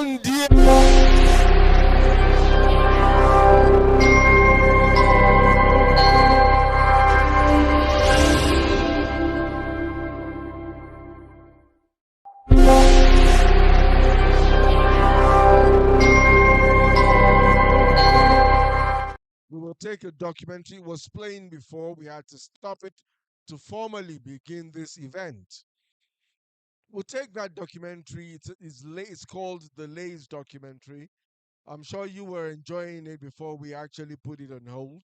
Ondea. We will take a documentary. It was playing before. We had to stop it to formally begin this event. We'll take that documentary. It's called the Lay's documentary. I'm sure you were enjoying it before we actually put it on hold.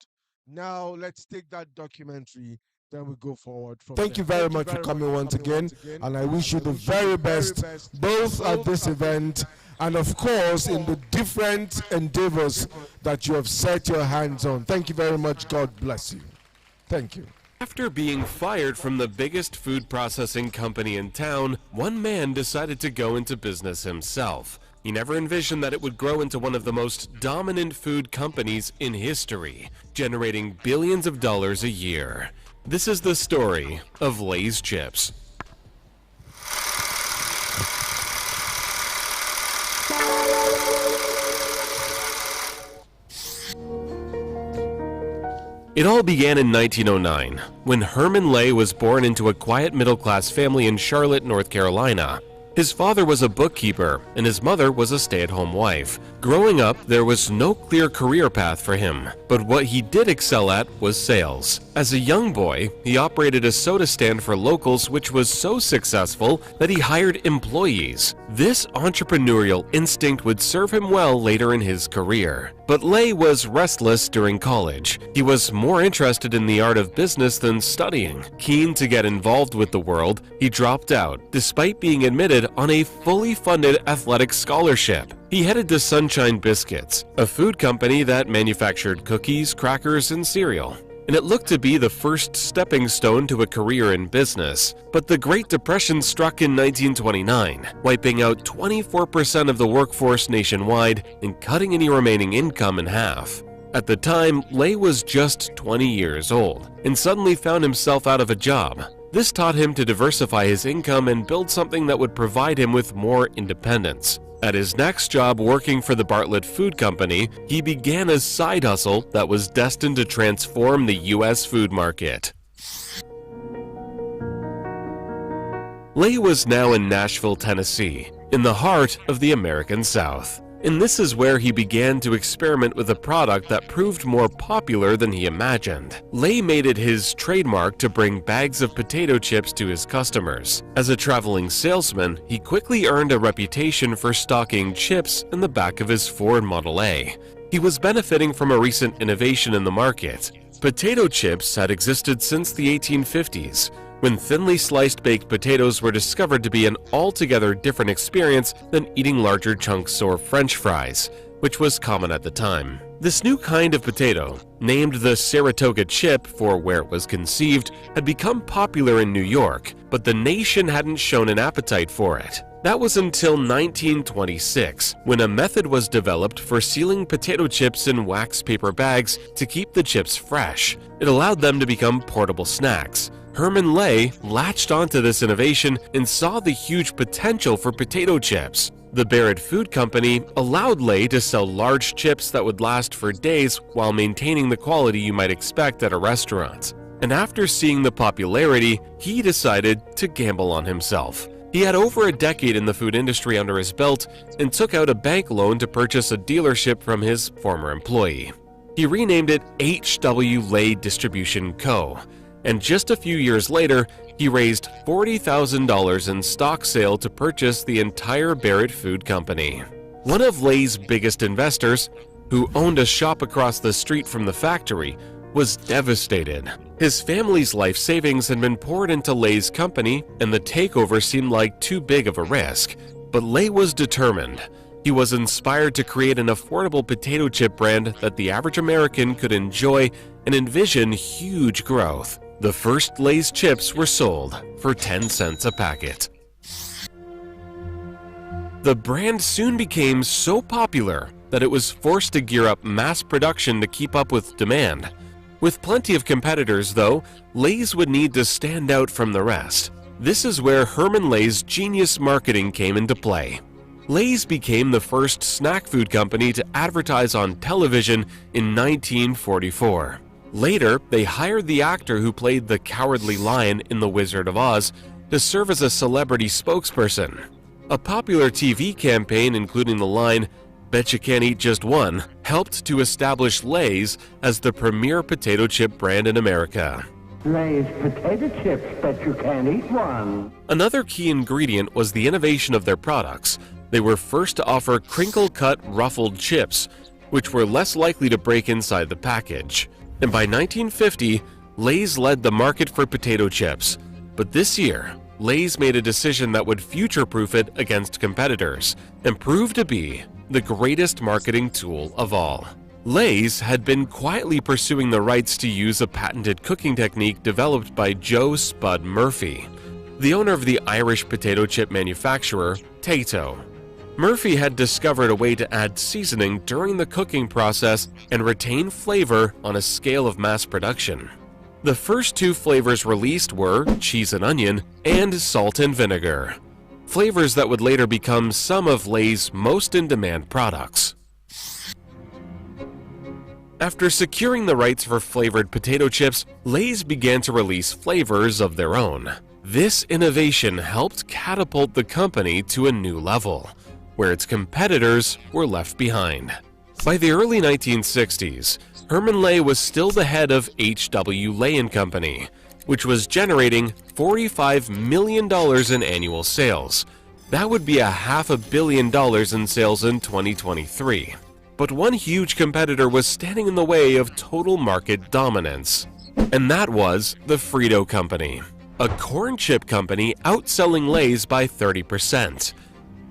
Now let's take that documentary, then we go forward from there. Thank you very much for coming once again, and I wish you the very best, both at this event and of course in the different endeavors that you have set your hands on. Thank you very much. God bless you. Thank you. After being fired from the biggest food processing company in town, one man decided to go into business himself. He never envisioned that it would grow into one of the most dominant food companies in history, generating billions of dollars a year. This is the story of Lay's Chips. It all began in 1909, when Herman Lay was born into a quiet middle-class family in Charlotte, North Carolina. His father was a bookkeeper, and his mother was a stay-at-home wife. Growing up, there was no clear career path for him, but what he did excel at was sales. As a young boy, he operated a soda stand for locals, which was so successful that he hired employees. This entrepreneurial instinct would serve him well later in his career. But Lay was restless during college. He was more interested in the art of business than studying. Keen to get involved with the world, he dropped out, despite being admitted on a fully funded athletic scholarship. He headed to Sunshine Biscuits, a food company that manufactured cookies, crackers, and cereal. And it looked to be the first stepping stone to a career in business. But the Great Depression struck in 1929, wiping out 24% of the workforce nationwide and cutting any remaining income in half. At the time, Lay was just 20 years old and suddenly found himself out of a job. This taught him to diversify his income and build something that would provide him with more independence. At his next job working for the Bartlett Food Company, he began a side hustle that was destined to transform the U.S. food market. Lay was now in Nashville, Tennessee, in the heart of the American South. And this is where he began to experiment with a product that proved more popular than he imagined. Lay made it his trademark to bring bags of potato chips to his customers. As a traveling salesman, he quickly earned a reputation for stocking chips in the back of his Ford Model A. He was benefiting from a recent innovation in the market. Potato chips had existed since the 1850s, when thinly sliced baked potatoes were discovered to be an altogether different experience than eating larger chunks or French fries, which was common at the time. This new kind of potato, named the Saratoga chip for where it was conceived, had become popular in New York, but the nation hadn't shown an appetite for it. That was until 1926, when a method was developed for sealing potato chips in wax paper bags to keep the chips fresh. It allowed them to become portable snacks. Herman Lay latched onto this innovation and saw the huge potential for potato chips. The Barrett Food Company allowed Lay to sell large chips that would last for days while maintaining the quality you might expect at a restaurant. And after seeing the popularity, he decided to gamble on himself. He had over a decade in the food industry under his belt and took out a bank loan to purchase a dealership from his former employee. He renamed it H.W. Lay Distribution Co., and just a few years later, he raised $40,000 in stock sale to purchase the entire Barrett Food Company. One of Lay's biggest investors, who owned a shop across the street from the factory, was devastated. His family's life savings had been poured into Lay's company, and the takeover seemed like too big of a risk. But Lay was determined. He was inspired to create an affordable potato chip brand that the average American could enjoy and envision huge growth. The first Lay's chips were sold for 10 cents a packet. The brand soon became so popular that it was forced to gear up mass production to keep up with demand. With plenty of competitors, though, Lay's would need to stand out from the rest. This is where Herman Lay's genius marketing came into play. Lay's became the first snack food company to advertise on television in 1944. Later, they hired the actor who played the Cowardly Lion in The Wizard of Oz to serve as a celebrity spokesperson. A popular TV campaign including the line, "Bet you can't eat just one," helped to establish Lay's as the premier potato chip brand in America. Lay's potato chips, bet you can't eat one. Another key ingredient was the innovation of their products. They were first to offer crinkle-cut ruffled chips, which were less likely to break inside the package. And by 1950, Lay's led the market for potato chips. But this year, Lay's made a decision that would future-proof it against competitors and prove to be the greatest marketing tool of all. Lay's had been quietly pursuing the rights to use a patented cooking technique developed by Joe Spud Murphy, the owner of the Irish potato chip manufacturer Tayto. Murphy had discovered a way to add seasoning during the cooking process and retain flavor on a scale of mass production. The first two flavors released were cheese and onion and salt and vinegar, flavors that would later become some of Lay's most in-demand products. After securing the rights for flavored potato chips, Lay's began to release flavors of their own. This innovation helped catapult the company to a new level, where its competitors were left behind. By the early 1960s, Herman Lay was still the head of H.W. Lay & Company, which was generating $45 million in annual sales. That would be $500 million in sales in 2023. But one huge competitor was standing in the way of total market dominance, and that was the Frito Company, a corn chip company outselling Lay's by 30%.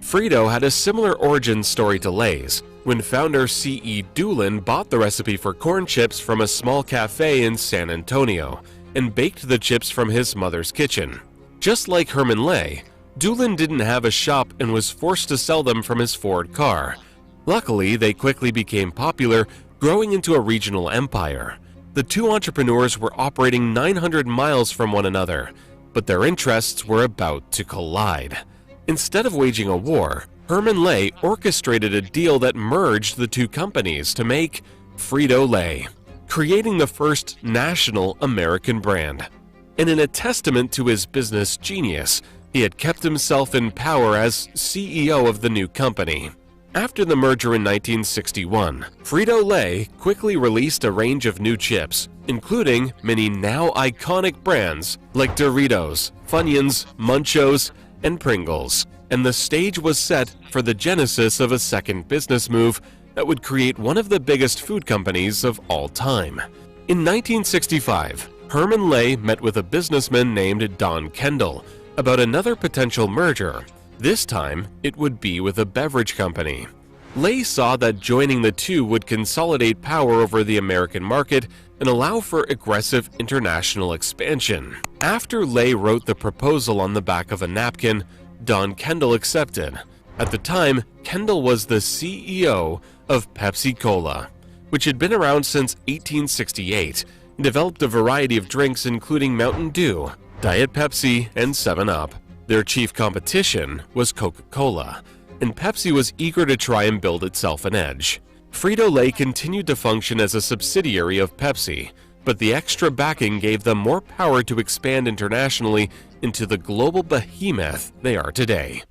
Frito had a similar origin story to Lay's, when founder C.E. Doolin bought the recipe for corn chips from a small cafe in San Antonio and baked the chips from his mother's kitchen. Just like Herman Lay, Doolin didn't have a shop and was forced to sell them from his Ford car. Luckily, they quickly became popular, growing into a regional empire. The two entrepreneurs were operating 900 miles from one another, but their interests were about to collide. Instead of waging a war, Herman Lay orchestrated a deal that merged the two companies to make Frito-Lay, creating the first national American brand. And in a testament to his business genius, he had kept himself in power as CEO of the new company. After the merger in 1961, Frito-Lay quickly released a range of new chips, including many now iconic brands like Doritos, Funyuns, Munchos, and Pringles. And the stage was set for the genesis of a second business move that would create one of the biggest food companies of all time. In 1965, Herman Lay met with a businessman named Don Kendall about another potential merger. This time, it would be with a beverage company. Lay saw that joining the two would consolidate power over the American market and allow for aggressive international expansion. After Lay wrote the proposal on the back of a napkin, Don Kendall accepted. At the time, Kendall was the CEO of Pepsi-Cola, which had been around since 1868 and developed a variety of drinks including Mountain Dew, Diet Pepsi, and 7-Up. Their chief competition was Coca-Cola, and Pepsi was eager to try and build itself an edge. Frito-Lay continued to function as a subsidiary of Pepsi, but the extra backing gave them more power to expand internationally into the global behemoth they are today.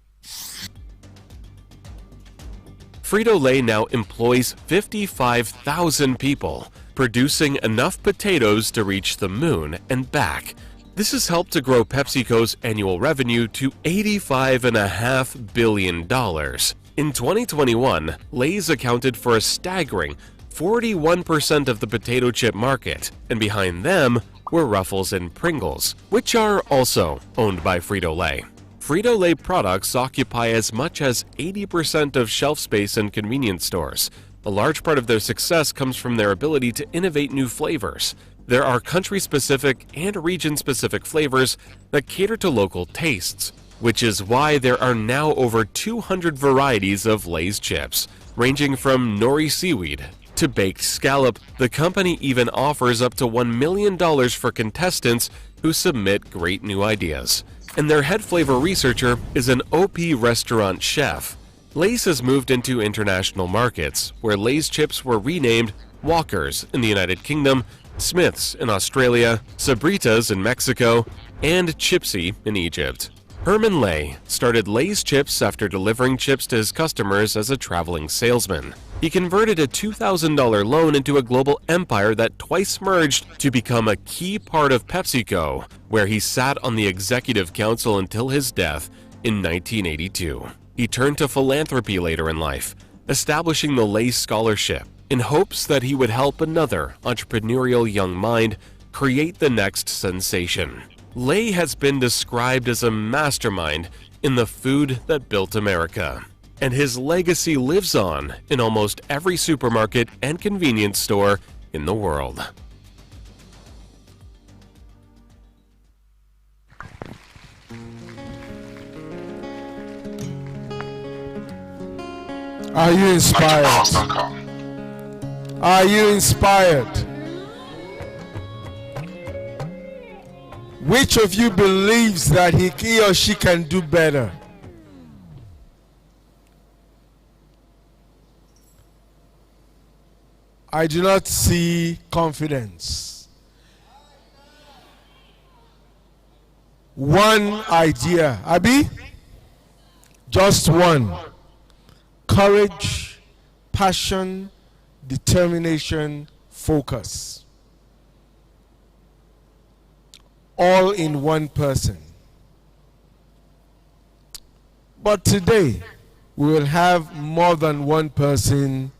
Frito-Lay now employs 55,000 people, producing enough potatoes to reach the moon and back. This has helped to grow PepsiCo's annual revenue to $85.5 billion. In 2021, Lay's accounted for a staggering 41% of the potato chip market, and behind them were Ruffles and Pringles, which are also owned by Frito-Lay. Frito-Lay products occupy as much as 80% of shelf space in convenience stores. A large part of their success comes from their ability to innovate new flavors. There are country-specific and region-specific flavors that cater to local tastes, which is why there are now over 200 varieties of Lay's chips, ranging from nori seaweed to baked scallop. The company even offers up to $1 million for contestants who submit great new ideas. And their head flavor researcher is an OP restaurant chef. Lay's has moved into international markets, where Lay's chips were renamed Walkers in the United Kingdom, Smiths in Australia, Sabritas in Mexico, and Chipsy in Egypt. Herman Lay started Lay's Chips after delivering chips to his customers as a traveling salesman. He converted a $2,000 loan into a global empire that twice merged to become a key part of PepsiCo, where he sat on the executive council until his death in 1982. He turned to philanthropy later in life, establishing the Lay Scholarship in hopes that he would help another entrepreneurial young mind create the next sensation. Lay has been described as a mastermind in the food that built America, and his legacy lives on in almost every supermarket and convenience store in the world. Are you inspired? Are you inspired? Which of you believes that he or she can do better? I do not see confidence. One idea. Abi? Just one. Courage, passion, determination, focus. All in one person. But today, we will have more than one person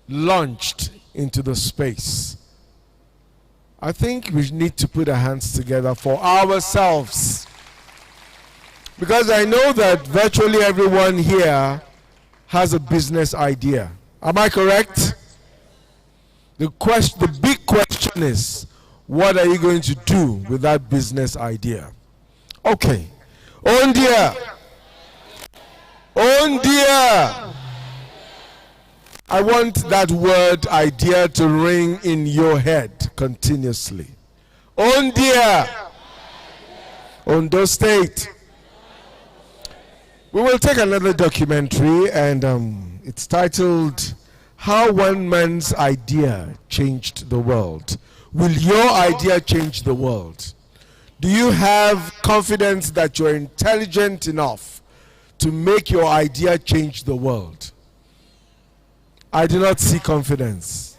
launched into the space. I think we need to put our hands together for ourselves. Because I know that virtually everyone here has a business idea. Am I correct? The big question is, what are you going to do with that business idea? Okay. Ondea. Ondea. I want that word idea to ring in your head continuously. Ondea. Ondo State. We will take another documentary, and it's titled How One Man's Idea Changed the World. Will your idea change the world? Do you have confidence that you're intelligent enough to make your idea change the world? I do not see confidence.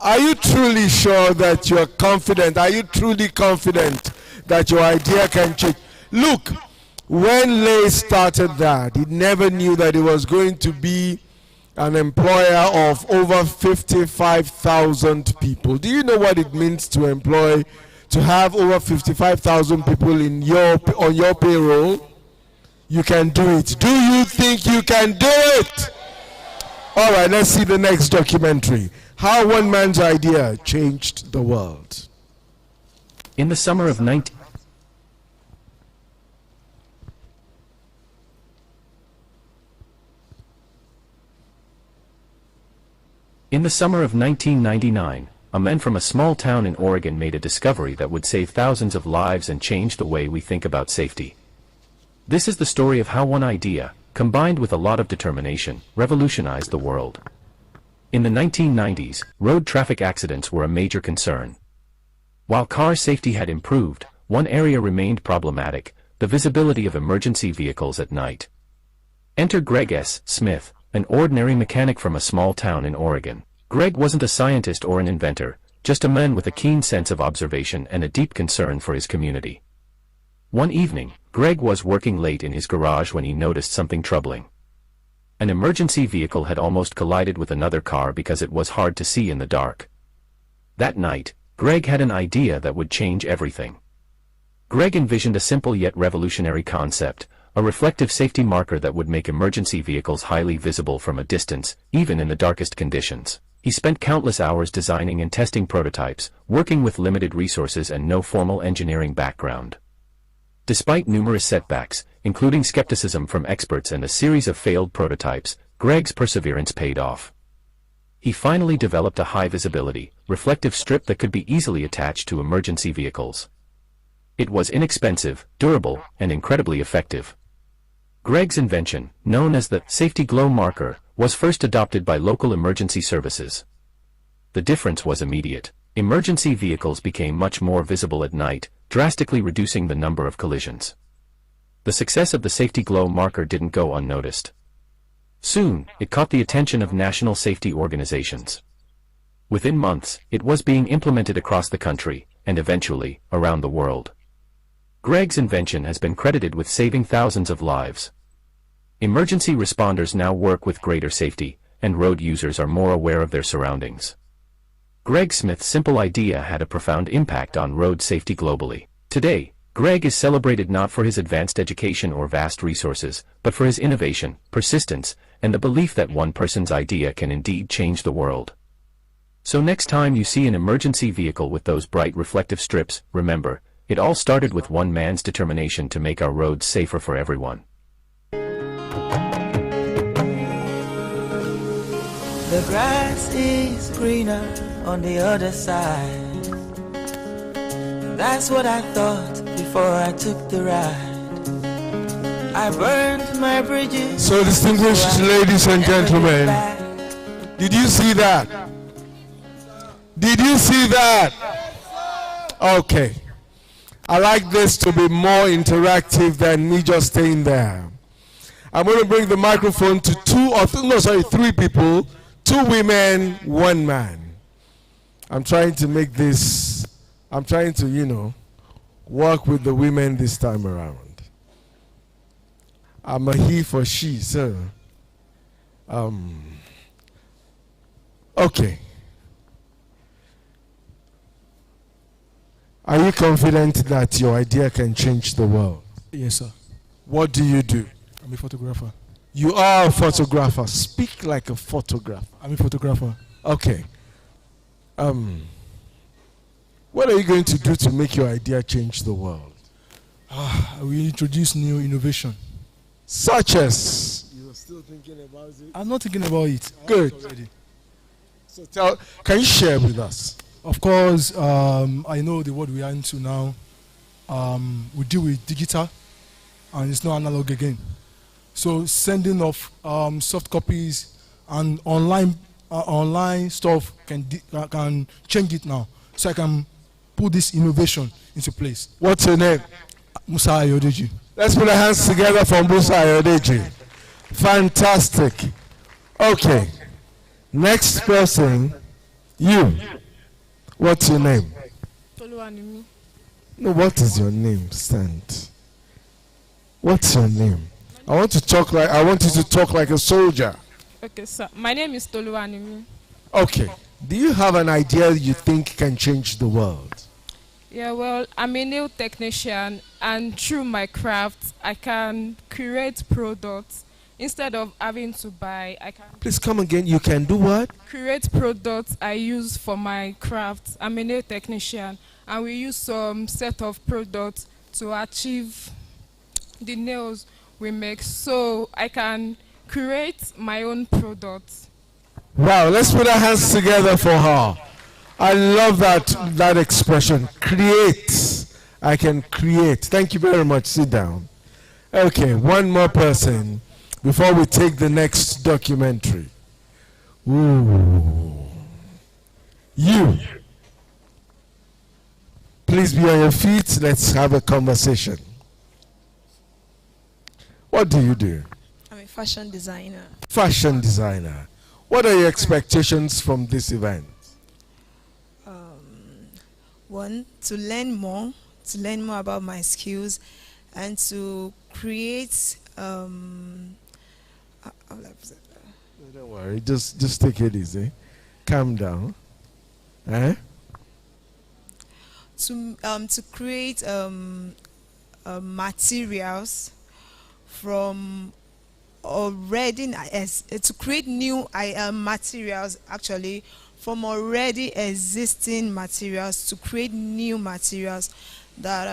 Are you truly sure that you're confident? Are you truly confident that your idea can change? Look, when Lay started that, he never knew that he was going to be an employer of over 55,000 people. Do you know what it means to have over 55,000 people on your payroll? You can do it. Do you think you can do it? All right, let's see the next documentary. How One Man's Idea Changed the World. In the summer of 1999, a man from a small town in Oregon made a discovery that would save thousands of lives and change the way we think about safety. This is the story of how one idea, combined with a lot of determination, revolutionized the world. In the 1990s, road traffic accidents were a major concern. While car safety had improved, one area remained problematic: the visibility of emergency vehicles at night. Enter Greg S. Smith, an ordinary mechanic from a small town in Oregon. Greg wasn't a scientist or an inventor, just a man with a keen sense of observation and a deep concern for his community. One evening, Greg was working late in his garage when he noticed something troubling. An emergency vehicle had almost collided with another car because it was hard to see in the dark. That night, Greg had an idea that would change everything. Greg envisioned a simple yet revolutionary concept: a reflective safety marker that would make emergency vehicles highly visible from a distance, even in the darkest conditions. He spent countless hours designing and testing prototypes, working with limited resources and no formal engineering background. Despite numerous setbacks, including skepticism from experts and a series of failed prototypes, Greg's perseverance paid off. He finally developed a high-visibility, reflective strip that could be easily attached to emergency vehicles. It was inexpensive, durable, and incredibly effective. Greg's invention, known as the safety glow marker, was first adopted by local emergency services. The difference was immediate. Emergency vehicles became much more visible at night, drastically reducing the number of collisions. The success of the safety glow marker didn't go unnoticed. Soon, it caught the attention of national safety organizations. Within months, it was being implemented across the country, and eventually, around the world. Greg's invention has been credited with saving thousands of lives. Emergency responders now work with greater safety, and road users are more aware of their surroundings. Greg Smith's simple idea had a profound impact on road safety globally. Today, Greg is celebrated not for his advanced education or vast resources, but for his innovation, persistence, and the belief that one person's idea can indeed change the world. So next time you see an emergency vehicle with those bright reflective strips, remember, it all started with one man's determination to make our roads safer for everyone. The grass is greener on the other side. That's what I thought before I took the ride. I burned my bridges. So, distinguished ladies and gentlemen, did you see that? Did you see that? Okay. I like this to be more interactive than me just staying there. I'm going to bring the microphone to three people, 2 women, 1 man. I'm trying to, work with the women this time around. I'm a he for she, so. Okay. Are you confident that your idea can change the world? Yes, sir. What do you do? I'm a photographer. You are a photographer. Speak like a photographer. I'm a photographer. Okay. What are you going to do to make your idea change the world? We introduce new innovation. Such as? You're still thinking about it? I'm not thinking about it. Good. So can you share with us? Of course, I know the world we are into now. We deal with digital, and it's not analog again. So sending off soft copies and online stuff can change it now. So I can put this innovation into place. What's your name? Musa Ayodeji. Let's put our hands together for Musa Ayodeji. Fantastic. Okay. Next person, you. What's your name? Toluwanimi. No, what is your name? Stand. What's your name? I want you to talk like a soldier. Okay, sir. My name is Toluwanimi. Okay. Do you have an idea you think can change the world? Yeah, well, I'm a nail technician, and through my craft, I can create products. Instead of having to buy, I can... Please come again. You can do what? Create products I use for my craft. I'm a nail technician, and we use some set of products to achieve the nails we make. So I can create my own products. Wow, let's put our hands together for her. I love that expression. Create. I can create. Thank you very much. Sit down. Okay, one more person before we take the next documentary. Ooh. You. Please be on your feet. Let's have a conversation. What do you do? I'm a fashion designer. Fashion designer. What are your expectations from this event? One, to learn more about my skills, and to create. Don't worry, just take it easy. Calm down. To create materials from already to create new materials actually from already existing materials, to create new materials that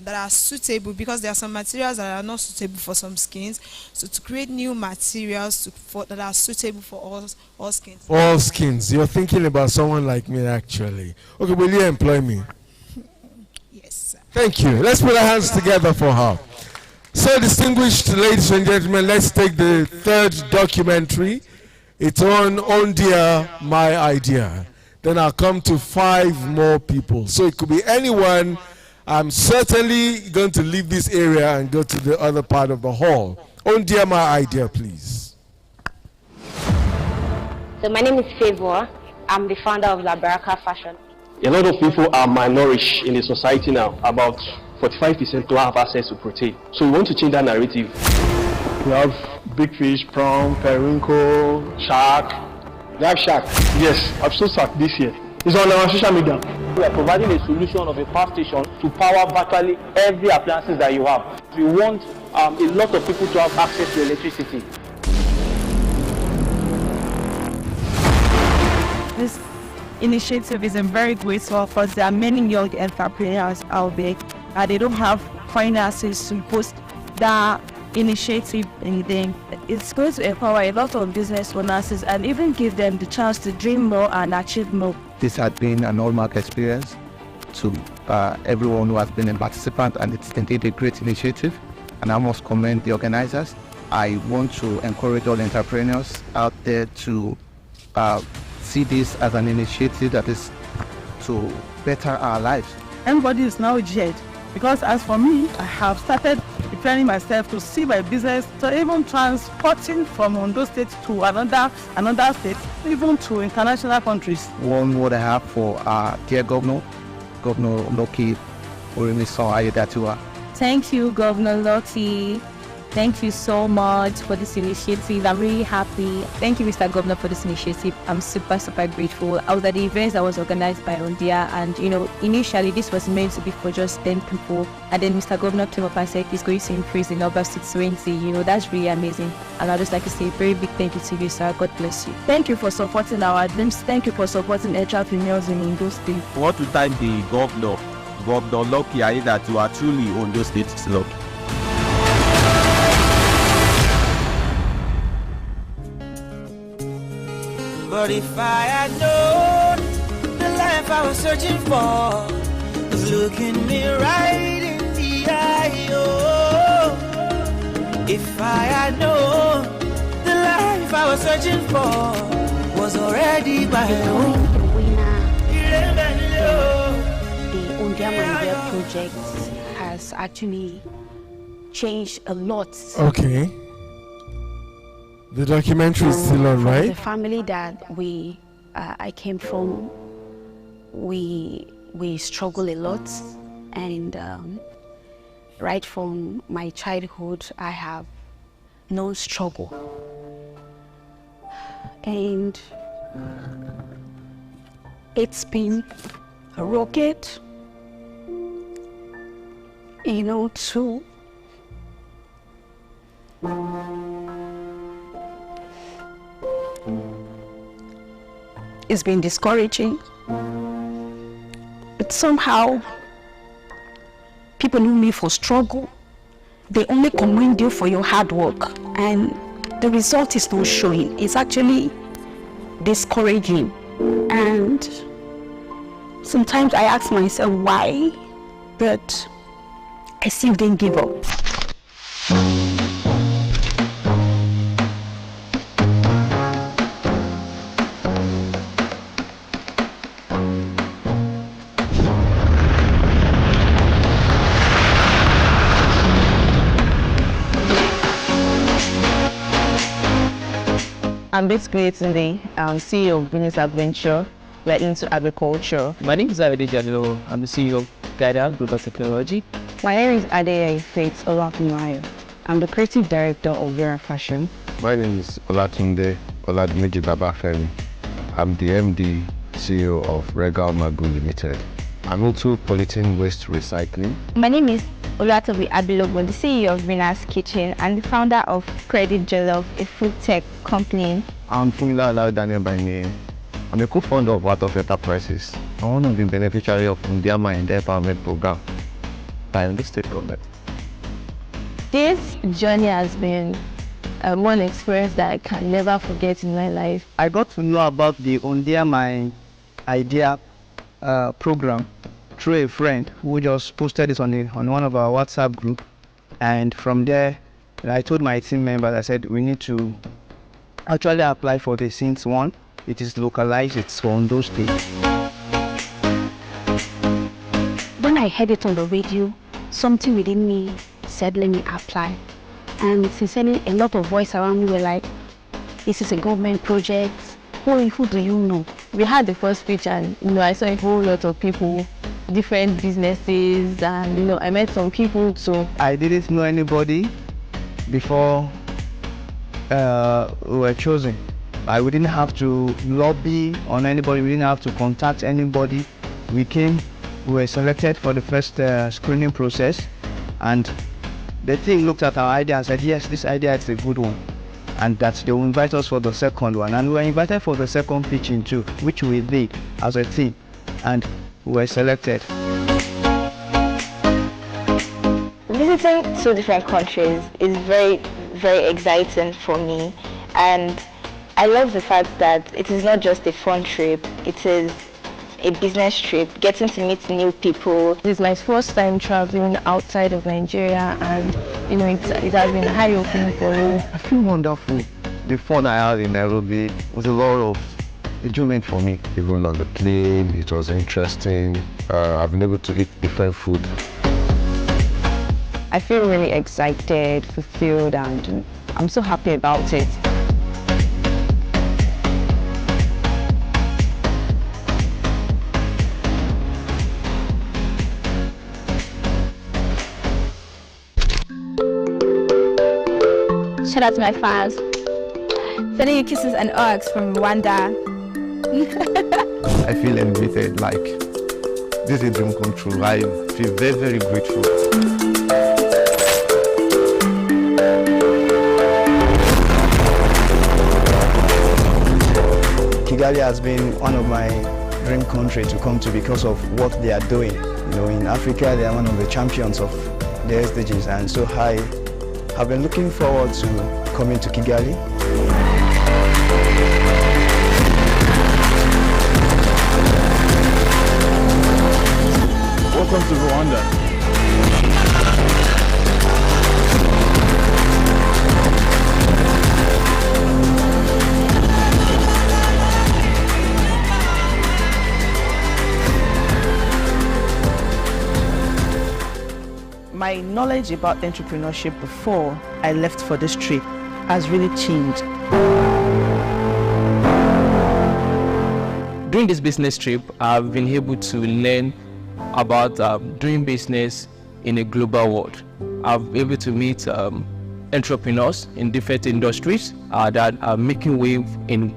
are suitable, because there are some materials that are not suitable for some skins. So to create new materials that are suitable for all skins. All skins. You're thinking about someone like me, actually. Okay, will you employ me? Yes, sir. Thank you. Let's put our hands together for her. So, distinguished ladies and gentlemen, let's take the third documentary. It's on Ondea, My Idea. Then I'll come to 5 more people. So it could be anyone. I'm certainly going to leave this area and go to the other part of the hall. Ondea, My Idea, please. So my name is Favor. I'm the founder of La Baraka Fashion. A lot of people are malnourished in the society now. About 45% don't have access to protein. So we want to change that narrative. We have big fish, prawn, periwinkle, shark. You have shark? Yes, I've sold shark this year. It's on our social media. We are providing a solution of a power station to power virtually every appliances that you have. We want a lot of people to have access to electricity. This initiative is a very great one because there are many young entrepreneurs out there and they don't have finances to post that initiative in them. It's going to empower a lot of business owners and even give them the chance to dream more and achieve more. This has been an hallmark experience to everyone who has been a participant, and it's indeed a great initiative, and I must commend the organizers. I want to encourage all entrepreneurs out there to see this as an initiative that is to better our lives. Everybody is now geared because as for me, I have started preparing myself to see my business, to even transporting from Ondo State to another state, even to international countries. One word I have for our dear Governor Loki Orimiso Ayedatua. Thank you, Governor Loki. Thank you so much for this initiative. I'm really happy. Thank you, Mr. Governor, for this initiative. I'm super grateful. I was at the events that was organized by Ondea, and initially this was meant to be for just 10 people. And then Mr. Governor came up and said he's going to increase the number to 20. That's really amazing. And I'd just like to say a very big thank you to you, sir. God bless you. Thank you for supporting our dreams. Thank you for supporting entrepreneurs in Ondo State. I want to thank the Governor Loki Ayedatua, truly Ondo State is lucky. But if I had known the life I was searching for was looking me right in the eye, oh. If I had known the life I was searching for was already my own. The Ondea My Idea project has actually changed a lot. Okay. The documentary is still on, right? The family that I came from, we struggle a lot, and right from my childhood, I have known struggle, and it's been a rocket, to it's been discouraging, but somehow people know me for struggle. They only commend you for your hard work, and the result is not showing. It's actually discouraging, and sometimes I ask myself why, but I still didn't give up. I'm basically the CEO of Business Adventure. We're into agriculture. My name is Ade Jalo. I'm the CEO of Guidance Global Technology. My name is Adeyeye Faith Olakunmayo. I'm the creative director of Vera Fashion. My name is Olatunde Oladimeji Babafemi. I'm the MD CEO of Regal Magu Limited. I'm also polythene waste recycling. My name is Olatobi Abilogo, the CEO of Rena's Kitchen and the founder of Credit Jollof, a food tech company. I'm Funila Alao Daniel by name. I'm a co-founder of Art of Enterprises. I'm one of the beneficiaries of Ondea My Idea Empowerment Program by the state government. This journey has been one experience that I can never forget in my life. I got to know about the Ondea My Idea program through a friend who just posted it on one of our WhatsApp group, And from there, I told my team members, I said, we need to actually apply for the SINS one. It is localized, it's from those states. When I heard it on the radio, something within me said, let me apply. And sincerely, a lot of voices around me were like, this is a government project. Who do you know? We had the first speech and, I saw a whole lot of people, different businesses, and, I met some people too. I didn't know anybody before we were chosen. We didn't have to lobby on anybody, we didn't have to contact anybody. We were selected for the first screening process, and the team looked at our idea and said, yes, this idea is a good one, and that they will invite us for the second one. And we were invited for the second pitching too, which we did as a team, and we were selected. Visiting 2 different countries is very, very exciting for me, and I love the fact that it is not just a fun trip, it is a business trip, getting to meet new people. This is my first time traveling outside of Nigeria, and it has been eye-opening for me. I feel wonderful. The fun I had in Nairobi was a lot of enjoyment for me. Even on the plane, it was interesting. I've been able to eat different food. I feel really excited, fulfilled, and I'm so happy about it. Shout out to my fans. Sending you kisses and hugs from Rwanda. I feel elevated, like this is a dream come true. I feel very, very grateful. Kigali has been one of my dream country to come to because of what they are doing. In Africa, they are one of the champions of the SDGs, and so I've been looking forward to coming to Kigali. Welcome to Rwanda. My knowledge about entrepreneurship before I left for this trip has really changed. During this business trip, I've been able to learn about doing business in a global world. I've been able to meet entrepreneurs in different industries that are making wave in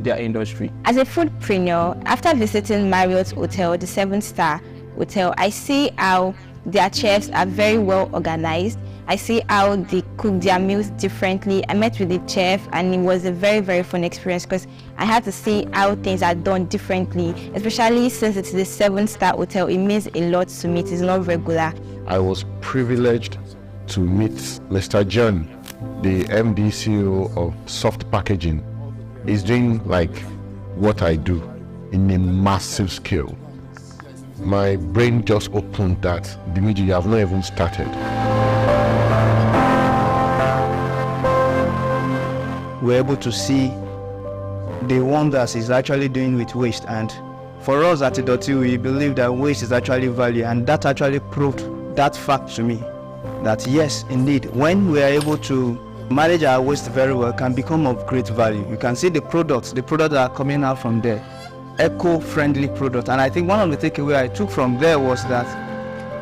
their industry. As a foodpreneur, after visiting Marriott's hotel, the 7-star hotel, I see how their chefs are very well organized. I see how they cook their meals differently. I met with the chef and it was a very, very fun experience because I had to see how things are done differently, especially since it's the 7-star hotel. It means a lot to me. It is not regular. I was privileged to meet Mr. John, the MD CEO of Soft Packaging. He's doing like what I do in a massive scale. My brain just opened that the media have not even started. We're able to see the wonders he's actually doing with waste, and for us at Idoti, we believe that waste is actually value, and that actually proved that fact to me, that yes, indeed, when we are able to manage our waste very well, can become of great value. You can see the products that are coming out from there, eco-friendly product. And I think one of the takeaways I took from there was that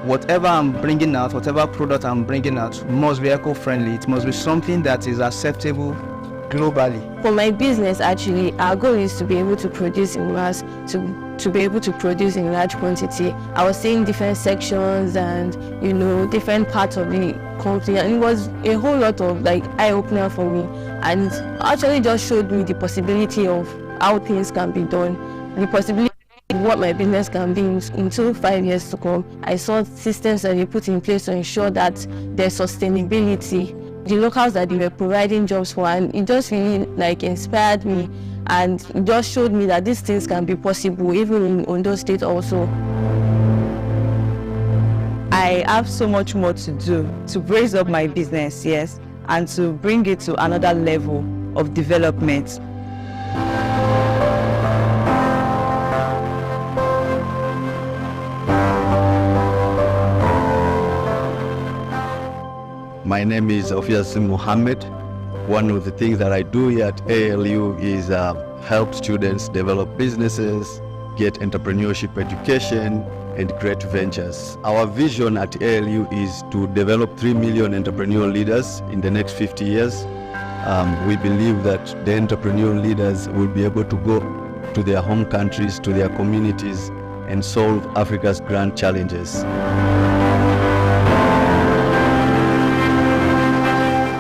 whatever I'm bringing out, whatever product I'm bringing out must be eco-friendly. It must be something that is acceptable globally. For my business, actually, our goal is to be able to produce in mass, to be able to produce in large quantity. I was seeing different sections and, different parts of the company, and it was a whole lot of eye-opener for me, and actually just showed me the possibility of how things can be done, the possibility of what my business can be in 2 to 5 years to come. I saw systems that they put in place to ensure that there's sustainability, the locals that they were providing jobs for, and it just really inspired me, and it just showed me that these things can be possible even in Ondo State also. I I have so much more to do to raise up my business, yes, and to bring it to another level of development. My name is Ofiasim Mohammed. One of the things that I do here at ALU is help students develop businesses, get entrepreneurship education, and create ventures. Our vision at ALU is to develop 3 million entrepreneurial leaders in the next 50 years. We believe that the entrepreneurial leaders will be able to go to their home countries, to their communities, and solve Africa's grand challenges.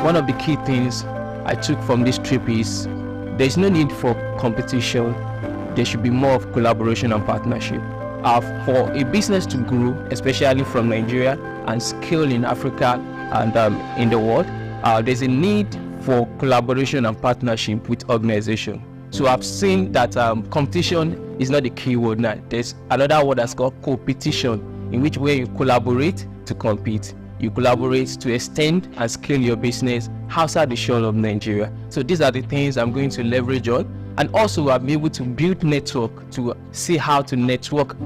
One of the key things I took from this trip is there's no need for competition. There should be more of collaboration and partnership. For a business to grow, especially from Nigeria, and scale in Africa and in the world, there's a need for collaboration and partnership with organizations. So I've seen that competition is not the key word now. There's another word that's called competition, in which way you collaborate to compete. You collaborate to extend and scale your business outside the shore of Nigeria. So these are the things I'm going to leverage on. And also I'm able to build network to see how to network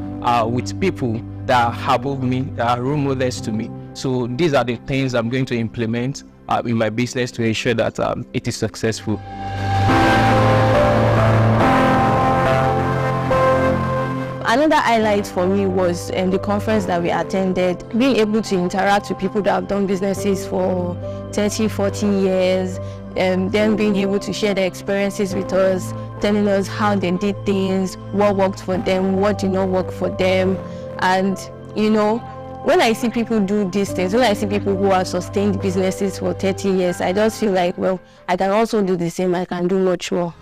with people that are above me, that are role models to me. So these are the things I'm going to implement in my business to ensure that it is successful. Another highlight for me was the conference that we attended, being able to interact with people that have done businesses for 30, 40 years, and then being able to share their experiences with us, telling us how they did things, what worked for them, what did not work for them. And you know, when I see people do these things, when I see people who have sustained businesses for 30 years, I just feel like, well, I can also do the same, I can do much more.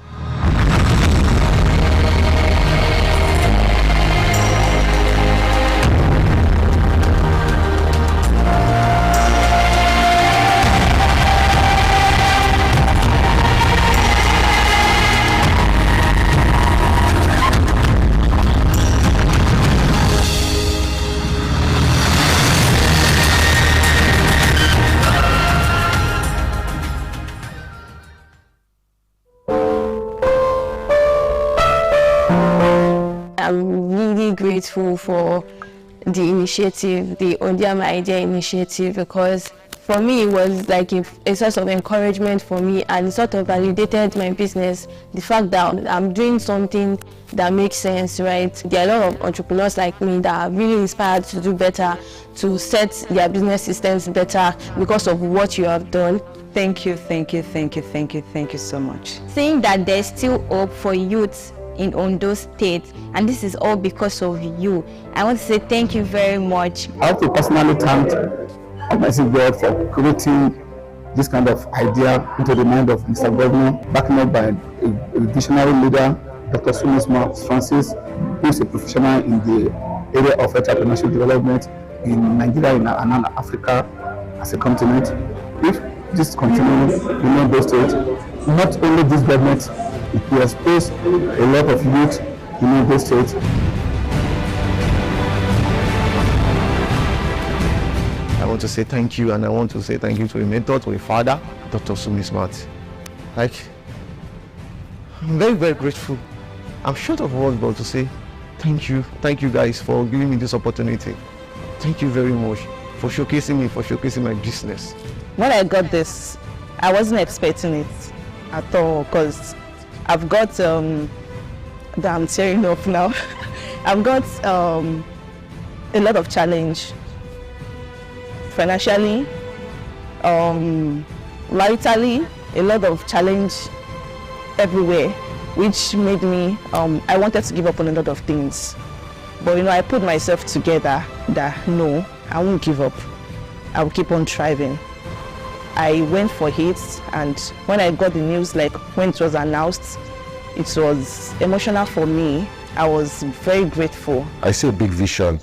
I'm really grateful for the initiative, the Ondea My Idea initiative, because for me it was like a source of encouragement for me, and it sort of validated my business. The fact that I'm doing something that makes sense, right? There are a lot of entrepreneurs like me that are really inspired to do better, to set their business systems better because of what you have done. Thank you, thank you, thank you, thank you, thank you so much. Saying that there's still hope for youth in Ondo State, and this is all because of you. I want to say thank you very much. I want to personally thank Almighty God for creating this kind of idea into the mind of Mr. Governor, backing up by a visionary leader, Dr. Sumis Francis, who is a professional in the area of entrepreneurship development in Nigeria and Africa as a continent. If this continues in Ondo State, not only this government, it will expose a lot of youth in Ondo State. I want to say thank you, and I want to say thank you to a mentor, to a father, Dr. Sumis Smart. Like, I'm very, very grateful. I'm short of words, but to say thank you guys for giving me this opportunity. Thank you very much for showcasing me, for showcasing my business. When I got this, I wasn't expecting it at all, because I've got, I'm tearing up now. I've got a lot of challenge financially, maritally, a lot of challenge everywhere, which made me, I wanted to give up on a lot of things. But you know, I put myself together that no, I won't give up. I will keep on striving. I went for it, and when I got the news, like when it was announced, it was emotional for me. I was very grateful. I see a big vision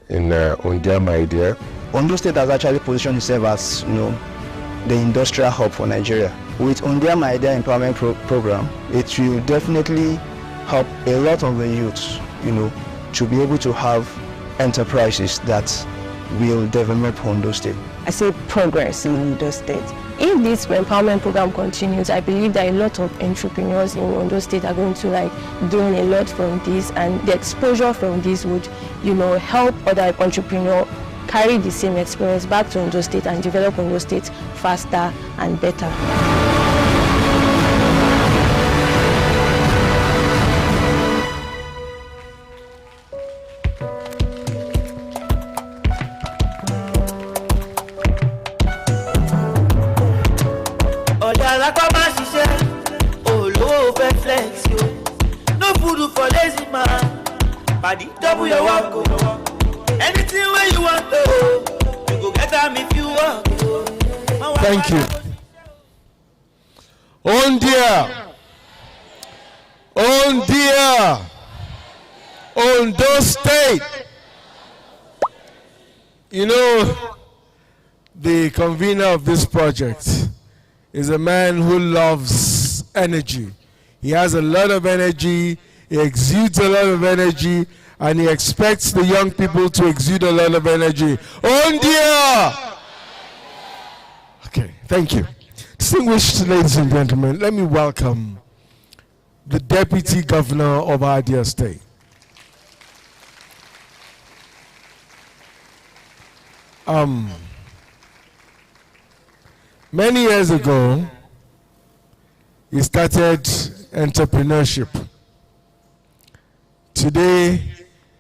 in Ondea My Idea. Ondo State has actually positioned itself as, you know, the industrial hub for Nigeria. With Ondea My Idea Empowerment Program, it will definitely help a lot of the youth, you know, to be able to have enterprises that will develop Ondo State? I say progress in Ondo State. If this empowerment program continues, I believe that a lot of entrepreneurs in Ondo State are going to gain a lot from this, and the exposure from this would, help other entrepreneurs carry the same experience back to Ondo State and develop Ondo State faster and better. No food for lazy man. Body double your work. Anything where you want to, you go get them if you want. Thank you. Ondea. Ondea. Ondo State. The convener of this project is a man who loves energy. He has a lot of energy, he exudes a lot of energy, and he expects the young people to exude a lot of energy. Ondea! Okay, thank you. Distinguished ladies and gentlemen, let me welcome the Deputy Governor of our dear state. Many years ago, he started entrepreneurship. Today,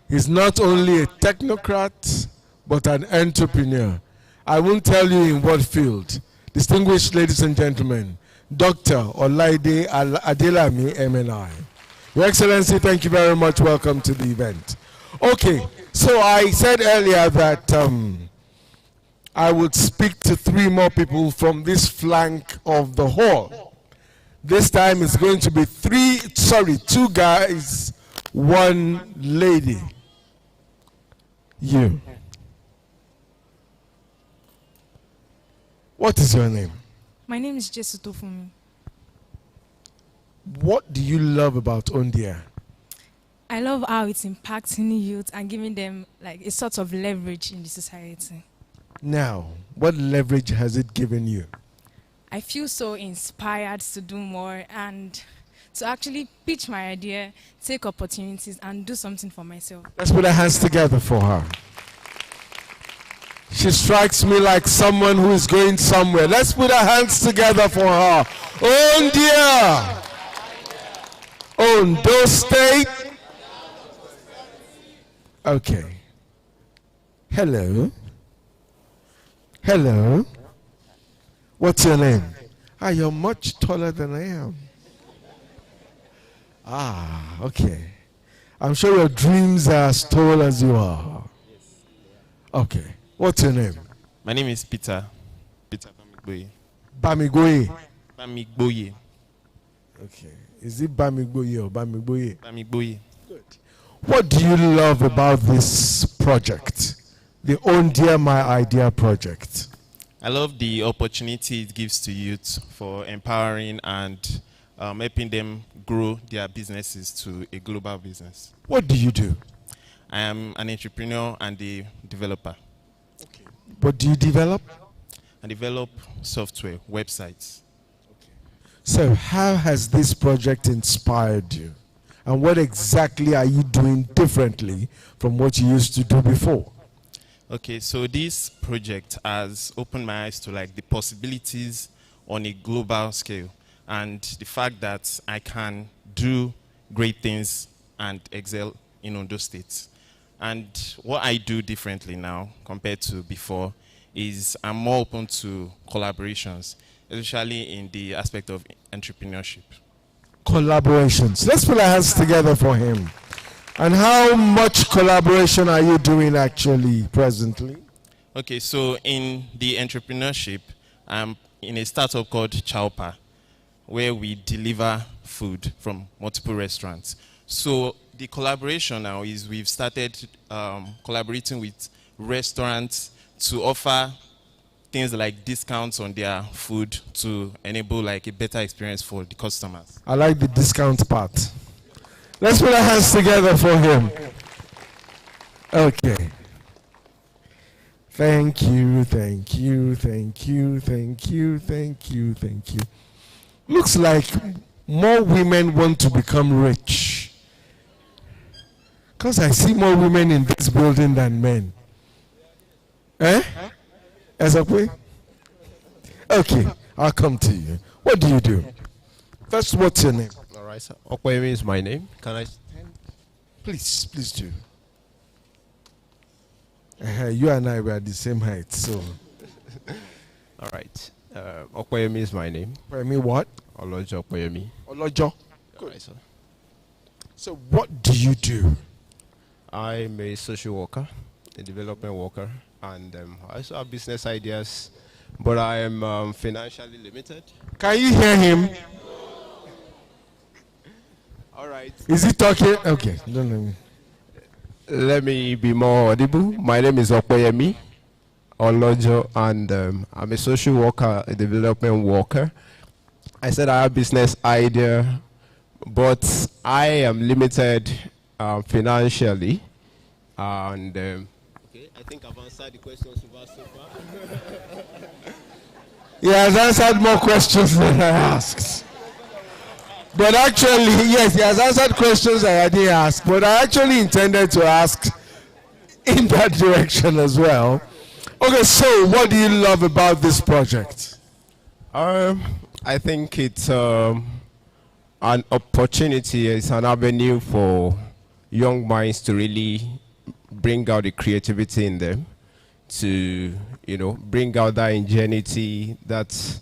he's not only a technocrat, but an entrepreneur. I won't tell you in what field. Distinguished ladies and gentlemen, Dr. Olaide Adelami, MNI. Your Excellency, thank you very much. Welcome to the event. Okay, so I said earlier that I would speak to 3 more people from this flank of the hall. This time it's going to be 2 guys, 1 lady. You. What is your name? My name is Jesu Tofumi. What do you love about Ondea? I love how it's impacting youth and giving them a sort of leverage in the society. Now, what leverage has it given you? I feel so inspired to do more and to actually pitch my idea, take opportunities, and do something for myself. Let's put our hands together for her. She strikes me like someone who is going somewhere. Let's put our hands together for her. Ondea! Ondo State. Okay. Hello. Hello. What's your name? You're much taller than I am. Okay. I'm sure your dreams are as tall as you are. Okay. What's your name? My name is Peter. Peter Bamigboye. Bamigboye. Bamigboye. Okay. Is it Bamigboye or Bamigboye? Bamigboye. Good. What do you love about this project? The Ondea My Idea project. I love the opportunity it gives to youth for empowering and helping them grow their businesses to a global business. What do you do? I am an entrepreneur and a developer. Okay. What do you develop? I develop software, websites. Okay. So how has this project inspired you? And what exactly are you doing differently from what you used to do before? Okay, so this project has opened my eyes to the possibilities on a global scale and the fact that I can do great things and excel in Ondo State. And what I do differently now compared to before is I'm more open to collaborations, especially in the aspect of entrepreneurship. Collaborations. Let's put our hands together for him. And how much collaboration are you doing actually presently? Okay, so in the entrepreneurship, I'm in a startup called Chowpa, where we deliver food from multiple restaurants. So the collaboration now is we've started collaborating with restaurants to offer things like discounts on their food to enable a better experience for the customers. I like the discount part. Let's put our hands together for him. Okay. Thank you, thank you, thank you, thank you, thank you, thank you. Looks like more women want to become rich. Because I see more women in this building than men. Eh? Ezekwe? Okay, I'll come to you. What do you do? First, what's your name? All right, sir. Okwemi is my name. Can I stand? Please do. You and I were the same height, so. All right. Okwemi is my name. Okwemi what? Olojo Okwemi. Olojo. All right, sir. So what do you do? I'm a social worker, a development worker, and I also have business ideas, but I am financially limited. Can you hear him? All right. Is he talking? Okay. No. Let me be more audible. My name is Okwemi Olojo, and I'm a social worker, a development worker. I said I have business idea, but I am limited financially, and okay, I think I've answered the questions you've asked so far. He has answered more questions than I asked. But actually, yes, he has answered questions I didn't ask, but I actually intended to ask in that direction as well. Okay, so what do you love about this project? I think it's an opportunity, it's an avenue for young minds to really bring out the creativity in them, to, bring out that ingenuity, that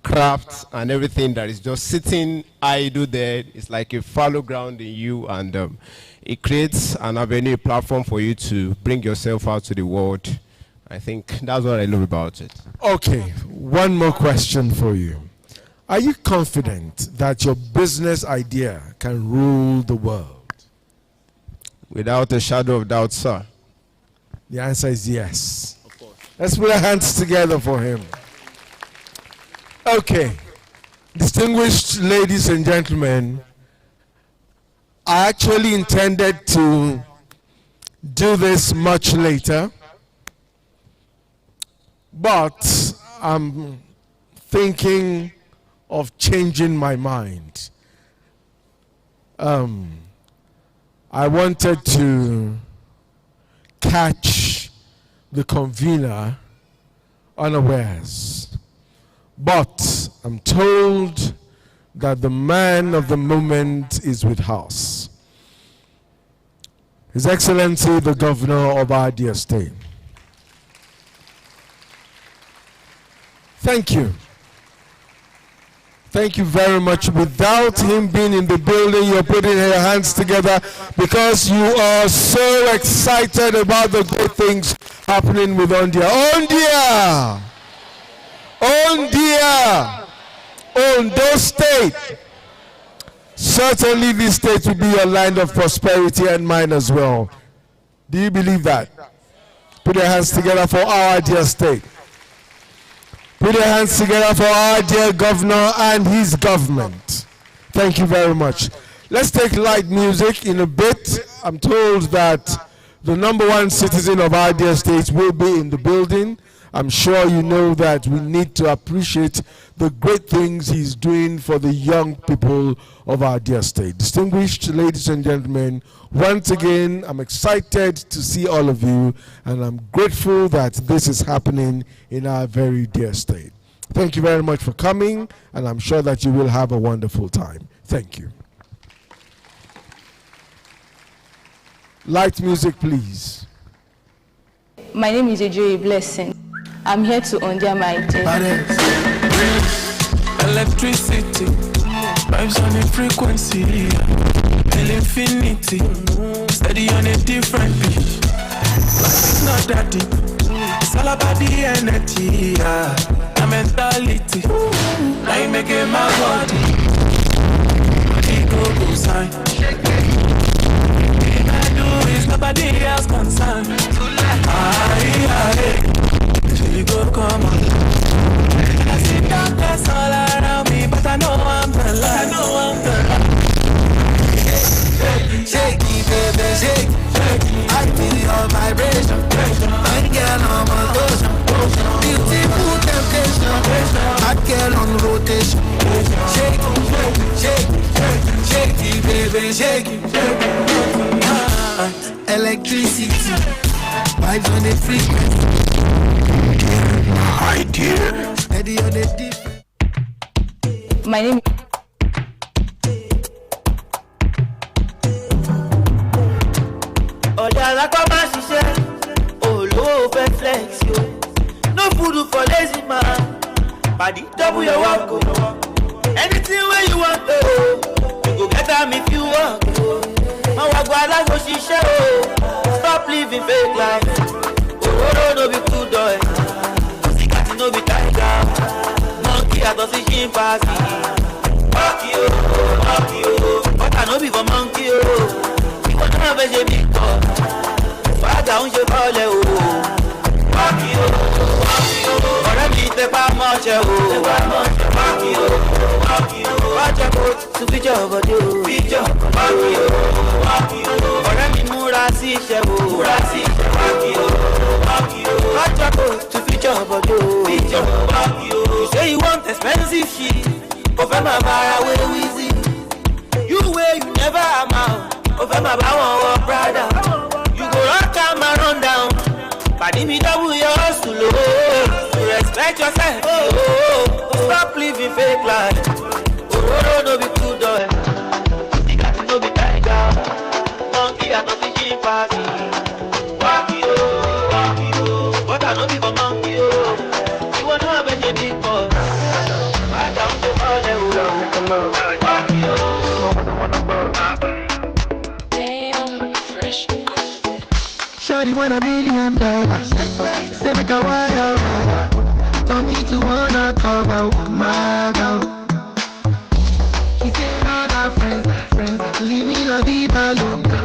craft and everything that is just sitting idle there. It's like a fallow ground in you, and it creates an avenue, a platform for you to bring yourself out to the world. I think that's what I love about it. Okay, one more question for you. Are you confident that your business idea can rule the world? Without a shadow of doubt, sir. The answer is yes. Of course. Let's put our hands together for him. Okay, distinguished ladies and gentlemen, I actually intended to do this much later, but I'm thinking of changing my mind. I wanted to catch the convener unawares, but I'm told that the man of the moment is with us. His Excellency, the Governor of our dear state. Thank you. Thank you very much. Without him being in the building, you're putting your hands together because you are so excited about the good things happening with Ondea. Ondea! Ondea! Ondo State! Certainly this state will be your land of prosperity and mine as well. Do you believe that? Put your hands together for our dear state. Put your hands together for our dear governor and his government. Thank you very much. Let's take light music in a bit. I'm told that the #1 citizen of our dear state will be in the building. I'm sure you know that we need to appreciate the great things he's doing for the young people of our dear state. Distinguished ladies and gentlemen, once again, I'm excited to see all of you, and I'm grateful that this is happening in our very dear state. Thank you very much for coming, and I'm sure that you will have a wonderful time. Thank you. Light music, please. My name is Ejoy Blessing. I'm here to Ondea my idea. Electricity, vibes on a frequency, till infinity, steady on a different pitch. Life is not that deep, it's all about the energy, the mentality. I make it my body, go sign. Everything I do is nobody else concerned. You go come on. I see darkness all around me, but I know I'm the light. Shake it, baby, shake. I feel your vibration. Hot girl on rotation. Shake it, shake it, shake it, baby, shake it. Electricity, vibes on the frequency. Idea. Steady on the deep. My name Ọ̀dàlá kọ́ máa ṣiṣẹ́, olówó fẹ́ flex yo. No food for lazy man, pàdé double your work o. Anything wey you want o, you go get am if you want o. Má wá gba aláwo ṣiṣẹ́ o, stop living fake life. Òróró no be crude oil, sìgá no be tiger. Monkey àtọ̀ sí chimpanzee. Monkey o, butter no be for monkey o. Ìwọ náà fẹ́ ṣe big boss, fàájà ń ṣe fọ́lẹ̀ o. Monkey o, ọ̀rẹ́ mi tẹpá mọ́ṣẹ́ o. Monkey o, wájà kó tún fíjọ́ bọ̀dé o. Monkey o, ọ̀rẹ́ mi múra sí iṣẹ́ o. Monkey o, wájà kó tún fíjọ́ bọ̀dé o. You say you want expensive shit, kò fẹ́ máa bára wé wíìzì. You way you never amount, kò fẹ́ máa bá wọn wọ Prada. You go rock am and run down, pàdé mi double your hustle o. You respect yourself o. Stop living fake life. Òróró no be crude oil, sìgá no be tiger. Monkey àtọ̀ sí chimpanzee. Monkey o, butter no be for monkey o. Ìwọ náà bẹ ṣe big boss, fàájà ń ṣe fọ́lẹ̀ o. Monkey o. Shawty want $1 million. Say make a wire. Told me to wanna talk about my girl. She said all our friends, leave me la vida loca.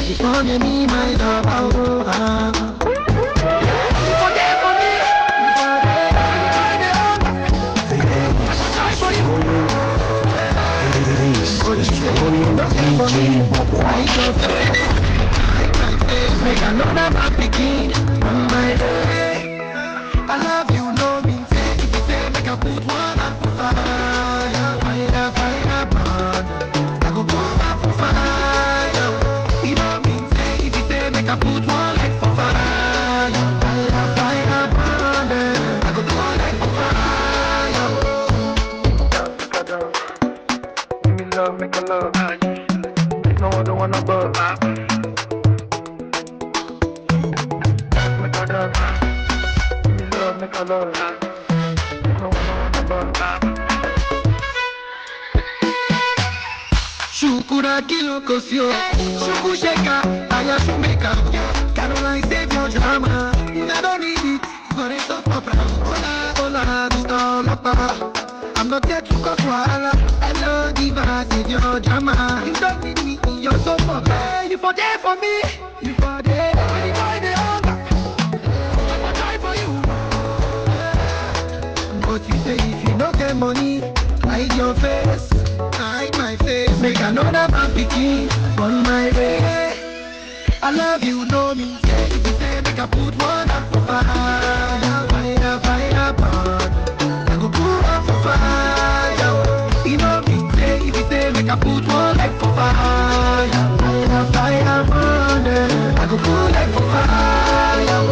You want me, my love, make another man begin on my day. I love you, no mean say. If you say make I put one up for fire, fire, burn. I go put one for fire. You know mean say. If you say make I put one leg for fire, fire, burn. I go put one leg for fire. Give me love, make a love. No other one above. Shukura kilo kosio, shuku sheka, aya shumeka. Caroline save your drama, I don't need it, but it's up for hola, hola, I'm not there to cause wahala. Hello, diva, save your drama. You don't need me, you're so popular. You for there for me, you for there. When you find the hunger, I'ma die for you. But you say if you don't get money, hide your face, hide my face. Make another man begin on my way. I love you, no mean say. If you say make I put one up for fire, fire, burn. I go put one for fire. You know me say. If you say make I put one leg for fire, fire, burn. I go put leg for fire.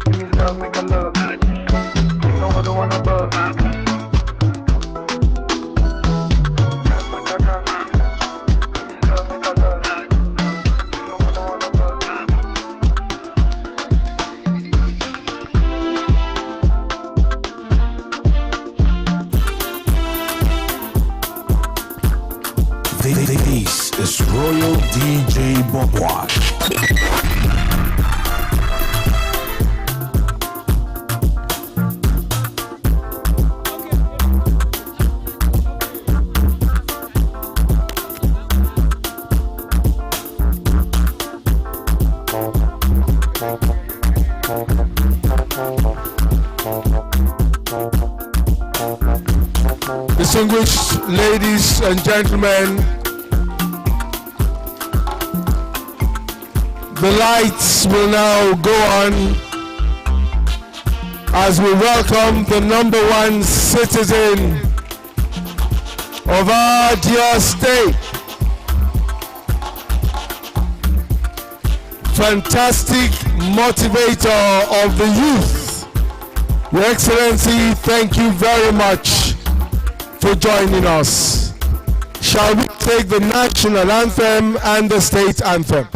Give me love, make a love. No other one above. This is Royal DJ Bobwat. Distinguished ladies and gentlemen, the lights will now go on as we welcome the #1 citizen of our dear state. Fantastic motivator of the youth. Your Excellency, thank you very much for joining us. Shall we take the national anthem and the state anthem?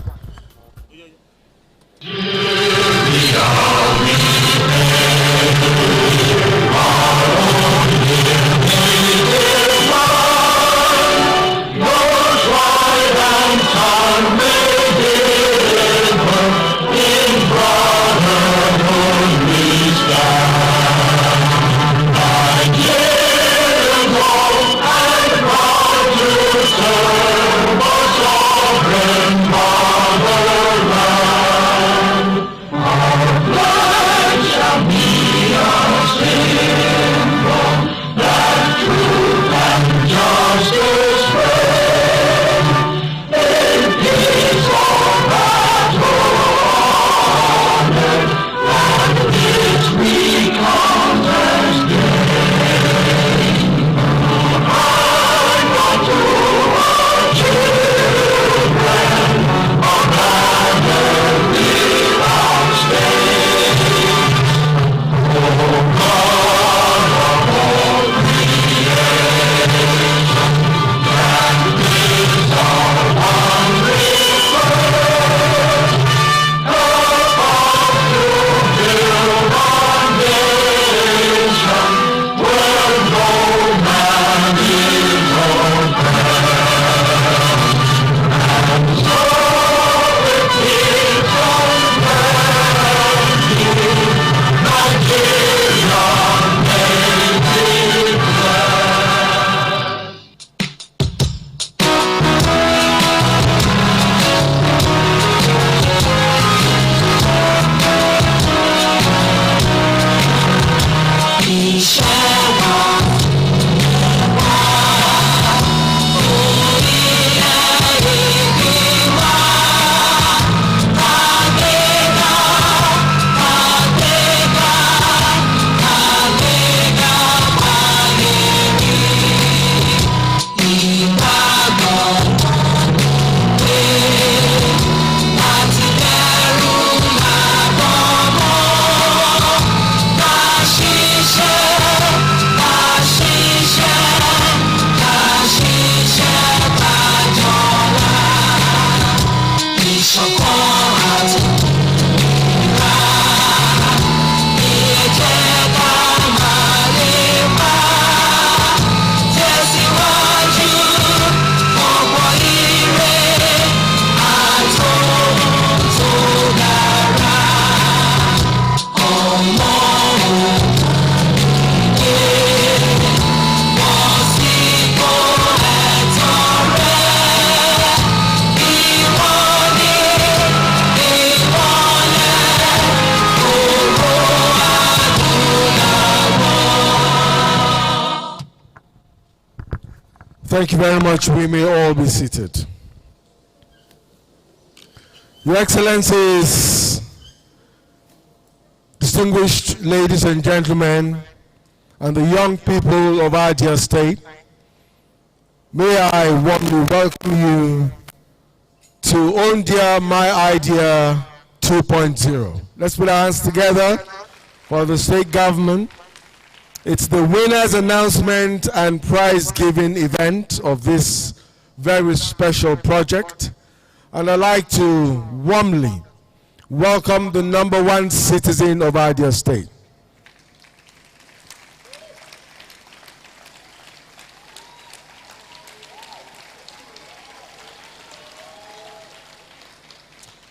Thank you very much. We may all be seated. Your Excellencies, distinguished ladies and gentlemen, and the young people of our dear state, may I warmly welcome you to Ondea My Idea 2.0. Let's put our hands together for the state government. It's the winners announcement and prize giving event of this very special project. And I'd like to warmly welcome the #1 citizen of our dear state.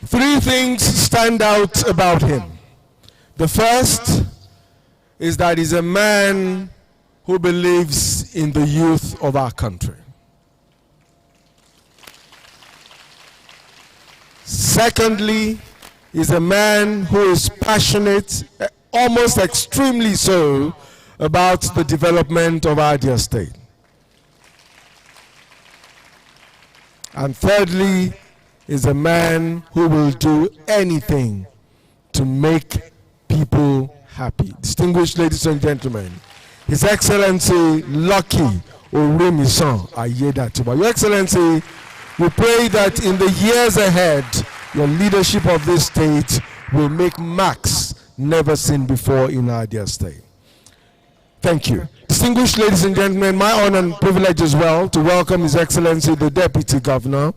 Three things stand out about him. The first is that he's a man who believes in the youth of our country. Secondly, he's a man who is passionate, almost extremely so, about the development of our dear state. And thirdly, is a man who will do anything to make people happy. Distinguished ladies and gentlemen, His Excellency Lucky Orimisan Ayedatiwa. Your Excellency, we pray that in the years ahead, your leadership of this state will make marks never seen before in our dear state. Thank you. Distinguished ladies and gentlemen, my honor and privilege as well to welcome His Excellency the Deputy Governor,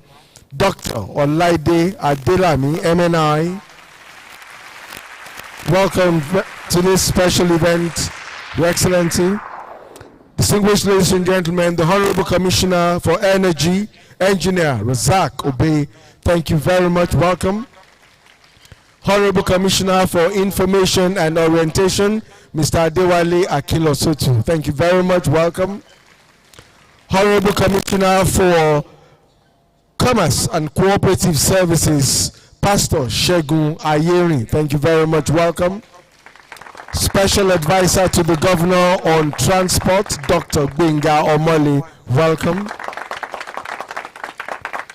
Dr. Olaide Adelami, MNI. Welcome to this special event, Your Excellency. Distinguished ladies and gentlemen, the Honorable Commissioner for Energy, Engineer Razak Obey, thank you very much. Welcome. Honorable Commissioner for Information and Orientation, Mr. Adewale Akinlosotu, thank you very much. Welcome. Honorable Commissioner for Commerce and Cooperative Services, Pastor Shegun Ayeri, thank you very much. Welcome. Special Advisor to the Governor on Transport, Dr. Gbenga Omole, welcome.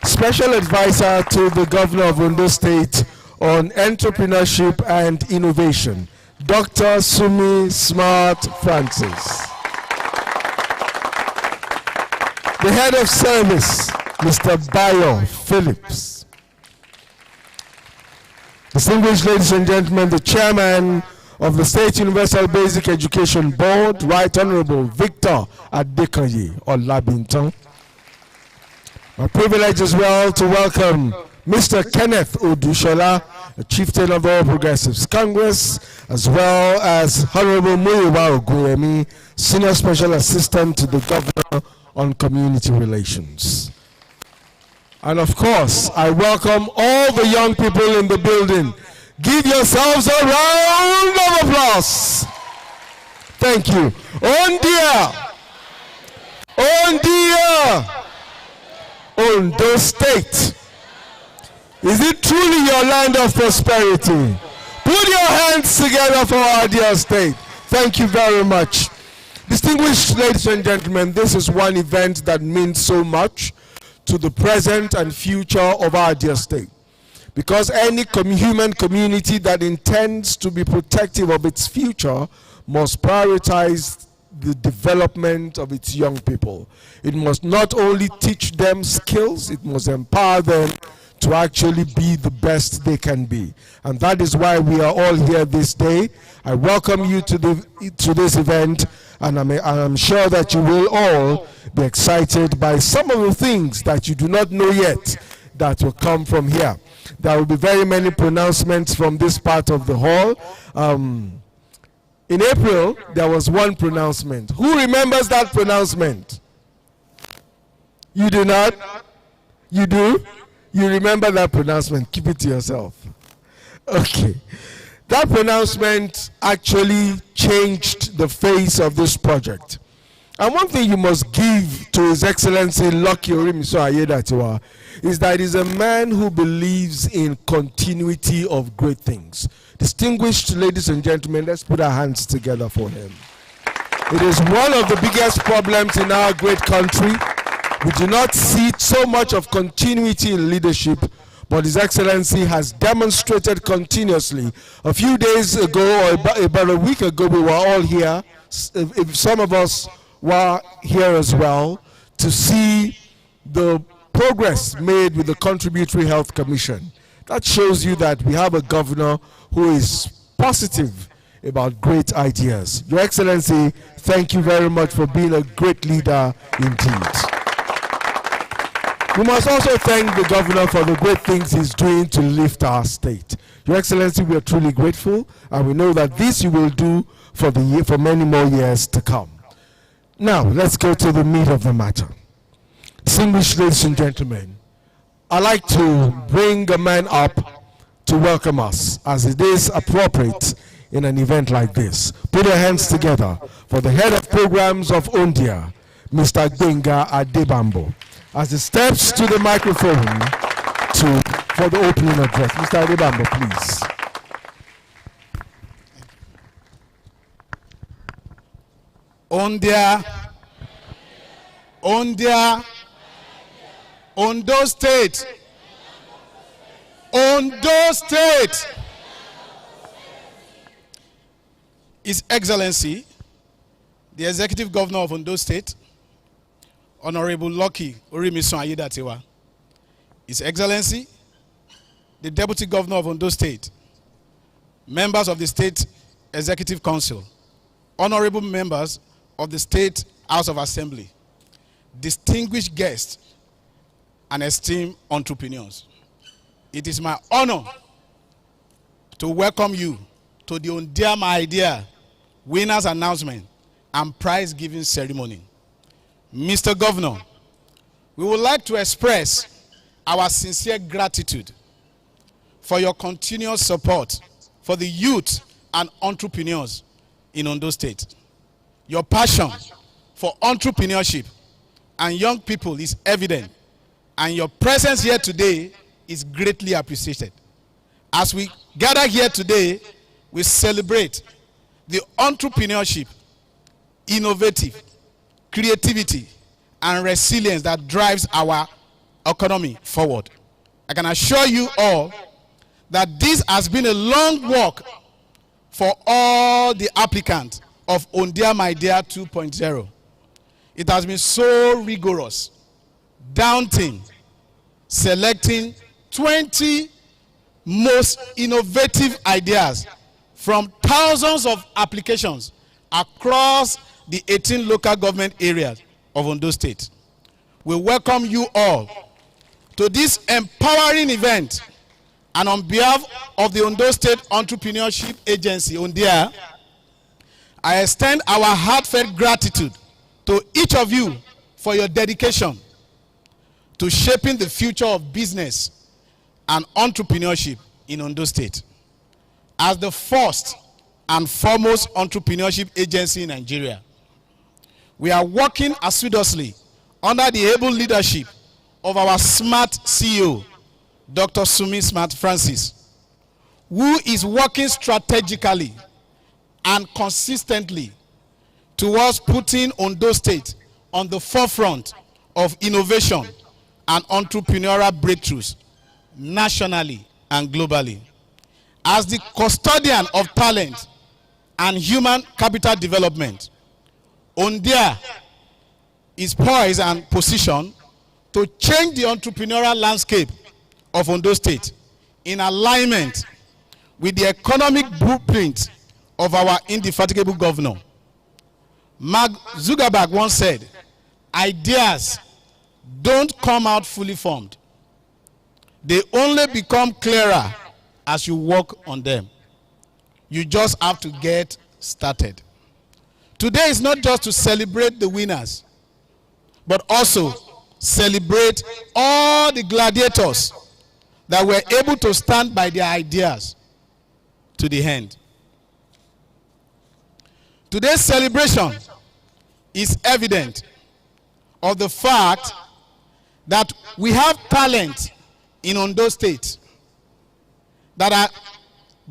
Special Advisor to the Governor of Ondo State on Entrepreneurship and Innovation, Dr. Sumi Smart Francis. The Head of Service, Mr. Bayo Phillips. Distinguished ladies and gentlemen, the Chairman of the State Universal Basic Education Board, Right Honorable Victor Adekanyi Olabintan. My privilege as well to welcome Mr. Kenneth Odushola, the Chieftain of the All Progressives Congress, as well as Honorable Muyiwa Ogunyemi, Senior Special Assistant to the Governor on Community Relations. And of course, I welcome all the young people in the building. Give yourselves a round of applause. Thank you. Ondea. Ondea. Ondo State. Is it truly your land of prosperity? Put your hands together for our dear state. Thank you very much. Distinguished ladies and gentlemen, this is one event that means so much to the present and future of our dear state. Because any human community that intends to be protective of its future must prioritize the development of its young people. It must not only teach them skills, it must empower them to actually be the best they can be. And that is why we are all here this day. I welcome you to this event, and I'm sure that you will all be excited by some of the things that you do not know yet that will come from here. There will be very many pronouncements from this part of the hall. In April, there was one pronouncement. Who remembers that pronouncement? You do not? You do? You remember that pronouncement. Keep it to yourself. Okay. That pronouncement actually changed the face of this project. And one thing you must give to His Excellency Lucky Orimisan Ayedatiwa is that he's a man who believes in continuity of great things. Distinguished ladies and gentlemen, let's put our hands together for him. It is one of the biggest problems in our great country. We do not see so much of continuity in leadership, but His Excellency has demonstrated continuously. A few days ago, or about a week ago, we were all here. Some of us were here as well to see the progress made with the Contributory Health Commission. That shows you that we have a governor who is positive about great ideas. Your Excellency, thank you very much for being a great leader indeed. We must also thank the governor for the great things he's doing to lift our state. Your Excellency, we are truly grateful, and we know that this you will do for many more years to come. Now, let's go to the meat of the matter. Distinguished ladies and gentlemen, I'd like to bring a man up to welcome us, as it is appropriate in an event like this. Put your hands together for the head of programs of Ondea, Mr. Gbenga Adebambo, as he steps to the microphone for the opening address. Mr. Adebambo, please. Ondea, Ondea, Ondo State, Ondo State. His Excellency, the Executive Governor of Ondo State, Honorable Lucky Orimisun Aiyedatiwa, His Excellency, the Deputy Governor of Ondo State, members of the State Executive Council, honorable members of the State House of Assembly, distinguished guests, and esteemed entrepreneurs. It is my honor to welcome you to the Ondea My Idea Winners Announcement and Prize Giving Ceremony. Mr. Governor, we would like to express our sincere gratitude for your continuous support for the youth and entrepreneurs in Ondo State. Your passion for entrepreneurship and young people is evident, and your presence here today is greatly appreciated. As we gather here today, we celebrate the entrepreneurship, innovative, creativity, and resilience that drives our economy forward. I can assure you all that this has been a long walk for all the applicants of Ondea My Idea 2.0. It has been so rigorous, daunting, selecting 20 most innovative ideas from thousands of applications across the 18 local government areas of Ondo State. We welcome you all to this empowering event, and on behalf of the Ondo State Entrepreneurship Agency, Ondea, I extend our heartfelt gratitude to each of you for your dedication to shaping the future of business and entrepreneurship in Ondo State. As the first and foremost entrepreneurship agency in Nigeria, we are working assiduously under the able leadership of our smart CEO, Dr. Sumi Smart Francis, who is working strategically and consistently towards putting Ondo State on the forefront of innovation and entrepreneurial breakthroughs nationally and globally. As the custodian of talent and human capital development, Ondea is poised and positioned to change the entrepreneurial landscape of Ondo State in alignment with the economic blueprint of our indefatigable governor. Mark Zuckerberg once said, ideas don't come out fully formed. They only become clearer as you work on them. You just have to get started. Today is not just to celebrate the winners, but also celebrate all the gladiators that were able to stand by their ideas to the end. Today's celebration is evident of the fact that we have talent in Ondo State that are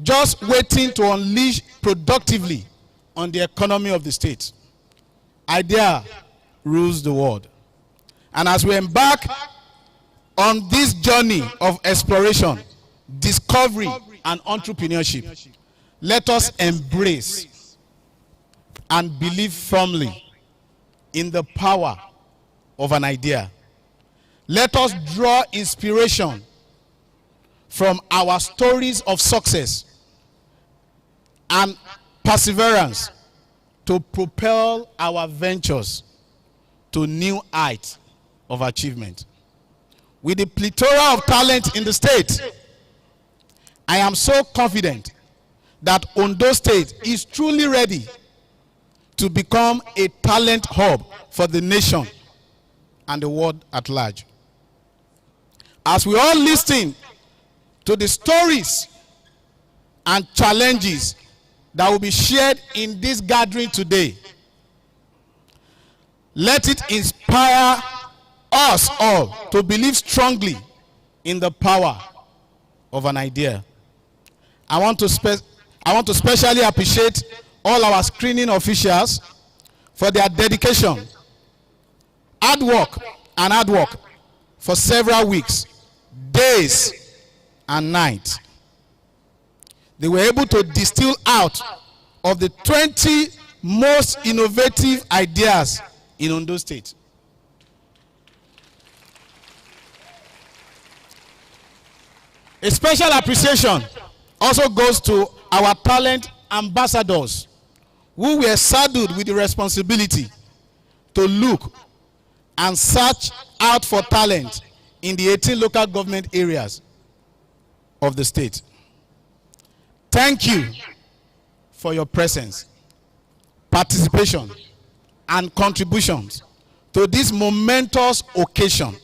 just waiting to unleash productively on the economy of the state. Idea rules the world. And as we embark on this journey of exploration, discovery, and entrepreneurship, let us embrace and believe firmly in the power of an idea. Let us draw inspiration from our stories of success and perseverance to propel our ventures to new heights of achievement. With the plethora of talent in the state, I am so confident that Ondo State is truly ready to become a talent hub for the nation and the world at large. As we all listen to the stories and challenges that will be shared in this gathering today, let it inspire us all to believe strongly in the power of an idea. I want to specially appreciate all our screening officials for their dedication, hard work for several weeks, days, and nights. They were able to distill out of the 20 most innovative ideas in Ondo State. A special appreciation also goes to our talent ambassadors who were saddled with the responsibility to look and search out for talent in the 18 local government areas of the state. Thank you for your presence, participation, and contributions to this momentous occasion.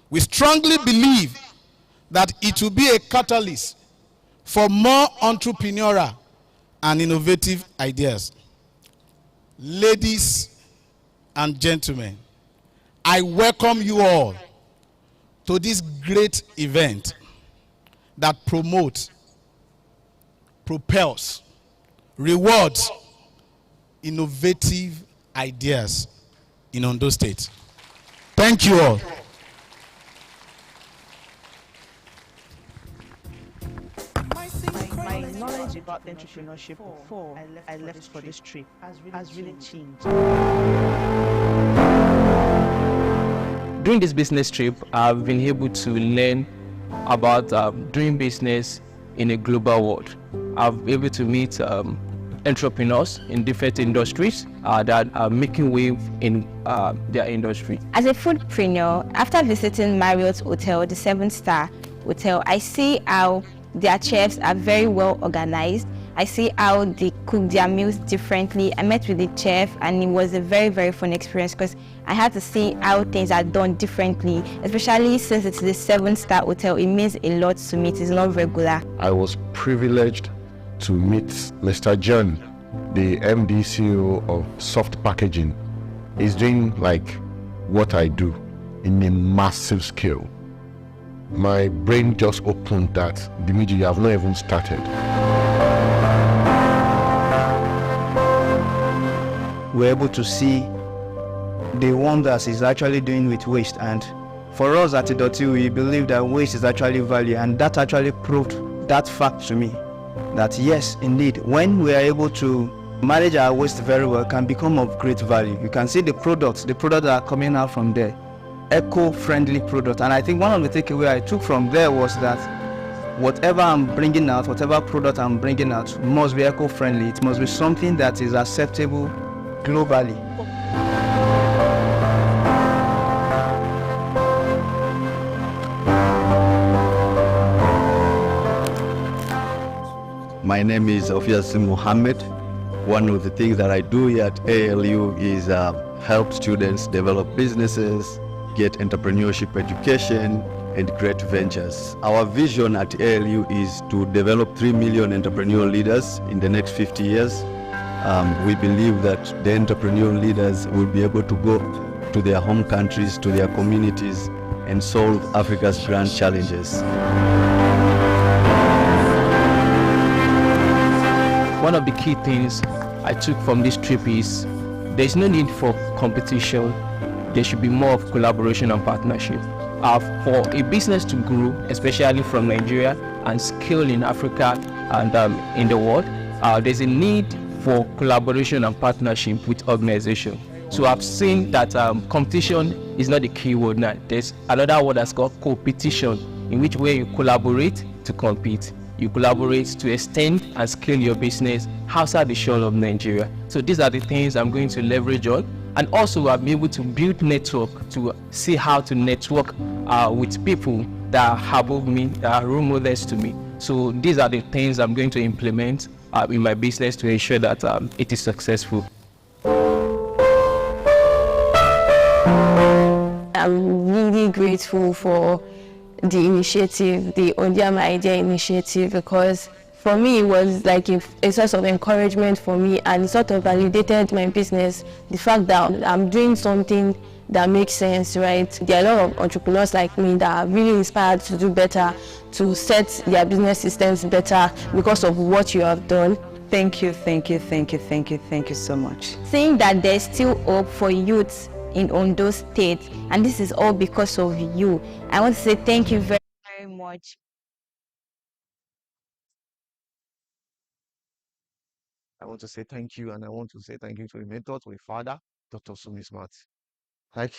We strongly believe that it will be a catalyst for more entrepreneurial and innovative ideas. Ladies and gentlemen, I welcome you all to this great event that promotes, propels, rewards innovative ideas in Ondo State. Thank you all. My knowledge about entrepreneurship before I left for this trip has really changed. During this business trip, I've been able to learn about doing business in a global world. I've been able to meet entrepreneurs in different industries that are making wave in their industry. As a foodpreneur, after visiting Marriott's hotel, the 7-star hotel, I see how their chefs are very well organized. I see how they cook their meals differently. I met with the chef and it was a very, very fun experience because I had to see how things are done differently, especially since it's the 7-star hotel. It means a lot to me. It is not regular. I was privileged to meet Mr. John, the MD CEO of Soft Packaging. He's doing like what I do in a massive scale. My brain just opened that the media have not even started. We're able to see the wonders he's actually doing with waste, and for us at Idoti, we believe that waste is actually value, and that actually proved that fact to me, that yes, indeed, when we are able to manage our waste very well, can become of great value. You can see the products that are coming out from there, eco-friendly product. And I think one of the takeaways I took from there was that whatever I'm bringing out, whatever product I'm bringing out must be eco-friendly. It must be something that is acceptable globally. My name is Ofiasim Mohammed. One of the things that I do here at ALU is help students develop businesses, get entrepreneurship education, and create ventures. Our vision at ALU is to develop 3 million entrepreneurial leaders in the next 50 years. We believe that the entrepreneurial leaders will be able to go to their home countries, to their communities, and solve Africa's grand challenges. One of the key things I took from this trip is there's no need for competition. There should be more of collaboration and partnership. For a business to grow, especially from Nigeria, and scale in Africa and in the world, there's a need for collaboration and partnership with organizations. So I've seen that competition is not the key word now. There's another word that's called competition, in which way you collaborate to compete. You collaborate to extend and scale your business outside the shore of Nigeria. So these are the things I'm going to leverage on. And also I'm able to build network to see how to network with people that are above me, that are role models to me. So these are the things I'm going to implement in my business to ensure that it is successful. I'm really grateful for the initiative, the Ondea My Idea initiative, because for me it was like a source of encouragement for me, and it sort of validated my business. The fact that I'm doing something that makes sense, right? There are a lot of entrepreneurs like me that are really inspired to do better, to set their business systems better because of what you have done. Thank you, thank you, thank you, thank you, thank you so much. Saying that there's still hope for youth in Ondo State, and this is all because of you. I want to say thank you very, very much. I want to say thank you, and I want to say thank you to the mentor, to the father, Dr. Sumi Smart. Like,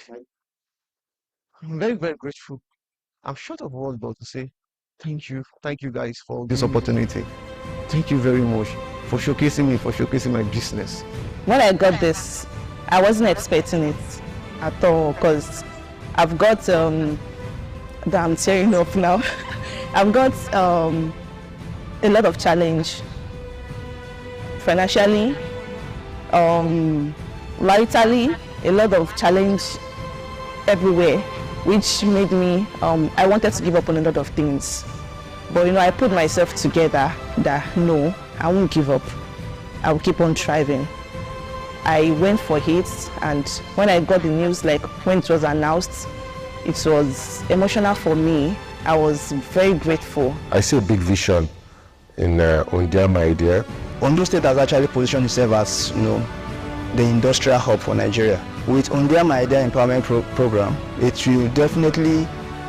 I'm very, very grateful. I'm short of words, but to say thank you guys for this opportunity. Thank you very much for showcasing me, for showcasing my business. When I got this, I wasn't expecting it at all because I've got, I'm tearing up now. I've got a lot of challenge financially, maritally, a lot of challenge everywhere, which made me, I wanted to give up on a lot of things. But I put myself together that no, I won't give up. I will keep on thriving. I went for it, and when I got the news, like when it was announced, it was emotional for me. I was very grateful. I see a big vision in Ondea, my idea. Ondo State has actually positioned itself as, the industrial hub for Nigeria. With Ondea My Idea Empowerment Program, it will definitely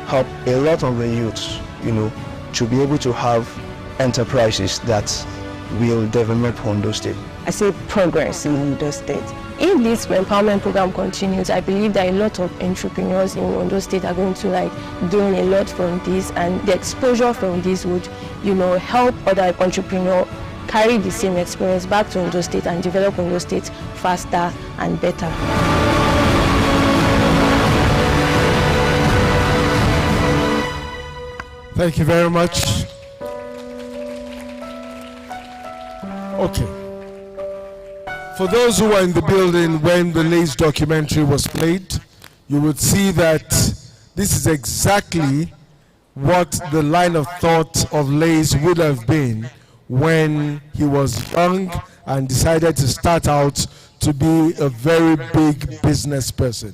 help a lot of the youths, to be able to have enterprises that will develop Ondo State. I see progress in Ondo State. If this empowerment program continues, I believe that a lot of entrepreneurs in Ondo State are going to doing a lot from this, and the exposure from this would, help other entrepreneurs carry the same experience back to Ondo State and develop Ondo State faster and better. Thank you very much. Okay. For those who were in the building when the Lays documentary was played, you would see that this is exactly what the line of thought of Lays would have been when he was young and decided to start out to be a very big business person.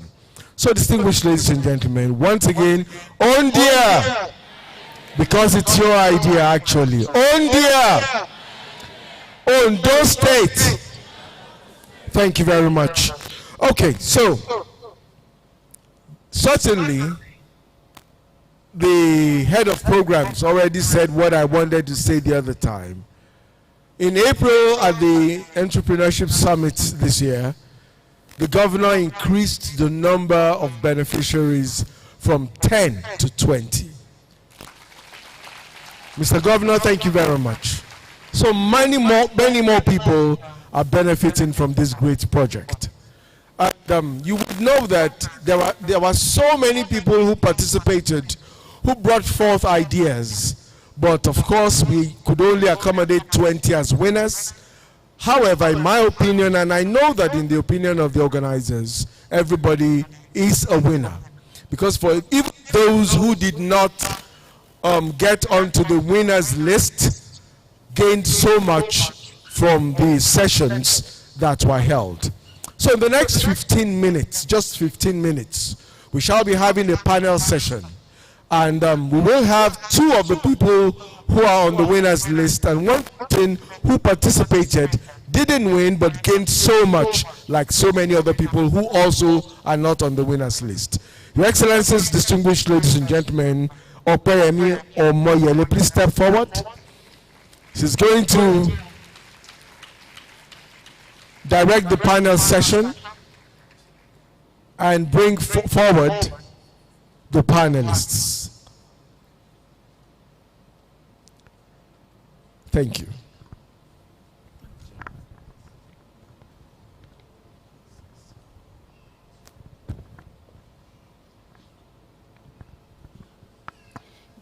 So, distinguished ladies and gentlemen, once again, Ondea, because it's your idea actually. Ondea, Ondo State. Thank you very much. Okay, so certainly the head of programs already said what I wanted to say the other time. In April at the Entrepreneurship Summit this year, the governor increased the number of beneficiaries from 10 to 20. Mr. Governor, thank you very much. So many more people are benefiting from this great project. And you would know that there were so many people who participated, who brought forth ideas, but of course we could only accommodate 20 as winners. However, in my opinion, and I know that in the opinion of the organizers, everybody is a winner. Because for even those who did not get onto the winners list, gained so much from the sessions that were held. So in the next 15 minutes, just 15 minutes, we shall be having a panel session. And we will have two of the people who are on the winners list, and one person who participated didn't win but gained so much, like so many other people who also are not on the winners list. Your Excellencies, distinguished ladies and gentlemen, Opeyemi Omoyele, please step forward. She's going to direct the panel session and bring forward the panelists. Thank you.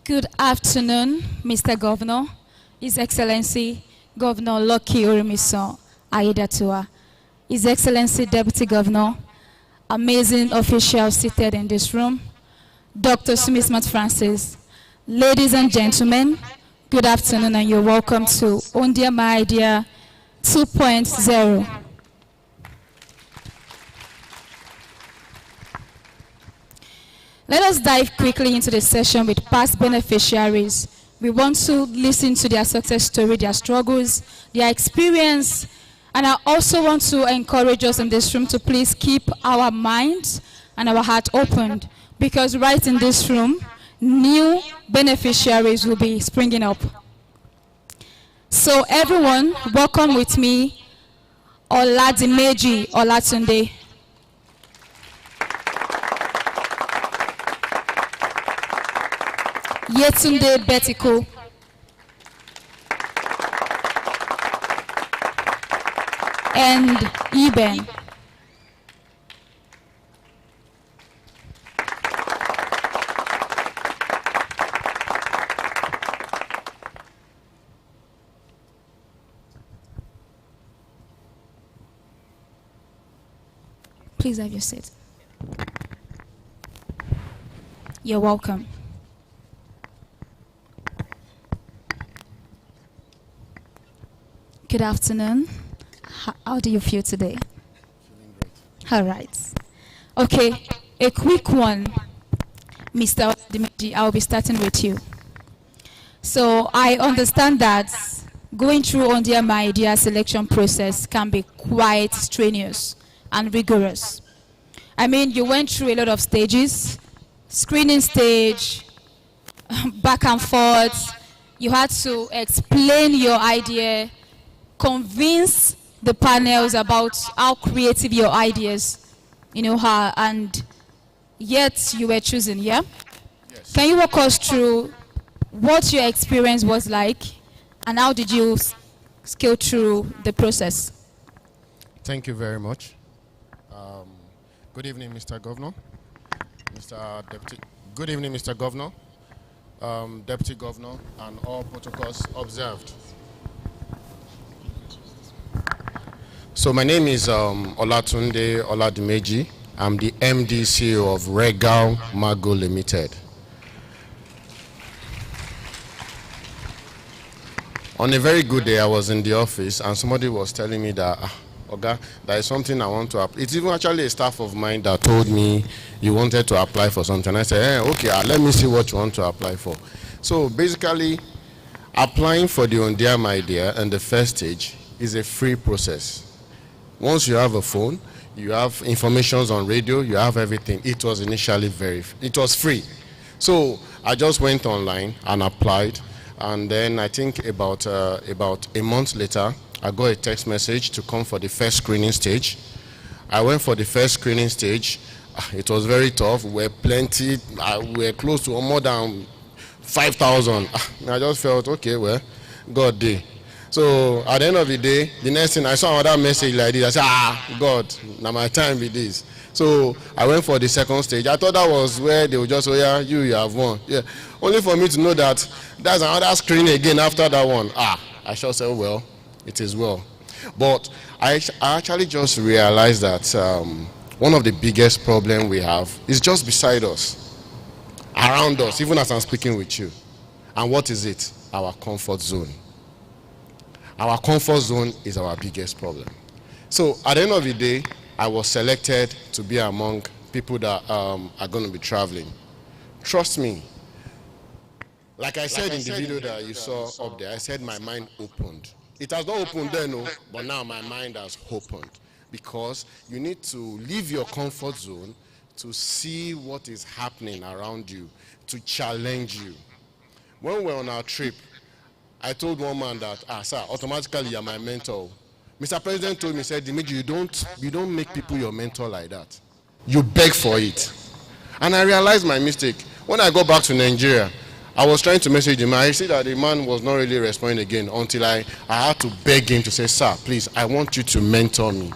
Good afternoon, Mr. Governor, His Excellency Governor Lucky Orimisan Aiyedatiwa, His Excellency Deputy Governor, amazing officials seated in this room, Dr. Sumi Smart Francis, ladies and gentlemen, good afternoon and you're welcome to Ondea My Idea 2.0. Let us dive quickly into the session with past beneficiaries. We want to listen to their success story, their struggles, their experience, and I also want to encourage us in this room to please keep our minds and our heart opened, because right in this room, new beneficiaries will be springing up. So everyone, welcome with me Oladimeji Olatunde. Yetunde Betiko. And Eben. Please have your seat. You're welcome. Good afternoon. How do you feel today? Feeling great. All right. Okay, a quick one. Mr. Dimeji, I'll be starting with you. So I understand that going through Ondea My Idea selection process can be quite strenuous and rigorous. I mean, you went through a lot of stages, screening stage, back and forth. You had to explain your idea, convince the panels about how creative your ideas, are, and yet you were chosen, yeah? Yes. Can you walk us through what your experience was like and how did you scale through the process? Thank you very much. Good evening, Mr. Governor. Good evening, Mr. Governor, Deputy Governor, and all protocols observed. So my name is Olatunde Oladimeji. I'm the MD CEO of Regal Mago Limited. On a very good day, I was in the office and somebody was telling me that, Oga, there is something I want to apply. It's even actually a staff of mine that told me you wanted to apply for something. I said, okay, let me see what you want to apply for. So basically, applying for the Ondea My Idea and the first stage is a free process. Once you have a phone, you have informations on radio, you have everything. It was initially it was free. So I just went online and applied. And then I think about a month later, I got a text message to come for the first screening stage. I went for the first screening stage. It was very tough. We were plenty. We were close to more than 5,000. I just felt, okay, well, God did. So at the end of the day, the next thing I saw another message like this. I said, God, now my time with this. So I went for the second stage. I thought that was where they would just say, yeah, you have won. Yeah. Only for me to know that there's another screening again after that one. I shall say, well, it is well. But I actually just realized that one of the biggest problems we have is just beside us, around us, even as I'm speaking with you. And what is it? Our comfort zone. Our comfort zone is our biggest problem. So at the end of the day, I was selected to be among people that are going to be traveling. Trust me. Like I said in the video that you saw up there, I said my mind opened. It has not opened then, no, but now my mind has opened. Because you need to leave your comfort zone to see what is happening around you, to challenge you. When we were on our trip, I told one man that, sir, automatically you're my mentor. Mr. President told me, said, Dimeji, you don't make people your mentor like that. You beg for it. And I realized my mistake. When I got back to Nigeria, I was trying to message him. I see that the man was not really responding again until I had to beg him to say, sir, please, I want you to mentor me.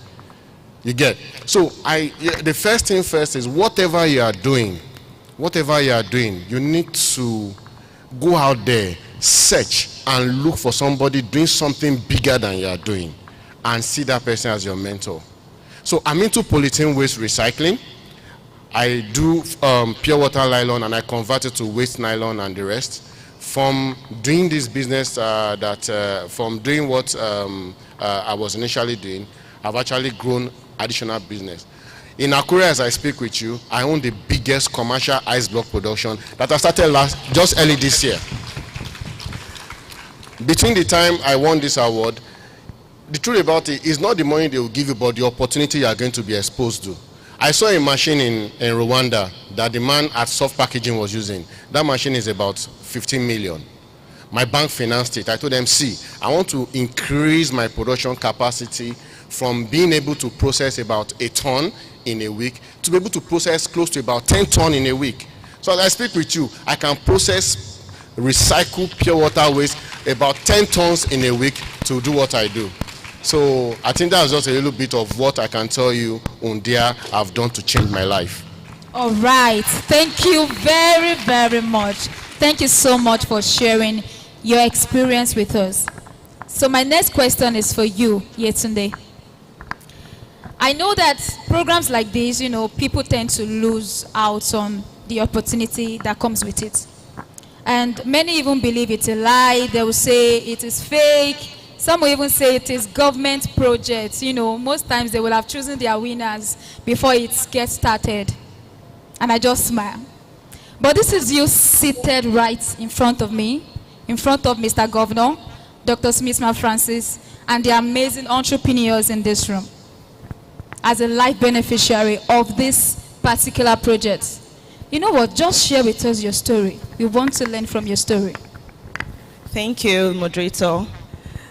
You get? So the first thing first is whatever you are doing, you need to go out there, search and look for somebody doing something bigger than you are doing and see that person as your mentor. So I'm into polythene waste recycling. I do pure water nylon and I convert it to waste nylon and the rest. From doing this business, from doing what I was initially doing, I've actually grown additional business. In Akure, as I speak with you, I own the biggest commercial ice block production that I started just early this year. Between the time I won this award, the truth about it is not the money they will give you, but the opportunity you are going to be exposed to. I saw a machine in Rwanda that the man at Soft Packaging was using. That machine is about 15 million. My bank financed it. I told them, see, I want to increase my production capacity from being able to process about a ton in a week to be able to process close to about 10 ton in a week. So as I speak with you, I can process recycled pure water waste about 10 tons in a week to do what I do. So I think that's just a little bit of what I can tell you Ondea have done to change my life. All right. Thank you very, very much. Thank you so much for sharing your experience with us. So my next question is for you, Yetunde. I know that programs like this, people tend to lose out on the opportunity that comes with it. And many even believe it's a lie. They will say it is fake. Some will even say it is government projects. Most times they will have chosen their winners before it gets started. And I just smile. But this is you seated right in front of me, in front of Mr. Governor, Dr. Smith Francis, and the amazing entrepreneurs in this room. As a life beneficiary of this particular project, you know what? Just share with us your story. We want to learn from your story. Thank you, moderator.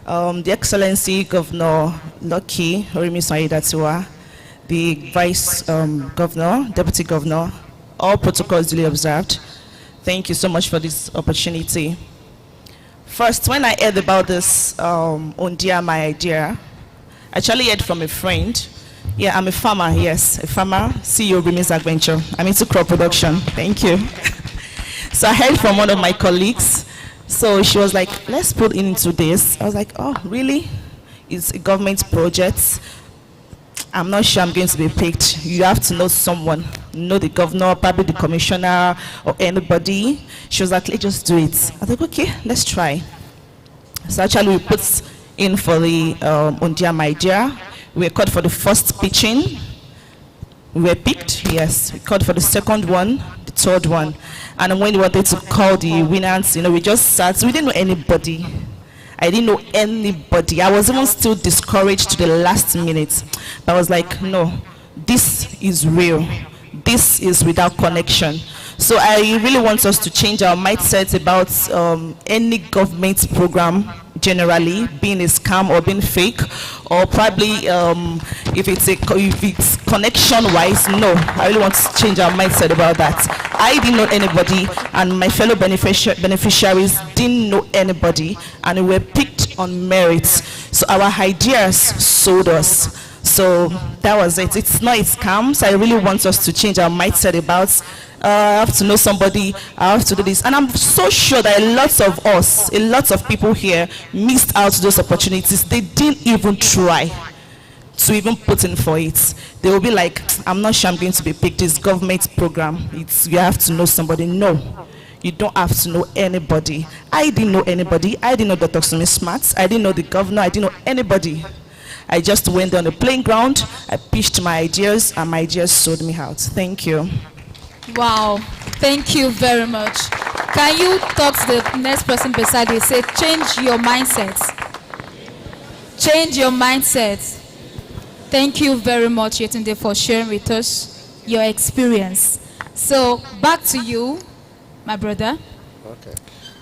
The Excellency Governor Lucky Orimisan Aiyedatiwa, the Vice Governor, Deputy Governor, all protocols duly observed. Thank you so much for this opportunity. First, when I heard about this Ondea, my idea, I actually heard from a friend. Yeah, I'm a farmer, yes, a farmer, CEO Remins Adventure. I'm into crop production. Thank you. So I heard from one of my colleagues. So she was like, let's put into this. I was like, oh, really? It's a government project. I'm not sure I'm going to be picked. You have to know someone, know the governor, probably the commissioner, or anybody. She was like, let's just do it. I was like, okay, let's try. So actually we put in for the Ondea, my idea. We were called for the first pitching. We were picked, yes. We called for the second one, the third one. And when we wanted to call the winners, we just sat. We didn't know anybody. I didn't know anybody. I was even still discouraged to the last minute. But I was like, no, this is real. This is without connection. So I really want us to change our mindset about any government program generally being a scam or being fake, or probably if it's connection wise. No, I really want to change our mindset about that. I didn't know anybody, and my fellow beneficiaries didn't know anybody, and we were picked on merit. So our ideas sold us. So that was it. It's not a scam. So I really want us to change our mindset about I have to know somebody, I have to do this. And I'm so sure that a lot of people here missed out those opportunities. They didn't even try to even put in for it. They will be like, I'm not sure I'm going to be picked. This government program, you have to know somebody. No, you don't have to know anybody. I didn't know anybody. I didn't know Dr. Smart. I didn't know the governor. I didn't know anybody. I just went on the playing ground. I pitched my ideas, and my ideas sold me out. Thank you. Wow, thank you very much. Can you talk to the next person beside you? Say, change your mindset. Change your mindset. Thank you very much, Yetunde, for sharing with us your experience. So, back to you, my brother. Okay.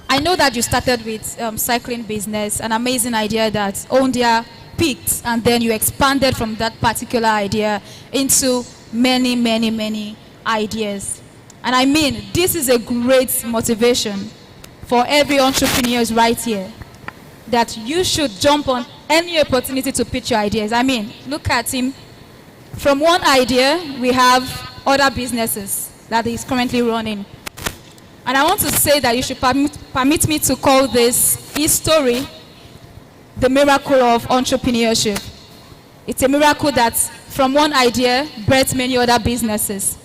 I know that you started with cycling business, an amazing idea that Ondea picked, and then you expanded from that particular idea into many, many, many ideas. And I mean, this is a great motivation for every entrepreneur right here, that you should jump on any opportunity to pitch your ideas. I mean, look at him. From one idea, we have other businesses that he's currently running. And I want to say that you should permit me to call this his story the miracle of entrepreneurship. It's a miracle that from one idea births many other businesses.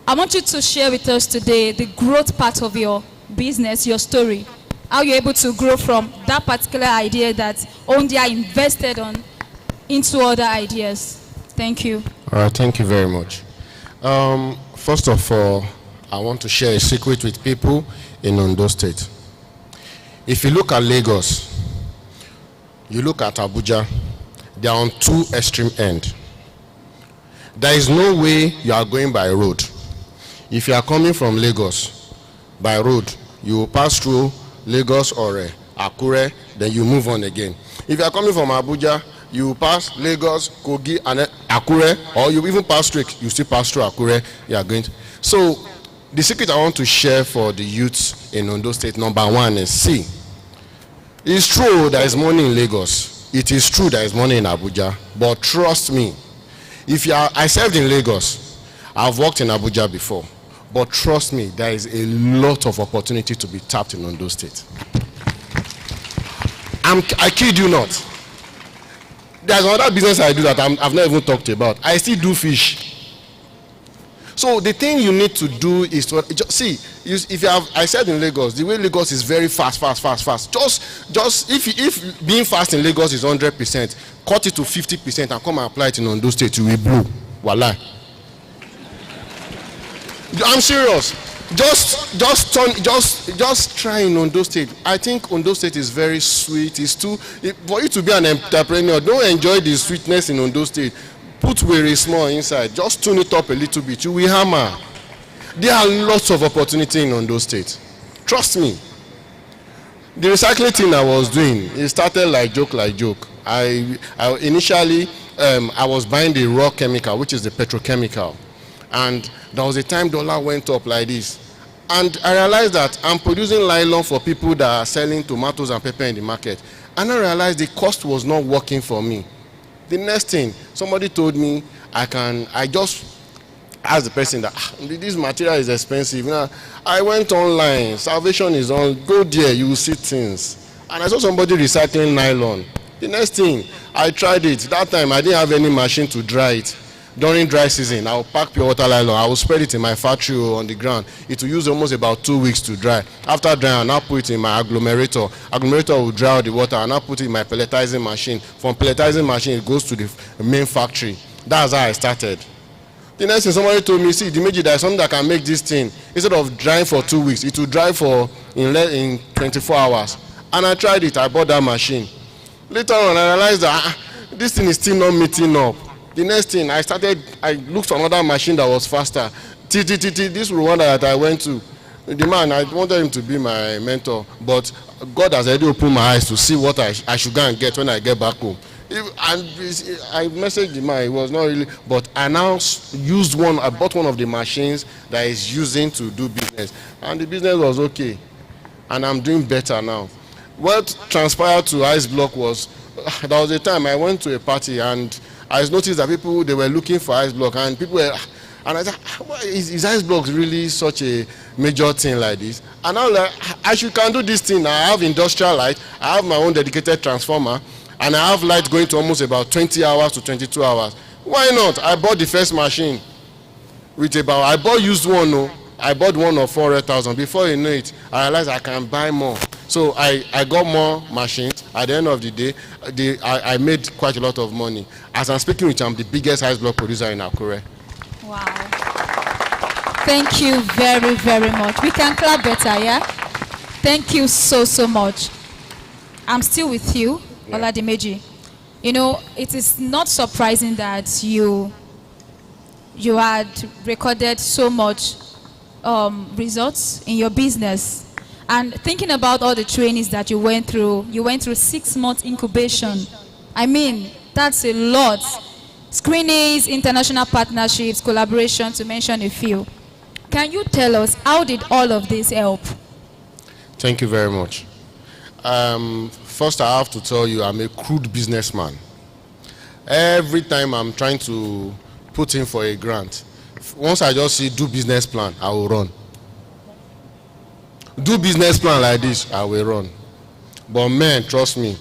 I want you to share with us today the growth part of your business, your story. How you're able to grow from that particular idea that Ondea invested on into other ideas. Thank you. All right, thank you very much. First of all, I want to share a secret with people in Ondo State. If you look at Lagos, you look at Abuja, they are on two extreme ends. There is no way you are going by road. If you are coming from Lagos by road, you will pass through Lagos or Akure, then you move on again. If you are coming from Abuja, You pass Lagos, Kogi, and then Akure, or you even pass straight, you still pass through Akure, you are going to. So, the secret I want to share for the youths in Ondo State, number one is, see, it's true there is money in Lagos. It is true there is money in Abuja, but trust me, if you are, I served in Lagos, I've worked in Abuja before, but trust me, there is a lot of opportunity to be tapped in Ondo State. I kid you not. There's another business I do that I've not even talked about. I still do fish. So the thing you need to do is to see. If you have, I said in Lagos, the way Lagos is very fast. Just if being fast in Lagos is 100%, cut it to 50% and come and apply it in Ondo State, you will blow. Wallah. I'm serious. Just try in Ondo State. I think Ondo State is very sweet. It's too for you to be an entrepreneur. Don't enjoy the sweetness in Ondo State. Put very small inside. Just tune it up a little bit. You will hammer. There are lots of opportunity in Ondo State. Trust me. The recycling thing I was doing, it started like joke. I initially I was buying the raw chemical, which is the petrochemical, and there was a time dollar went up like this, and I realized that I'm producing nylon for people that are selling tomatoes and pepper in the market, and I realized the cost was not working for me. The next thing, somebody told me I just asked the person that this material is expensive. Now, I went online, Salvation is on, go there, you will see things. And I saw somebody recycling nylon. The next thing, I tried it. That time, I didn't have any machine to dry it. During dry season, I will pack pure water nylon. I will spread it in my factory or on the ground. It will use almost about 2 weeks to dry. After drying, I'll now put it in my agglomerator. Agglomerator will dry out the water. I'll now put it in my pelletizing machine. From pelletizing machine, it goes to the main factory. That's how I started. The next thing, somebody told me, see, the Meji, there's something that can make this thing. Instead of drying for 2 weeks, it will dry in 24 hours. And I tried it. I bought that machine. Later on, I realized that this thing is still not meeting up. The next thing, I looked for another machine that was faster. This Rwanda that I went to, the man, I wanted him to be my mentor, but God has already opened my eyes to see what I should go and get when I get back home. And I messaged the man, it was not really, but I now I bought one of the machines that is using to do business, and the business was okay, and I'm doing better now. What transpired to Ice Block was, there was a time I went to a party and I noticed that people, they were looking for Ice Block, and people were, and I said, is Ice Block really such a major thing like this? And I was like, can do this thing. I have industrial light, I have my own dedicated transformer, and I have light going to almost about 20 hours to 22 hours. Why not? I bought the first machine I bought used one. No, I bought one of 400,000. Before you know it, I realized I can buy more. So I got more machines. At the end of the day, I made quite a lot of money. As I'm speaking with you, I'm the biggest ice block producer in Akure. Wow. Thank you very, very much. We can clap better, yeah? Thank you so much. I'm still with you, Oladimeji. You know, it is not surprising that you had recorded so much results in your business. And thinking about all the trainings that you went through 6 months incubation. I mean, that's a lot. Screenings, international partnerships, collaboration, to mention a few. Can you tell us, how did all of this help? Thank you very much. First, I have to tell you, I'm a crude businessman. Every time I'm trying to put in for a grant, once I just see do business plan, I will run. Do business plan like this, I will run. But man, trust me,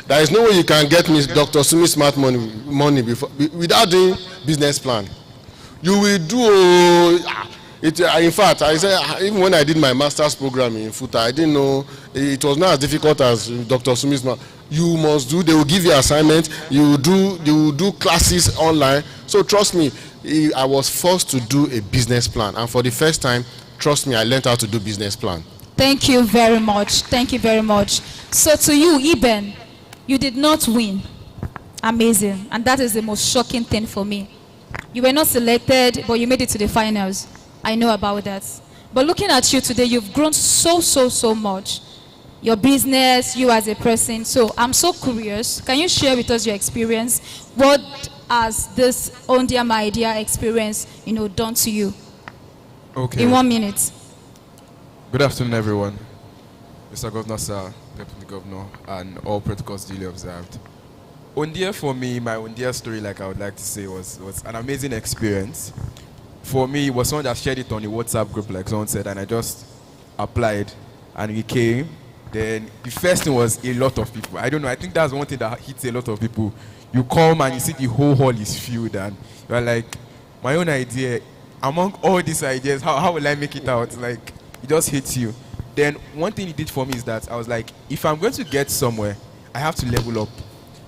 there is no way you can get me Dr. Sumi Smart money before without doing business plan. You will do it. In fact, I said even when I did my master's program in Futa, I didn't know it was not as difficult as Dr. Sumi Smart. You must do. They will give you assignments. You will do classes online. So trust me, I was forced to do a business plan, and for the first time, trust me, I learned how to do business plan. Thank you very much. Thank you very much. So to you, Eben, you did not win. Amazing. And that is the most shocking thing for me. You were not selected, but you made it to the finals. I know about that. But looking at you today, you've grown so much. your business, you as a person. So I'm so curious. Can you share with us your experience? What has this Ondea My Idea experience, done to you? Okay. In 1 minute. Good afternoon, everyone. Mr. Governor, sir, Deputy Governor, and all protocols duly observed. Ondea for me, my Ondea story, like I would like to say, was an amazing experience. For me, it was someone that shared it on a WhatsApp group, like someone said, and I just applied, and we came. Then the first thing was a lot of people. I don't know, I think that's one thing that hits a lot of people. You come and you see the whole hall is filled, and you're like, my own idea, among all these ideas, how will I make it out? Like, it just hits you. Then one thing it did for me is that I was like, if I'm going to get somewhere, I have to level up.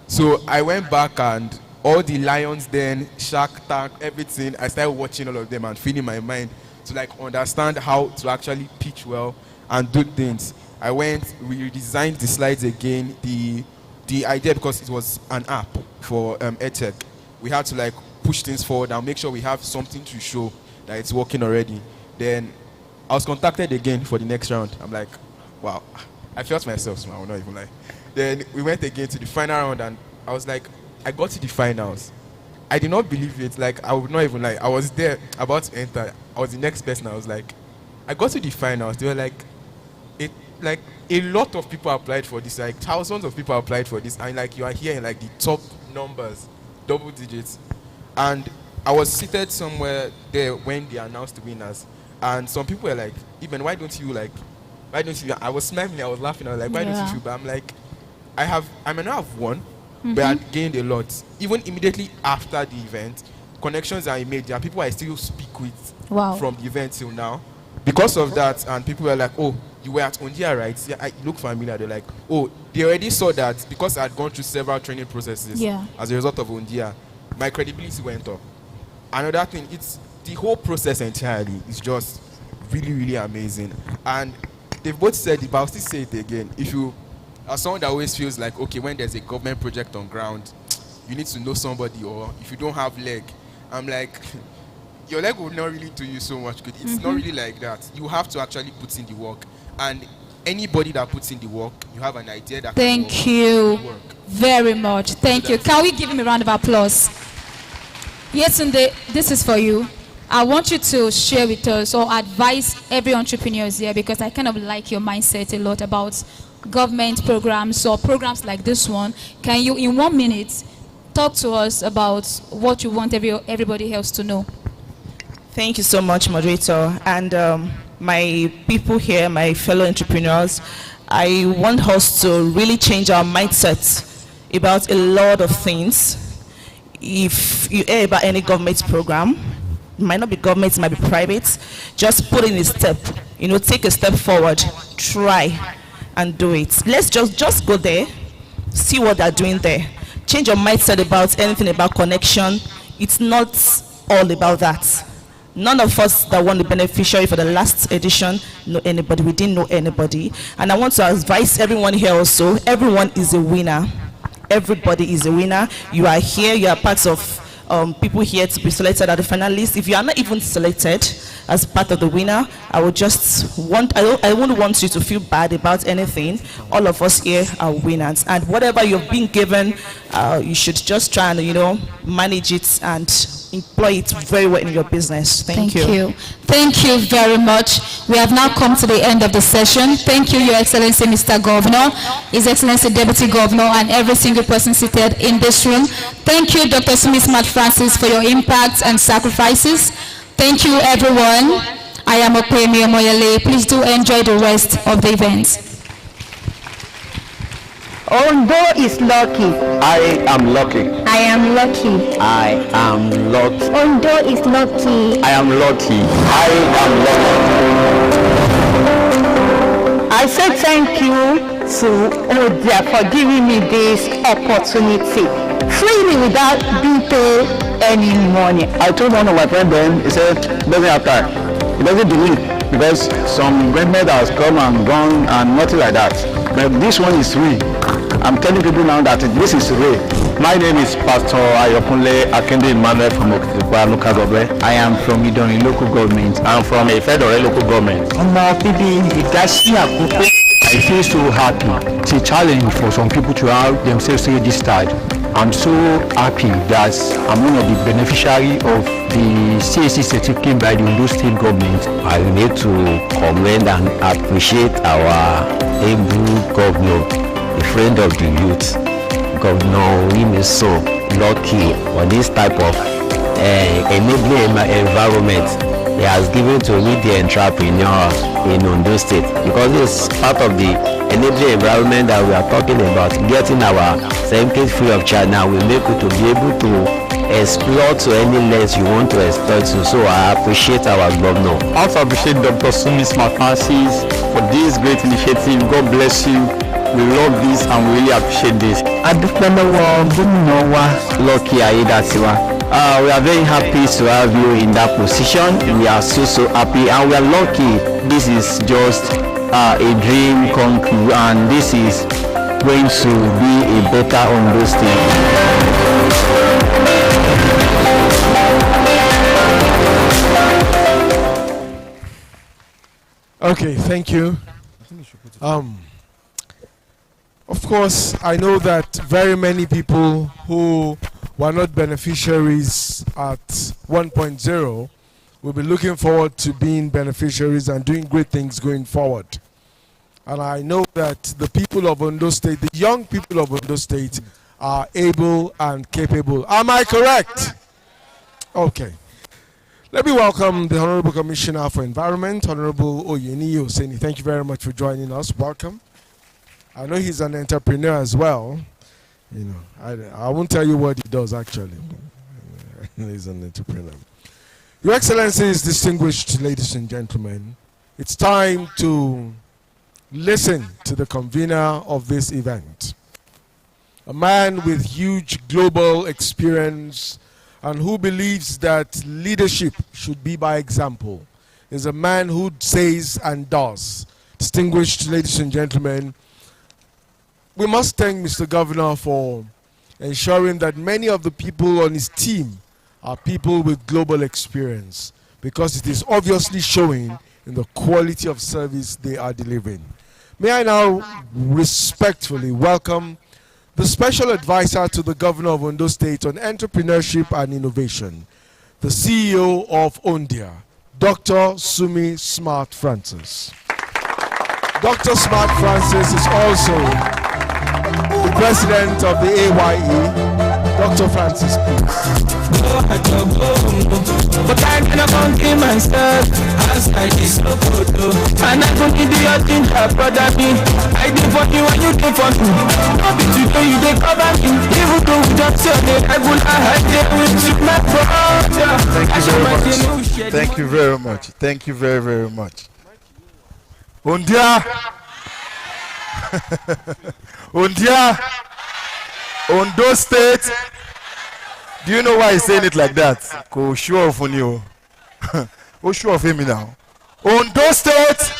So I went back and all the Lions Den, Shark Tank, everything, I started watching all of them and feeding my mind to like understand how to actually pitch well and do things. We redesigned the slides again. The idea, because it was an app for EdTech, we had to like push things forward and make sure we have something to show that it's working already. Then I was contacted again for the next round. I'm like, wow, I felt myself, so I will not even lie. Then we went again to the final round, and I was like, I got to the finals. I did not believe it. Like, I would not even lie. I was there about to enter. I was the next person. I was like, I got to the finals. They were like, a lot of people applied for this. Like, thousands of people applied for this. And like, you are here in like the top numbers, double digits. And I was seated somewhere there when they announced the winners. And some people were like, Eben, why don't you, I was smiling, I was laughing, I was like, why don't you feel bad? I'm like, I may not have won, but I gained a lot. Even immediately after the event, connections I made, there are people I still speak with from the event till now. Because of that, and people were like, oh, you were at Ondea, right? Yeah, I look familiar. They're like, oh, they already saw that because I had gone through several training processes as a result of Ondea, my credibility went up. Another thing, it's the whole process entirely is just really, really amazing. And they've both said it, but I'll still say it again. If you are someone that always feels like, okay, when there's a government project on ground, you need to know somebody, or if you don't have leg, I'm like, your leg will not really do you so much good. It's not really like that. You have to actually put in the work. And anybody that puts in the work, you have an idea that Thank you very much. Thank you. Can we give him a round of applause? Yes, Tunde, this is for you. I want you to share with us or advise every entrepreneur here, because I kind of like your mindset a lot about government programs or programs like this one. Can you, in 1 minute, talk to us about what you want everybody else to know? Thank you so much, moderator. And my people here, my fellow entrepreneurs, I want us to really change our mindset about a lot of things. If you hear about any government program, it might not be government, it might be private, just put in a step, take a step forward, try and do it. Let's just go there, see what they're doing there. Change your mindset about anything about connection. It's not all about that. None of us that won the beneficiary for the last edition know anybody. We didn't know anybody. And I want to advise everyone here also, everyone is a winner. Everybody is a winner. You are here, you are part of people here to be selected at the finalists. If you are not even selected as part of the winner, I wouldn't want you to feel bad about anything. All of us here are winners, and whatever you've been given, you should just try and manage it and employ it very well in your business. Thank you. Thank you very much. We have now come to the end of the session. Thank you, Your Excellency, Mr. Governor, His Excellency Deputy Governor, and every single person seated in this room. Thank you, Dr. Smith Francis, for your impact and sacrifices. Thank you, everyone. I am Opemi Omoyele. Please do enjoy the rest of the event. Ondo is lucky. I am lucky. I am lucky. I am lucky. Ondo is lucky. I am lucky. I am lucky. I say thank you to Ondea for giving me this opportunity freely without being paid any money. I told one of my friends then, he said, doesn't have time. He doesn't believe, because some government has come and gone and nothing like that. But this one is free. I'm telling people now that this is real. My name is Pastor Ayokunle Akende Emmanuel from Okitipa local government. I am from Idoni local government. I'm from a federal local government. I I feel so happy. It's a challenge for some people to have themselves registered. I'm so happy that I'm one of the beneficiary of the CAC certificate by the Ondo State government. I need to commend and appreciate our able governor, the friend of the youth, Governor Wimiso Lucky, for this type of enabling environment he has given to lead the entrepreneur in Ondo State, because this is part of the enabling environment that we are talking about, getting our certificate free of charge. Now we make you to be able to explore to any length you want to explore to. So I appreciate our governor. I also appreciate Dr. Sumis Francis for this great initiative. God bless you. We love this and we really appreciate this. Lucky Aidatiwa. We are very happy to have you in that position. We are so happy, and we are lucky. This is just a dream come true, and this is going to be a better Ondo State. Okay, thank you. Of course, I know that very many people who were not beneficiaries at 1.0 will be looking forward to being beneficiaries and doing great things going forward. And I know that the people of Ondo State, the young people of Ondo State, are able and capable. Am I correct? Okay. Let me welcome the Honorable Commissioner for Environment, Honorable Oyeni Oseni. Thank you very much for joining us. Welcome. I know he's an entrepreneur as well. You know, I won't tell you what he does actually. He's an entrepreneur. Your Excellencies, distinguished ladies and gentlemen, it's time to listen to the convener of this event. A man with huge global experience and who believes that leadership should be by example. Is a man who says and does. Distinguished ladies and gentlemen, we must thank Mr. Governor for ensuring that many of the people on his team are people with global experience, because it is obviously showing in the quality of service they are delivering. May I now respectfully welcome the Special Advisor to the Governor of Ondo State on Entrepreneurship and Innovation, the CEO of Ondea, Dr. Sumi Smart Francis. Dr. Smart Francis is also the President of the AYE. Dr. Francis, please. But I cannot give myself as I did so good. And I don't do your thing that brother me. I did for you and you did for me. Don't be today you they cover me. Even though we don't say the regular I did with you, my brother. Thank you very much. Thank you very, very much. Ondea. Ondea. Ondo State. Do you know why he's saying it like that? Go show off on you. Oh, show off him now. Ondo State.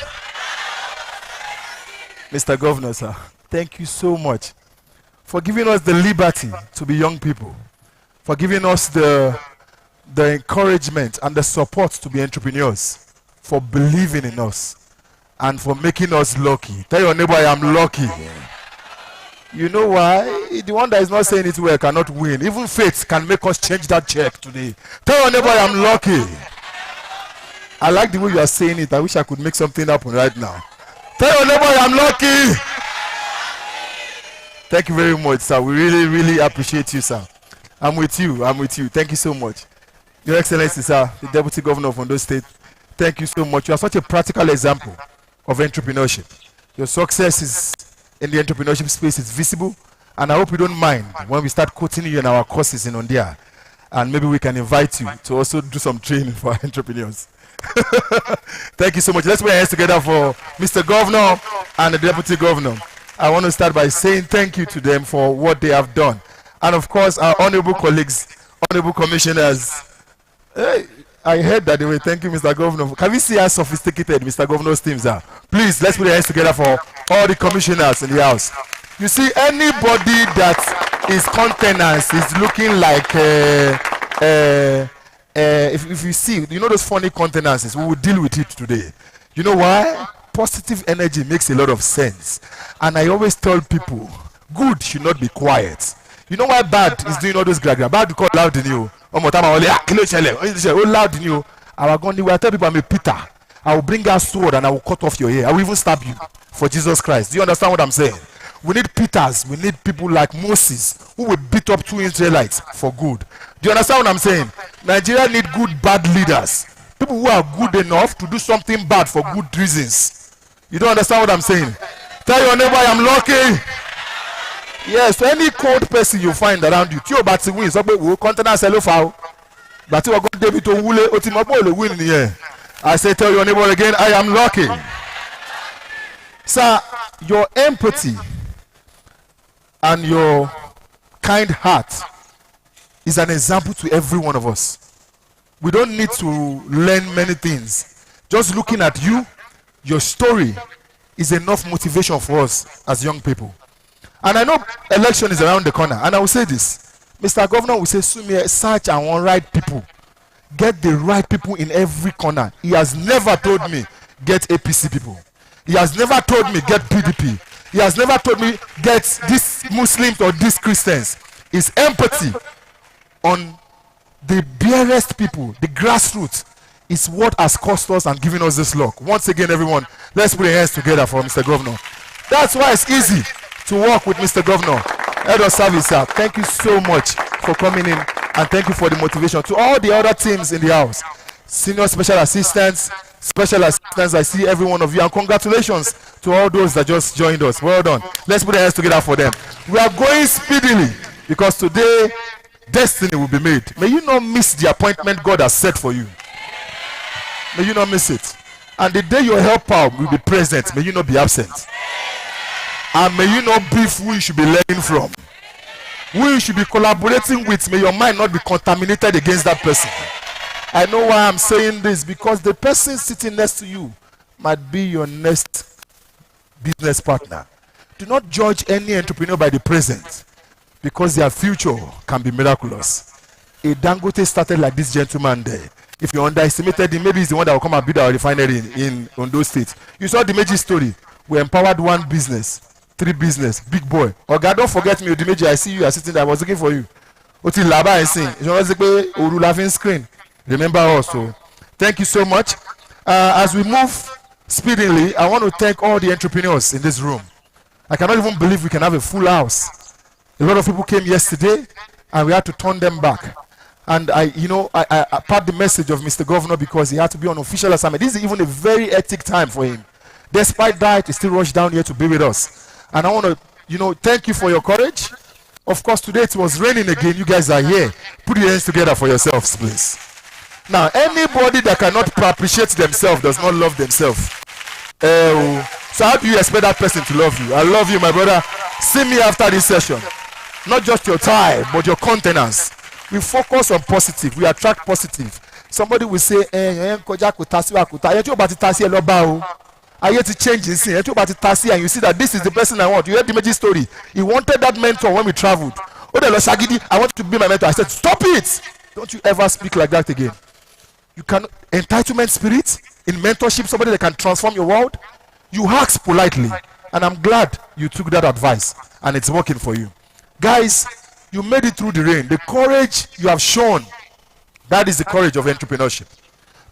Mr. Governor, sir, thank you so much for giving us the liberty to be young people, for giving us the encouragement and the support to be entrepreneurs, for believing in us, and for making us lucky. Tell your neighbor, I am lucky. You know why? The one that is not saying it well cannot win. Even faith can make us change that check today. Tell your neighbor, I am lucky. I like the way you are saying it. I wish I could make something happen right now. Tell your neighbor, I am lucky. Thank you very much, sir. We really, really appreciate you, sir. I'm with you. I'm with you. Thank you so much. Your Excellency, sir, the Deputy Governor of Ondo State, thank you so much. You are such a practical example of entrepreneurship. Your success is in the entrepreneurship space is visible, and I hope you don't mind when we start quoting you in our courses in Ondea, and maybe we can invite you to also do some training for entrepreneurs. Thank you so much. Let's put our hands together for Mr. Governor and the Deputy Governor. I want to start by saying thank you to them for what they have done, and of course our honorable colleagues, honorable commissioners. Hey, I heard that they were thanking Mr. Governor. Can we see how sophisticated Mr. Governor's teams are? Please, let's put our hands together for all the commissioners in the house. You see, anybody that is countenance is looking like, if you see, you know those funny countenances, we will deal with it today. You know why? positive energy makes a lot of sense. And I always tell people, good should not be quiet. You know why bad is doing all those gragra? Bad to call loud in you. Oh, loud in you. Our God, I tell people I'm a Peter. I will bring a sword and I will cut off your hair. I will even stab you for Jesus Christ. Do you understand what I'm saying? We need Peters. We need people like Moses who will beat up 2 Israelites for good. Do you understand what I'm saying? Nigeria need good, bad leaders. People who are good enough to do something bad for good reasons. You don't understand what I'm saying? Tell your neighbor, I am lucky. Yes, so any cold person you find around you, Tio Batsi wins. Container cellophile. But you are going David to Wule, Otimabo win in the air. I say, tell your neighbor again, I am lucky. Sir, your empathy and your kind heart is an example to every one of us. We don't need to learn many things. Just looking at you, your story is enough motivation for us as young people. And I know election is around the corner, and I will say this. Mr. Governor will say, Sumi, search and want right people. Get the right people in every corner. He has never told me, get APC people. He has never told me, get PDP. He has never told me, get these Muslims or these Christians. His empathy on the barest people, the grassroots, is what has cost us and given us this luck. Once again, everyone, let's put our hands together for Mr. Governor. That's why it's easy to work with Mr. Governor. Head of Service, sir. Thank you so much for coming in, and thank you for the motivation. To all the other teams in the house, senior special assistants, I see every one of you, and congratulations to all those that just joined us. Well done. Let's put our hands together for them. We are going speedily because today destiny will be made. May you not miss the appointment God has set for you. May you not miss it. And the day your helper will be present, may you not be absent. And may you not beef who you should be learning from. Who you should be collaborating with, may your mind not be contaminated against that person. I know why I'm saying this, because the person sitting next to you might be your next business partner. Do not judge any entrepreneur by the present, because their future can be miraculous. A Dangote started like this gentleman there. If you underestimated him, maybe he's the one that will come and build our refinery in Ondo State. You saw the Meji story. We empowered 1 business, 3 business, big boy. Oh God, don't forget me, Odimeji. I see you are sitting there. I was looking for you. Oti Laba and sing. Oru laughing screen. Remember also. Thank you so much. As we move speedily, I want to thank all the entrepreneurs in this room. I cannot even believe we can have a full house. A lot of people came yesterday, and we had to turn them back. And I part the message of Mr. Governor because he had to be on official assignment. This is even a very hectic time for him. Despite that, he still rushed down here to be with us. And I want to, thank you for your courage. Of course, today it was raining again. You guys are here. Put your hands together for yourselves, please. Now, anybody that cannot appreciate themselves does not love themselves. So how do you expect that person to love you? I love you, my brother. See me after this session. Not just your time, but your countenance. We focus on positive. We attract positive. Somebody will say, I had to change his thing. And you see that this is the person I want. You heard the magic story. He wanted that mentor when we traveled. I want to be my mentor. I said, stop it. Don't you ever speak like that again. You can entitlement spirit in mentorship, somebody that can transform your world. You ask politely, and I'm glad you took that advice, and it's working for you. Guys, you made it through the rain. The courage you have shown, that is the courage of entrepreneurship.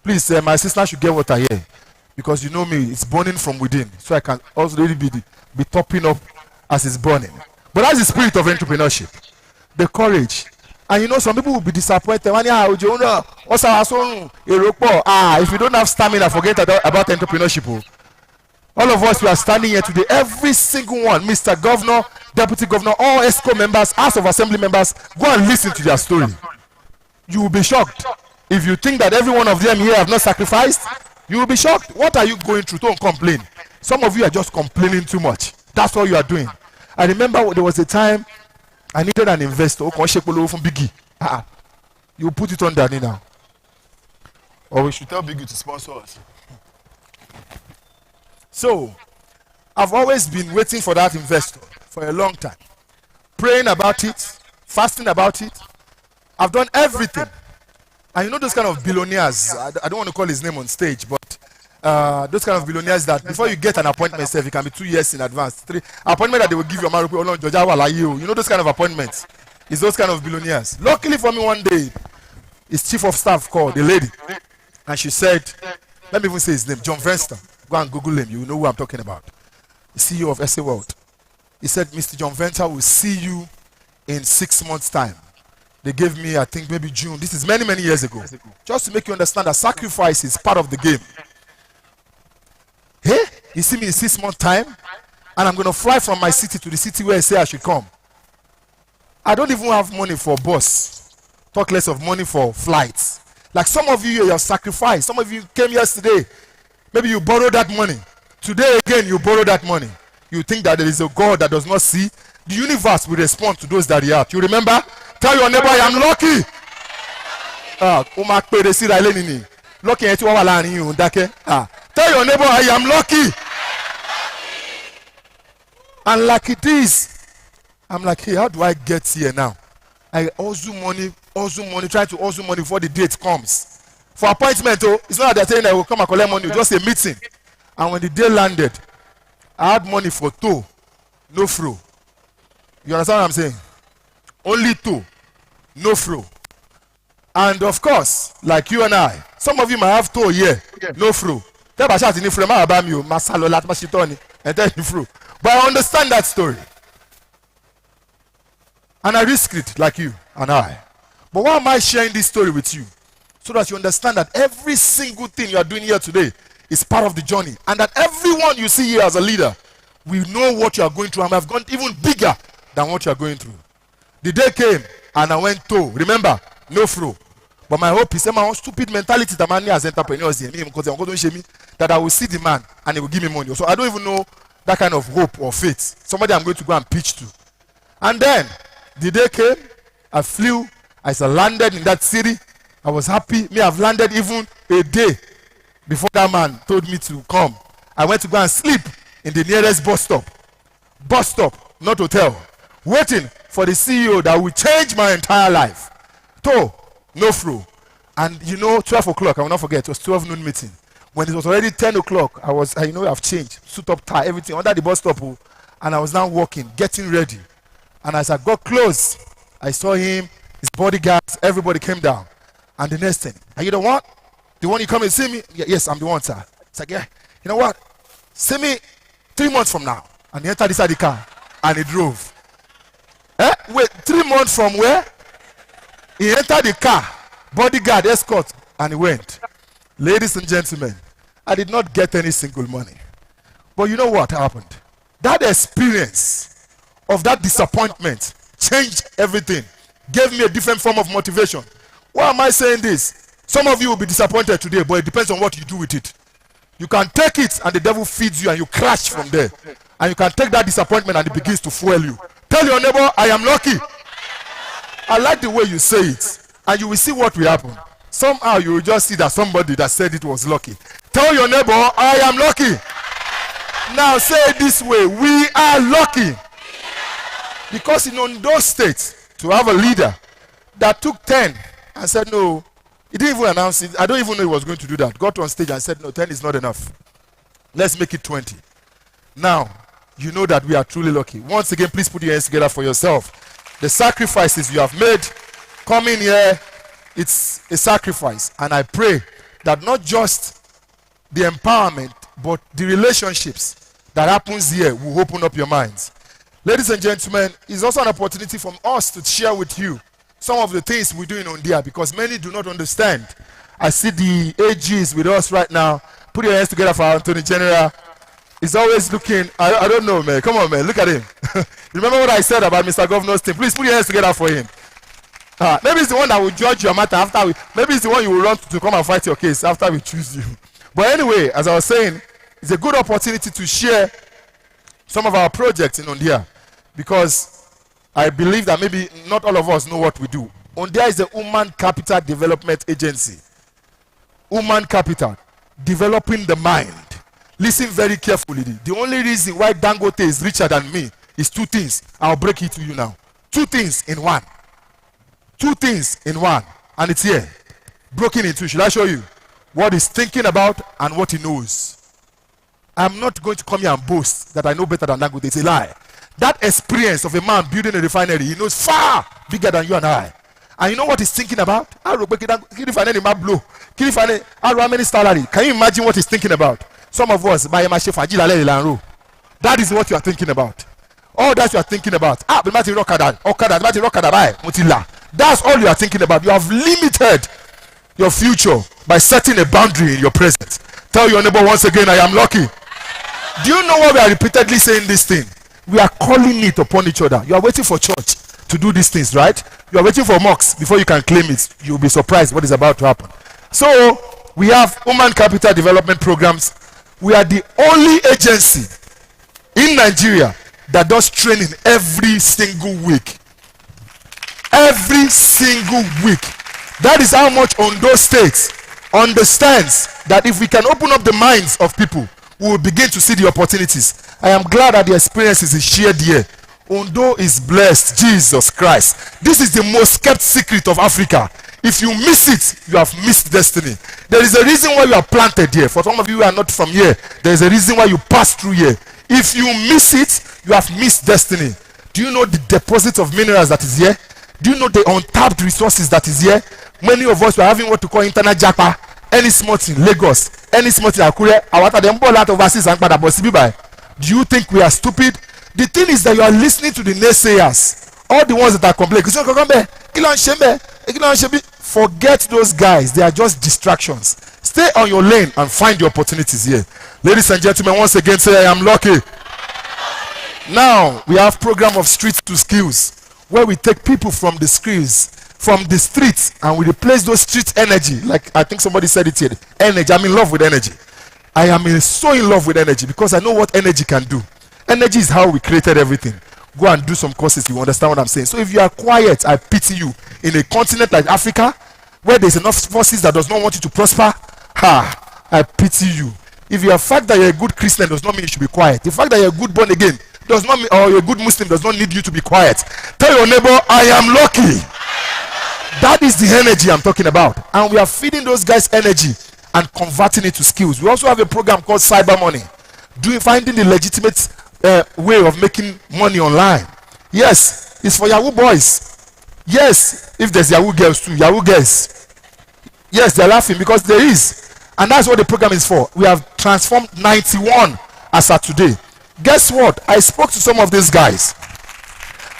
Please, my sister should get water here, because you know me, it's burning from within, so I can also really be topping up as it's burning. But that's the spirit of entrepreneurship, the courage. And some people will be disappointed. If you don't have stamina, forget about entrepreneurship. All of us, we are standing here today, every single one, Mr. Governor, Deputy Governor, all ESCO members, House of Assembly members, go and listen to their story. You will be shocked. If you think that every one of them here have not sacrificed, you will be shocked. What are you going through? Don't complain. Some of you are just complaining too much. That's all you are doing. I remember there was a time I needed an investor. From Biggie. You put it on Danny now. Or we should tell Biggie to sponsor us. So, I've always been waiting for that investor for a long time. Praying about it, fasting about it. I've done everything. And those kind of billionaires, I don't want to call his name on stage, but those kind of billionaires that before you get an appointment, say, it can be 2 years in advance. 3 appointment that they will give you a man. You know those kind of appointments. It's those kind of billionaires. Luckily for me, one day, his chief of staff called the lady, and she said, let me even say his name, John Venster. Go and Google him. You know who I'm talking about. The CEO of SA World. He said, Mr. John Venster will see you in 6 months' time. They gave me, I think, maybe June. This is many, many years ago. Just to make you understand that sacrifice is part of the game. Hey, you see me in 6 months' time, and I'm going to fly from my city to the city where I say I should come. I don't even have money for bus. Talk less of money for flights. Like some of you, you have sacrificed. Some of you came yesterday. Maybe you borrowed that money. Today again, you borrow that money. You think that there is a God that does not see. The universe will respond to those that react. You remember? Tell your neighbor, I am lucky. Lucky. Tell your neighbor, I am lucky. And like it is, I'm like, hey, how do I get here now? I also money, try to also money before the date comes. For appointment, it's not that they're saying I will come and collect money, just a meeting. And when the day landed, I had money for tow, no fro. You understand what I'm saying? Only tow, no fro. And of course, like you and I, some of you might have tow here, no fro. But I understand that story. And I risk it like you and I. But why am I sharing this story with you? So that you understand that every single thing you are doing here today is part of the journey. And that everyone you see here as a leader will know what you are going through and have gone even bigger than what you are going through. The day came and I went to, remember, no fro. But my hope is my own stupid mentality that man as entrepreneurs here, because I'm going to show me that I will see the man and he will give me money. So I don't even know that kind of hope or faith. Somebody I'm going to go and pitch to. And then the day came, I flew, I landed in that city. I was happy. I've landed even a day before that man told me to come. I went to go and sleep in the nearest bus stop. Bus stop, not hotel. Waiting for the CEO that will change my entire life. No fro. And 12 o'clock, I will not forget, it was 12 noon meeting. When it was already 10 o'clock, I've changed, suit up, tie, everything under the bus stop. And I was now walking, getting ready. And as I got close, I saw him, his bodyguards, everybody came down. And the next thing, are you the one? The one you come and see me? Yes, I'm the one, sir. It's like, yeah, you know what? See me 3 months from now. And he entered inside the car and he drove. Wait, 3 months from where? He entered the car, bodyguard, escort, and he went. Ladies and gentlemen, I did not get any single money. But you know what happened? That experience of that disappointment changed everything, gave me a different form of motivation. Why am I saying this? Some of you will be disappointed today, but it depends on what you do with it. You can take it and the devil feeds you and you crash from there. And you can take that disappointment and it begins to fuel you. Tell your neighbor, I am lucky. I like the way you say it. And you will see what will happen. Somehow you will just see that somebody that said it was lucky. Tell your neighbor, I am lucky. Now say it this way, we are lucky. Because in those states, to have a leader that took 10 and said no, he didn't even announce it. I don't even know he was going to do that. Got on stage and said no, 10 is not enough. Let's make it 20. Now, you know that we are truly lucky. Once again, please put your hands together for yourself. The sacrifices you have made, coming here, it's a sacrifice. And I pray that not just the empowerment, but the relationships that happens here will open up your minds. Ladies and gentlemen, it's also an opportunity for us to share with you some of the things we do in Ondea, because many do not understand. I see the AGs with us right now. Put your hands together for our Attorney General. He's always looking, I don't know, man. Come on, man. Look at him. Remember what I said about Mr. Governor's team? Please put your hands together for him. Maybe it's the one that will judge your matter after maybe it's the one you will run to come and fight your case after we choose you. But anyway, as I was saying, it's a good opportunity to share some of our projects in Ondea, because I believe that maybe not all of us know what we do. Ondea is a human capital development agency. Human capital, developing the mind. Listen very carefully. The only reason why Dangote is richer than me is 2 things. I'll break it to you now. 2 things in one. 2 things in one. And it's here. Broken in 2. Should I show you? what he's thinking about, and what he knows. I'm not going to come here and boast that I know better than Dangote. It's a lie. That experience of a man building a refinery, he knows far bigger than you and I. And you know what he's thinking about? How many salary? Can you imagine what he's thinking about? Some of us, that is what you are thinking about. All that you are thinking about. That's all you are thinking about. You have limited your future by setting a boundary in your present. Tell your neighbor once again, I am lucky. Do you know why we are repeatedly saying this thing? We are calling it upon each other. You are waiting for church to do these things, right? You are waiting for mocks before you can claim it. You'll be surprised what is about to happen. So, we have human capital development programs. We are the only agency in Nigeria that does training every single week. Every single week. That is how much Ondo State understands that if we can open up the minds of people, we will begin to see the opportunities. I am glad that the experience is shared here. Ondo is blessed. Jesus Christ. This is the most kept secret of Africa. If you miss it, you have missed destiny. There is a reason why you are planted here. For some of you who are not from here, there is a reason why you pass through here. If you miss it, you have missed destiny. Do you know the deposit of minerals that is here? Do you know the untapped resources that is here? Many of us were having what we call internal japa. Any small thing, Lagos, any small thing, Akure, Awata, them ball out overseas and Badabosibi. Do you think we are stupid? The thing is that you are listening to the naysayers, all the ones that are complaining. Forget those guys, they are just distractions. Stay on your lane and find the opportunities here. Ladies and gentlemen, once again, say I am lucky. Now, we have program of streets to skills, where we take people from the skills, from the streets, and we replace those street energy. Like I think somebody said it here, energy. I'm in love with energy. I am so in love with energy because I know what energy can do. Energy is how we created everything. Go and do some courses, you understand what I'm saying. So if you are quiet, I pity you. In a continent like Africa, where there's enough forces that does not want you to prosper, I pity you. If you are fact that you're a good Christian does not mean you should be quiet. The fact that you're a good born again does not mean, or you're a good Muslim does not need you to be quiet. Tell your neighbor, I am lucky. That is the energy I'm talking about. And we are feeding those guys energy and converting it to skills. We also have a program called Cyber Money. Finding the legitimate way of making money online. Yes, it's for Yahoo boys. Yes, if there's Yahoo girls too, Yahoo girls. Yes, they're laughing because there is. And that's what the program is for. We have transformed 91 as of today. Guess what? I spoke to some of these guys.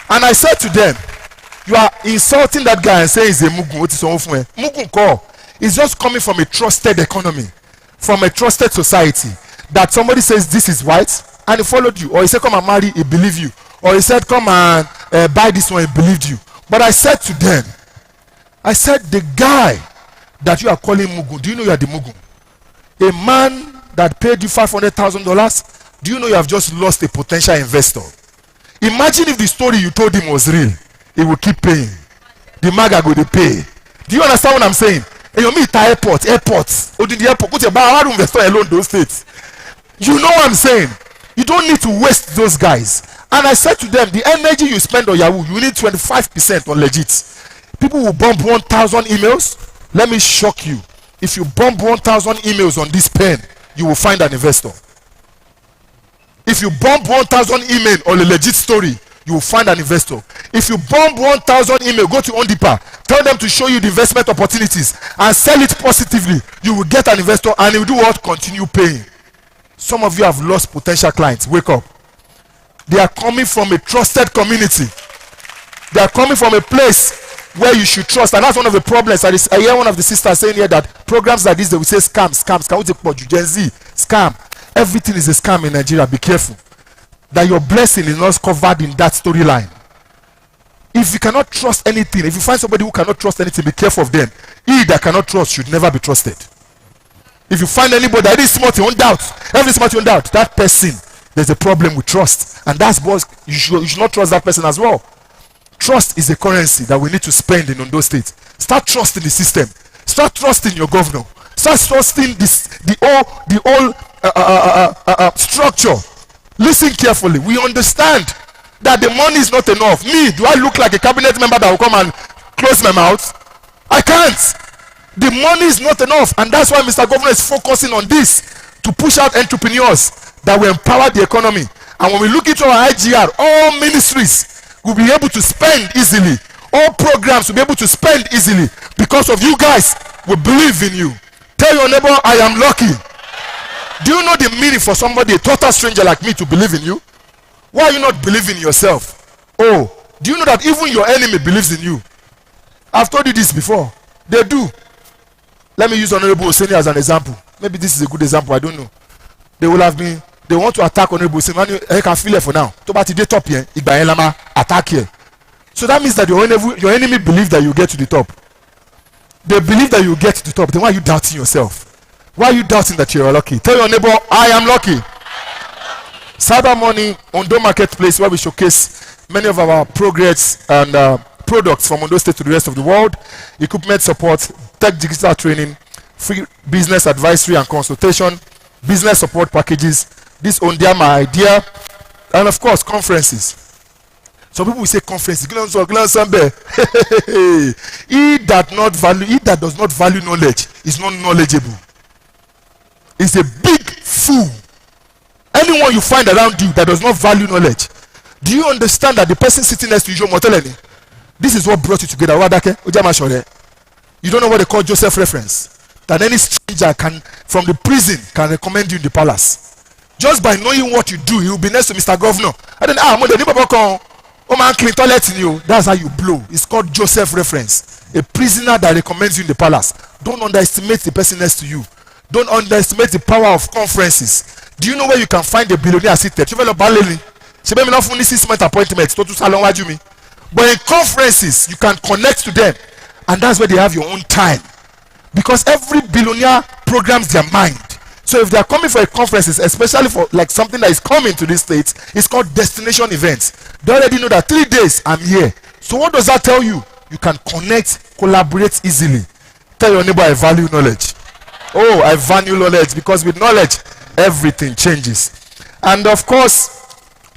And I said to them, you are insulting that guy and saying he's a mugun. What is mugun call? It's just coming from a trusted economy, from a trusted society. That somebody says this is white and he followed you. Or he said come and marry, he believed you. Or he said come and buy this one, he believed you. But I said to them, I said the guy that you are calling mugun, do you know you are the mugun? A man that paid you $500,000, do you know you have just lost a potential investor? Imagine if the story you told him was real. He will keep paying. The maga go to pay. Do you understand what I'm saying? And you meet airports. Or the airport. Go to a investor alone those states. You know what I'm saying? You don't need to waste those guys. And I said to them, the energy you spend on Yahoo, you need 25% on legit. People will bump 1,000 emails. Let me shock you. If you bump 1,000 emails on this pen, you will find an investor. If you bump 1,000 emails on a legit story, you will find an investor. If you bump 1,000 emails, go to Ondea, tell them to show you the investment opportunities and sell it positively, you will get an investor and he will do what? Continue paying. Some of you have lost potential clients. Wake up. They are coming from a trusted community. They are coming from a place where you should trust. And that's one of the problems. I hear one of the sisters saying here that programs like this, they will say scam. Gen Z, scam. Everything is a scam in Nigeria. Be careful. That your blessing is not covered in that storyline. If you cannot trust anything, if you find somebody who cannot trust anything, be careful of them. He that cannot trust should never be trusted. If you find anybody that is smart, you won't doubt. Every smart, you won't doubt. That person, there's a problem with trust. And that's boss, you should not trust that person as well. Trust is a currency that we need to spend in Ondo State. Start trusting the system. Start trusting your governor. Start trusting the whole structure. Listen carefully. We understand that the money is not enough. Me, do I look like a cabinet member that will come and close my mouth? I can't. The money is not enough, and that's why Mr. Governor is focusing on this to push out entrepreneurs that will empower the economy. And when we look into our IGR, all ministries will be able to spend easily. All programs will be able to spend easily because of you guys. We believe in you. Tell your neighbor, I am lucky. Do you know the meaning for somebody, a total stranger like me, to believe in you? Why are you not believing in yourself? Oh, do you know that even your enemy believes in you? I've told you this before. They do. Let me use Honorable Oseni as an example. Maybe this is a good example, I don't know. They will have been, they want to attack Honorable Oseni. I can feel it for now. To bati dey top here, Igbayelama attack here. So that means that your enemy believes that you get to the top. They believe that you get to the top. Then why are you doubting yourself? Why are you doubting that you are lucky? Tell your neighbor, I am lucky. Cyber Money, Ondo Marketplace, where we showcase many of our progress and products from Ondo State to the rest of the world. Equipment support, tech digital training, free business advisory and consultation, business support packages, this Ondea My Idea, and of course conferences. Some people will say conferences. He that does not value knowledge is not knowledgeable. Is a big fool. Anyone you find around you that does not value knowledge, do you understand that the person sitting next to you, this is what brought you together? You don't know what they call Joseph reference. That any stranger can, from the prison, can recommend you in the palace. Just by knowing what you do, he will be next to Mr. Governor. And then, clean toilet in you. That's how you blow. It's called Joseph reference. A prisoner that recommends you in the palace. Don't underestimate the person next to you. Don't underestimate the power of conferences. Do you know where you can find a billionaire seated? She not 6-month appointment. But in conferences, you can connect to them, and that's where they have your own time. Because every billionaire programs their mind. So if they are coming for a conferences, especially for like something that is coming to this state, it's called destination events. They already know that 3 days I'm here. So what does that tell you? You can connect, collaborate easily. Tell your neighbor, I value knowledge. Oh, I value knowledge, because with knowledge, everything changes. And of course,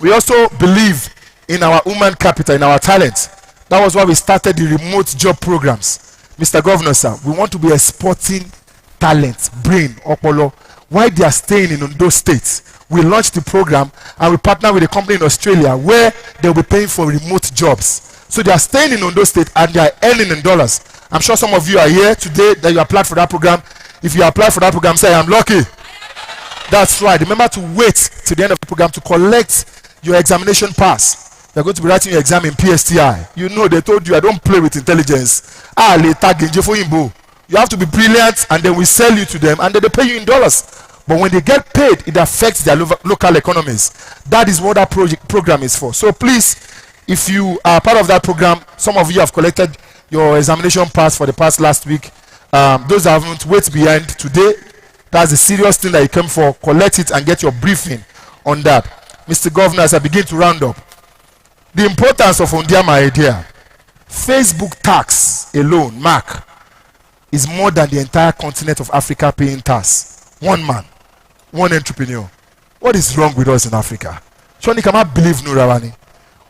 we also believe in our human capital, in our talent. That was why we started the remote job programs. Mr. Governor, sir, we want to be exporting talent, brain, opolo. While they are staying in Ondo State, we launched the program and we partner with a company in Australia where they'll be paying for remote jobs. So they are staying in Ondo State and they are earning in dollars. I'm sure some of you are here today that you applied for that program. If you apply for that program, say, I'm lucky. That's right. Remember to wait to the end of the program to collect your examination pass. You're going to be writing your exam in PSTI. You know, they told you I don't play with intelligence. You have to be brilliant, and then we sell you to them, and then they pay you in dollars. But when they get paid, it affects their local economies. That is what that program is for. So please, if you are part of that program, some of you have collected your examination pass for the past last week. Those that haven't, wait behind today. That's a serious thing that you came for. Collect it and get your briefing on that. Mr. Governor, as I begin to round up, the importance of Ondea My Idea. Facebook tax alone, Mark, is more than the entire continent of Africa paying tax. One man, one entrepreneur. What is wrong with us in Africa? Shoni cannot believe Nurawani.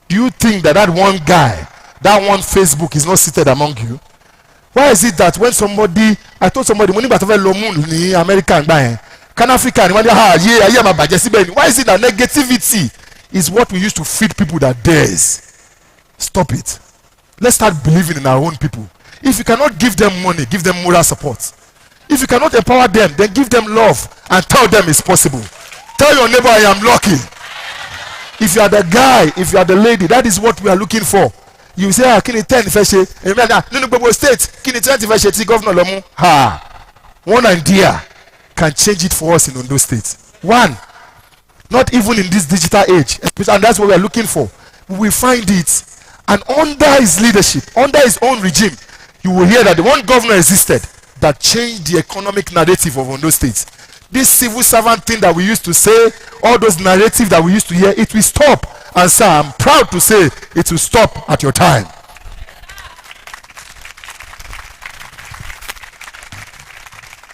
Do you think that one guy, that one Facebook is not seated among you? Why is it that when somebody, I told somebody, when you in America, can Africa, why is it that negativity is what we used to feed people that dares? Stop it. Let's start believing in our own people. If you cannot give them money, give them moral support. If you cannot empower them, then give them love and tell them it's possible. Tell your neighbor, I am lucky. If you are the guy, if you are the lady, that is what we are looking for. You say, can you 10 feshe? No, state, can you 10 feshe? Governor Lomu. One idea can change it for us in Ondo State. One, not even in this digital age, and that's what we are looking for. We will find it. And under his leadership, under his own regime, you will hear that the one governor existed that changed the economic narrative of Ondo State. This civil servant thing that we used to say, all those narratives that we used to hear, it will stop. And sir, I'm proud to say it will stop at your time.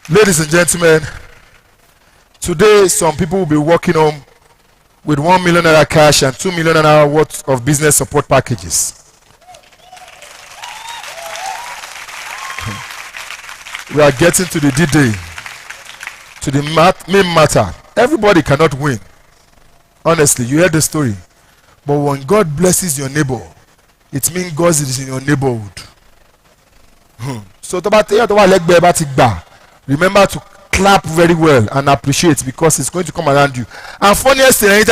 Ladies and gentlemen, today some people will be walking home with $1 million cash and $2 million worth of business support packages. we are getting to the D-Day, to the main matter. Everybody cannot win. Honestly, you heard the story. But when God blesses your neighbor, it means God is in your neighborhood. So remember to clap very well and appreciate, because it's going to come around you. And funniest thing, what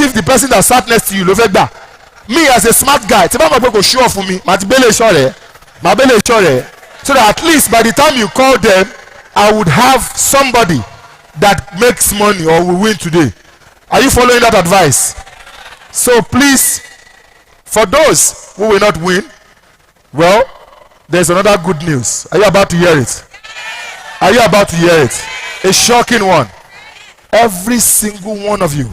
if the person that sat next to you, me as a smart guy, go show for me, so that at least by the time you call them, I would have somebody that makes money or will win today. Are you following that advice? So please, for those who will not win, well, there's another good news. Are you about to hear it? Are you about to hear it? A shocking one. Every single one of you,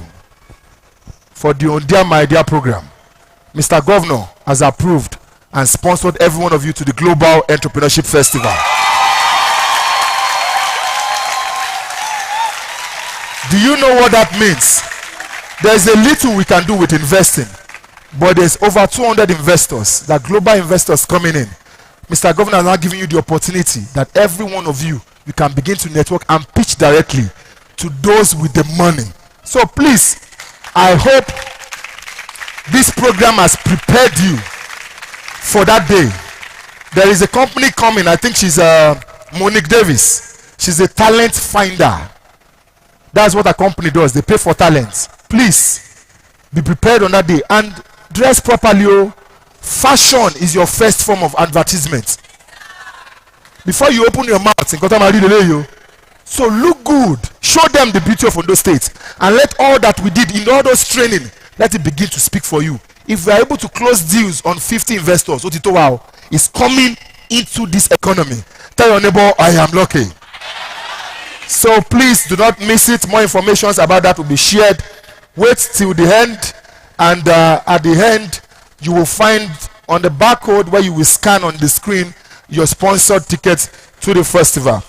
for the Ondea My Idea program, Mr. Governor has approved and sponsored every one of you to the Global Entrepreneurship Festival. Do you know what that means? There's a little we can do with investing, but there's over 200 investors, that global investors coming in. Mr. Governor is now giving you the opportunity that every one of you can begin to network and pitch directly to those with the money. So please, I hope this program has prepared you for that day. There is a company coming, I think she's Monique Davis. She's a talent finder. That's what a company does. They pay for talents. Please be prepared on that day and dress properly. Fashion is your first form of advertisement. Before you open your mouth, so look good. Show them the beauty of Ondo State, and let all that we did in all those training, let it begin to speak for you. If we are able to close deals on 50 investors, wow, is coming into this economy. Tell your neighbor, I am lucky. So please do not miss it. More information about that will be shared. Wait till the end, and at the end you will find on the barcode where you will scan on the screen your sponsored tickets to the festival.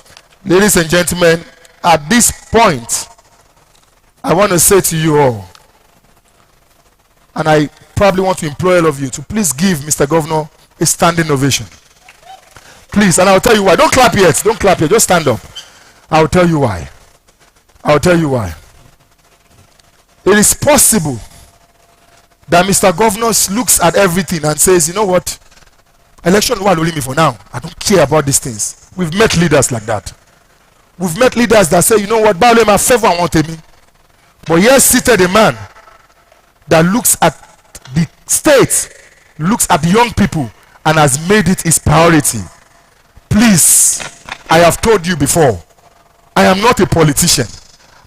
Ladies and gentlemen, at this point I want to say to you all, and I probably want to implore all of you to please give Mr. Governor a standing ovation. Please, and I'll tell you why. Don't clap yet. Don't clap yet. Just stand up. I'll tell you why. I'll tell you why. It is possible that Mr. Governor looks at everything and says, you know what? Election will only me for now. I don't care about these things. We've met leaders like that. We've met leaders that say, you know what? Baule my favor want me. But here's seated a man that looks at the state, looks at the young people, and has made it his priority. Please, I have told you before, I am not a politician.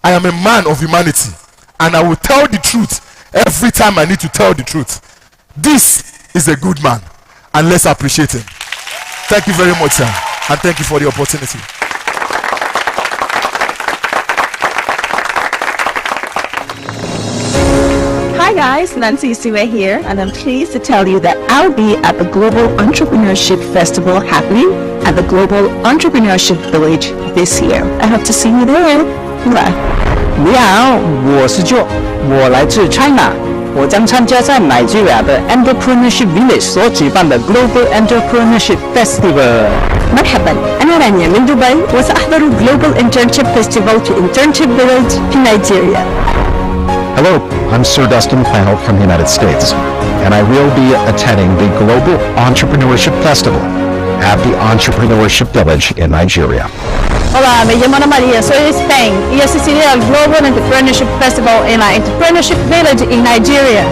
I am a man of humanity, and I will tell the truth every time I need to tell the truth. This is a good man, and let's appreciate him. Thank you very much, sir, and thank you for the opportunity. Hi guys, Nancy Isiwe here, and I'm pleased to tell you that I'll be at the Global Entrepreneurship Festival happening at the Global Entrepreneurship Village this year. I hope to see you there. Bye. 你好，我是 Joe， 我来自 China， 我将参加在 Nigeria 的 Entrepreneurship Village 所举办的 Global Entrepreneurship Festival. مرحبا، أنا رانيا من دبي وسأحضر Global Internship Festival في Internship Village في نيجيريا. Hello, I'm Sir Dustin Flannel from the United States, and I will be attending the Global Entrepreneurship Festival at the Entrepreneurship Village in Nigeria. Hola, me llamo Ana María, soy de Spain y asistiré al Global Entrepreneurship Festival en la Entrepreneurship Village in Nigeria.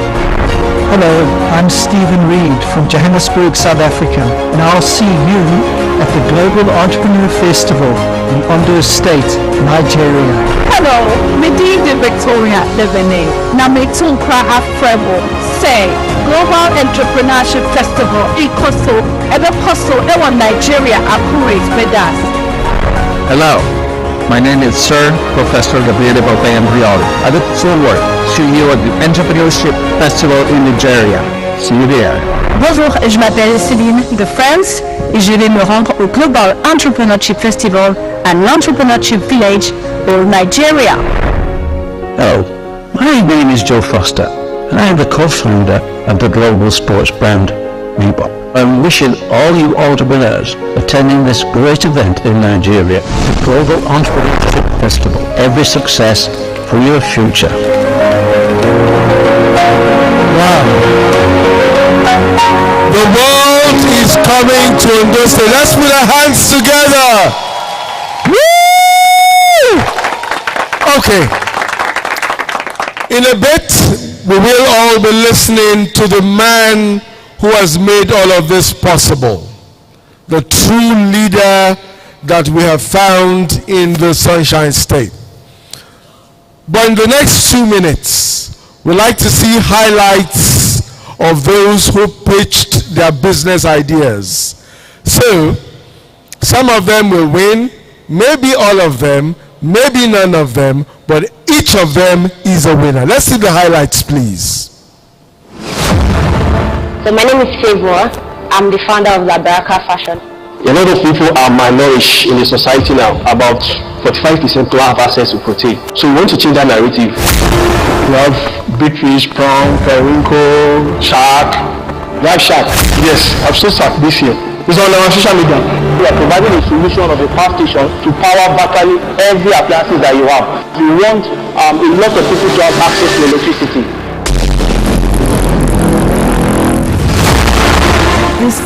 Hello, I'm Stephen Reed from Johannesburg, South Africa, and I'll see you at the Global Entrepreneur Festival in Ondo State, Nigeria. Hello, Medi de Victoria Levene, Nametun Kraha Frebo, say Global Entrepreneurship Festival, Ikoso, Ebekoso, Ewa Nigeria, Akure, Vedas. Hello, my name is Sir Professor Gabriele Balbayan Brioli. I look forward to you at the Entrepreneurship Festival in Nigeria. See you there. Bonjour, je m'appelle Céline de France et je vais me rendre au Global Entrepreneurship Festival at l'Entrepreneurship Village in Nigeria. Hello, my name is Joe Foster, and I am the co-founder of the global sports brand Reebok. I'm wishing all you entrepreneurs attending this great event in Nigeria, the Global Entrepreneurship Festival, every success for your future. Wow. The world is coming to Ondo State. Let's put our hands together. Woo! Okay. In a bit, we will all be listening to the man who has made all of this possible. The true leader that we have found in the Sunshine State. But in the next 2 minutes, we'd like to see highlights of those who pitched their business ideas. So, some of them will win, maybe all of them, maybe none of them, but each of them is a winner. Let's see the highlights, please. So my name is Favor. I'm the founder of La Baraka Fashion. A lot of people are malnourished in the society now. About 45% don't have access to protein. So we want to change that narrative. We have big fish, prawn, periwinkle, shark. We have shark. Yes, I've seen shark this year. It's on our social media. We are providing a solution of a power station to power virtually every appliances that you have. We want a lot of people to have access to electricity. This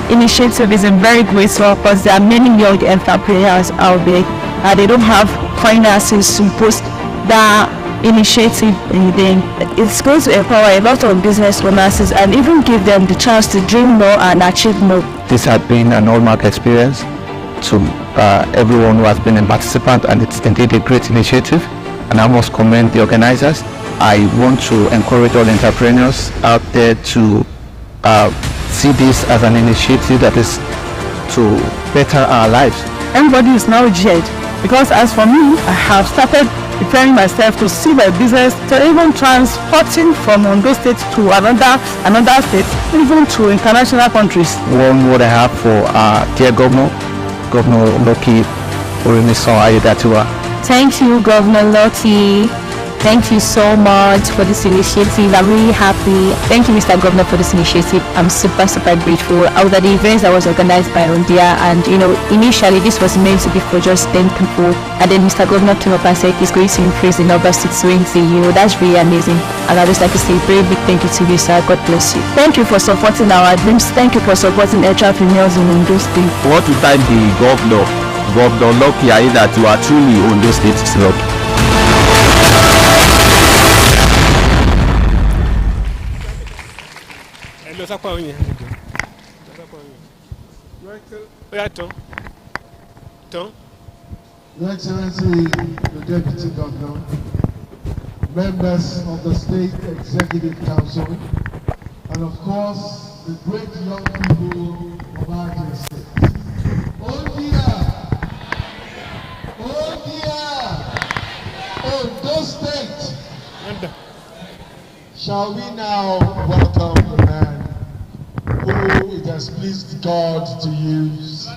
initiative is a very great one because there are many young entrepreneurs out there and they don't have finances to post that initiative in them. It's going to empower a lot of business owners and even give them the chance to dream more and achieve more. This has been an all-mark experience to everyone who has been a participant, and it's indeed a great initiative, and I must commend the organizers. I want to encourage all entrepreneurs out there to see this as an initiative that is to better our lives. Everybody is now geared because as for me, I have started preparing myself to see my business to even transporting from Ondo State to another state, even to international countries. One word I have for dear Governor Lucky Orimisan Ayedatiwa. Thank you, Governor Lucky. Thank you so much for this initiative. I'm really happy. Thank you, Mr. Governor, for this initiative. I'm super grateful. I was at the events that was organized by Ondea, and initially this was meant to be for just 10 people, and then Mr. Governor came up and said he's going to increase the number to 20. That's really amazing. And I just like to say a very big thank you to you, sir. God bless you. Thank you for supporting our dreams. Thank you for supporting entrepreneurs in Ondo State. I want to thank the Governor Lucky Ayedatiwa, truly Ondo State is lucky. Your Excellency, the Deputy Governor, members of the State Executive Council, and of course, the great young people of our state. Ondea! Ondo State! Shall we now welcome the man who it has pleased God to use?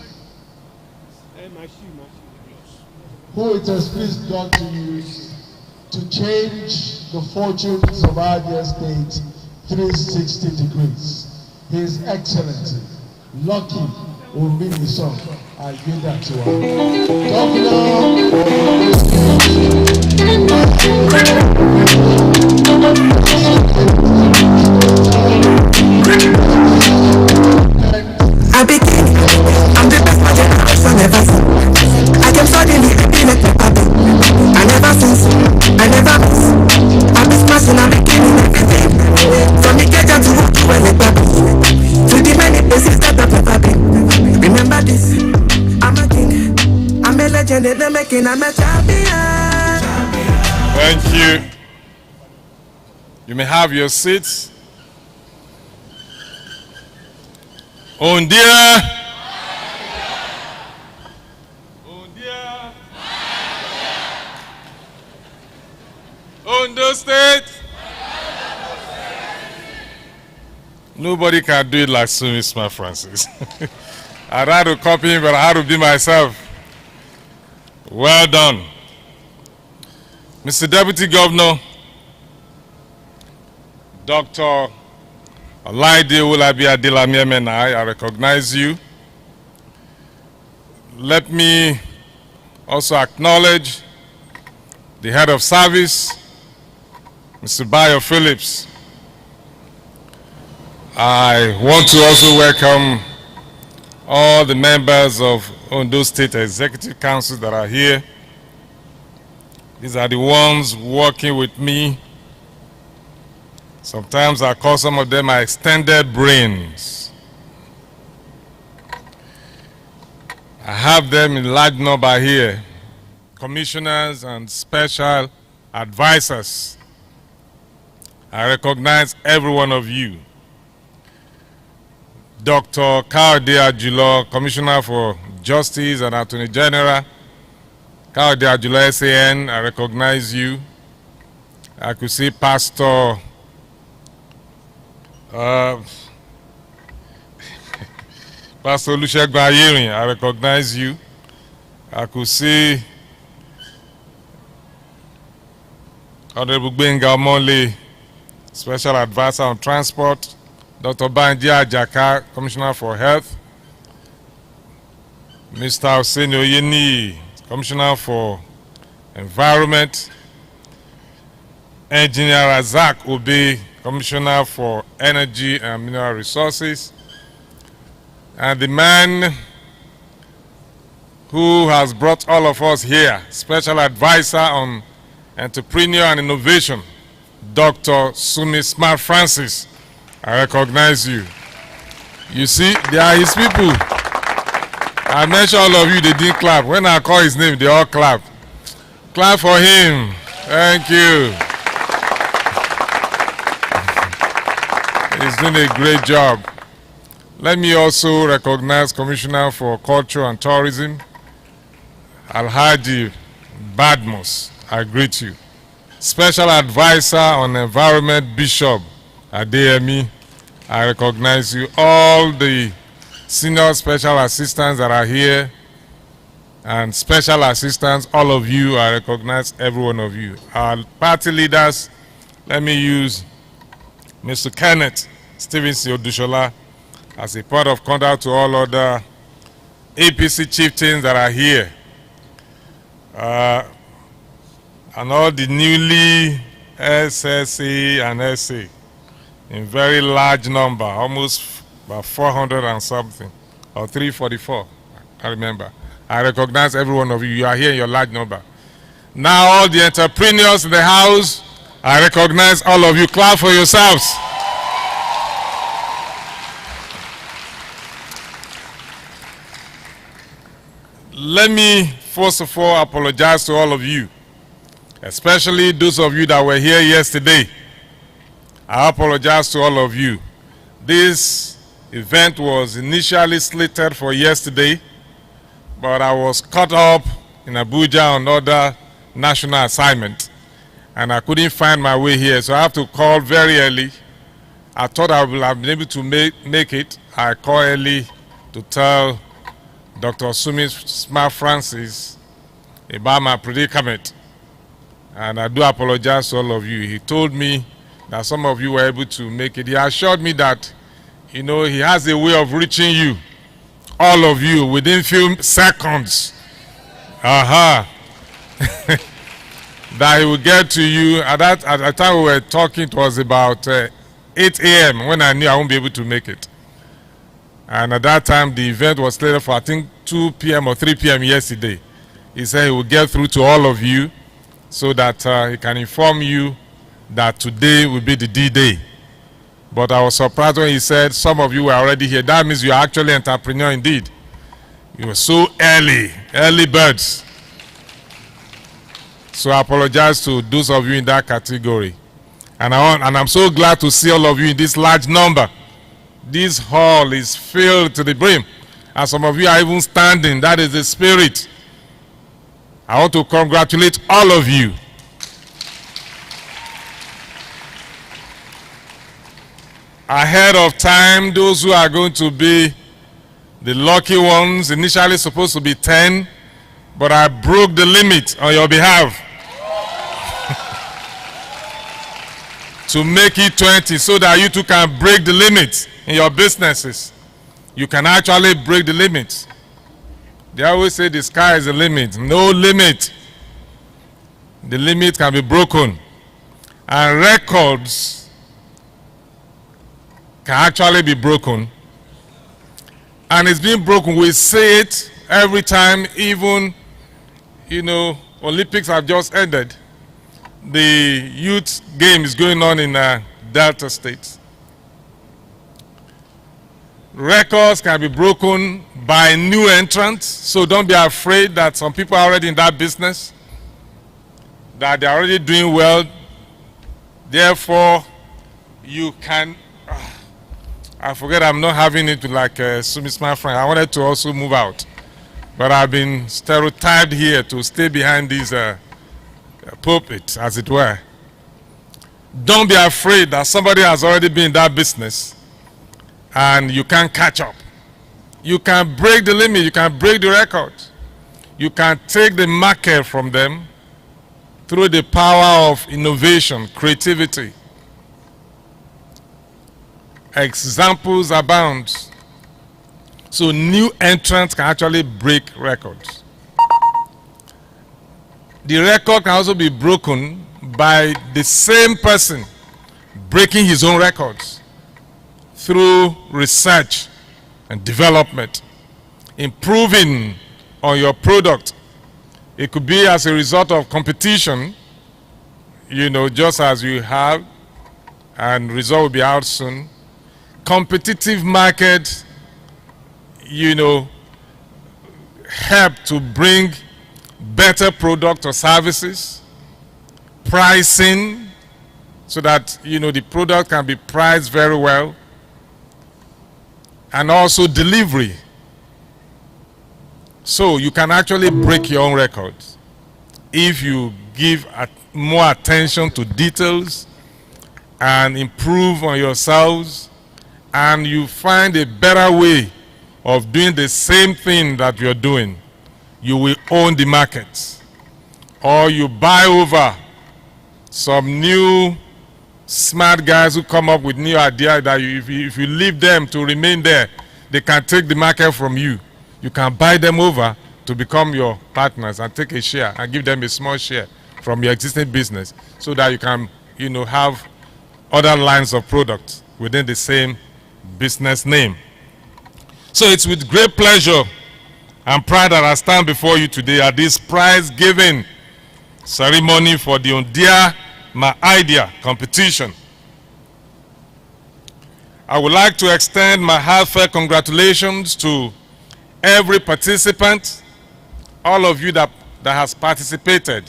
Who it has pleased God to use to change the fortunes of our dear state 360 degrees. His Excellency, Lucky Orimisan Ayedatiwa. I'm the best my generation ever seen. I came suddenly, I feel like a puppet. I never miss. I'm just passing, I'm beginning everything. From the gate to walk to where to the many places that I've never been. Remember this, I'm a king, I'm a legend, and I'm making, I'm a champion. Thank you. You may have your seats. Ondea. Ondo State. Nobody can do it like Sumi Smart Francis. I had to copy him, but I had to be myself. Well done. Mr. Deputy Governor, Dr. Olaide Ulabi Adilamiamenai, I recognize you. Let me also acknowledge the head of service, Mr. Bayo Phillips. I want to also welcome all the members of Ondo State Executive Council that are here. These are the ones working with me. Sometimes I call some of them my extended brains. I have them in large number here. Commissioners and special advisors. I recognize every one of you. Dr. Ondea Julo, Commissioner for Justice and Attorney General. Ondea Julo SAN, I recognize you. I could see Pastor Pastor Olusegun Ayerin, I recognize you. I could see Honorable Gbenga Omole, Special Advisor on Transport. Dr. Banji Ajaka, Commissioner for Health. Mr. Hosseini Oyeni, Commissioner for Environment. Engineer Razak Obe, Commissioner for Energy and Mineral Resources. And the man who has brought all of us here, Special Advisor on Entrepreneur and Innovation, Dr. Sumi Smart Francis. I recognize you. You see, they are his people. I mentioned all of you, they didn't clap. When I call his name, they all clap. Clap for him. Thank you. He's doing a great job. Let me also recognize Commissioner for Culture and Tourism, Alhaji Badmus. I greet you. Special Advisor on Environment, Bishop Adeyemi. I recognize you. All the senior special assistants that are here and special assistants, all of you, I recognize every one of you. Our party leaders, let me use Mr. Kenneth Stevenson Odushola as a part of conduct to all other APC chieftains that are here. And all the newly SSA and SA in very large number, almost about 400 and something, or 344, I remember. I recognize every one of you. You are here in your large number. Now all the entrepreneurs in the house, I recognize all of you. Clap for yourselves. Let me first of all apologize to all of you, especially those of you that were here yesterday. I apologize to all of you. This event was initially slated for yesterday, but I was caught up in Abuja on other national assignment, and I couldn't find my way here, so I have to call very early. I thought I would have been able to make it. I called early to tell Dr. Sumi Smart Francis about my predicament, and I do apologize to all of you. He told me that some of you were able to make it. He assured me that, you know, he has a way of reaching you, all of you, within few seconds. That he will get to you. At the time we were talking, it was about 8 a.m. when I knew I won't be able to make it. And at that time, the event was slated for, I think, 2 p.m. or 3 p.m. yesterday. He said he will get through to all of you so that he can inform you that today will be the D-Day. But I was surprised when he said some of you were already here. That means you are actually an entrepreneur indeed. You were so early birds. So I apologize to those of you in that category. And I'm so glad to see all of you in this large number. This hall is filled to the brim. And some of you are even standing. That is the spirit. I want to congratulate all of you. Ahead of time, those who are going to be the lucky ones, initially supposed to be 10, but I broke the limit on your behalf. to make it 20 so that you too can break the limits in your businesses. You can actually break the limits. They always say the sky is the limit. No limit. The limit can be broken. And records can actually be broken. And it's being broken. We say it every time, even, Olympics have just ended. The youth game is going on in Delta State. Records can be broken by new entrants, so don't be afraid that some people are already in that business, that they're already doing well. Therefore, you can, I forget I'm not having it like Sumi's my friend. I wanted to also move out, but I've been stereotyped here to stay behind these pulpit, as it were. Don't be afraid that somebody has already been in that business and you can't catch up. You can break the limit, you can break the record. You can take the market from them through the power of innovation, creativity. Examples abound. So new entrants can actually break records. The record can also be broken by the same person breaking his own records through research and development, improving on your product. It could be as a result of competition, just as you have, and result will be out soon. Competitive market, help to bring better product or services, pricing, so that the product can be priced very well, and also delivery. So you can actually break your own records if you give more attention to details and improve on yourselves, and you find a better way of doing the same thing that you're doing. You will own the market, or you buy over some new smart guys who come up with new ideas that if you leave them to remain there, they can take the market from you. You can buy them over to become your partners and take a share and give them a small share from your existing business, so that you can have other lines of products within the same business name. So it's with great pleasure and pride that I stand before you today at this prize giving ceremony for the Ondea My Idea competition. I would like to extend my heartfelt congratulations to every participant, all of you that has participated.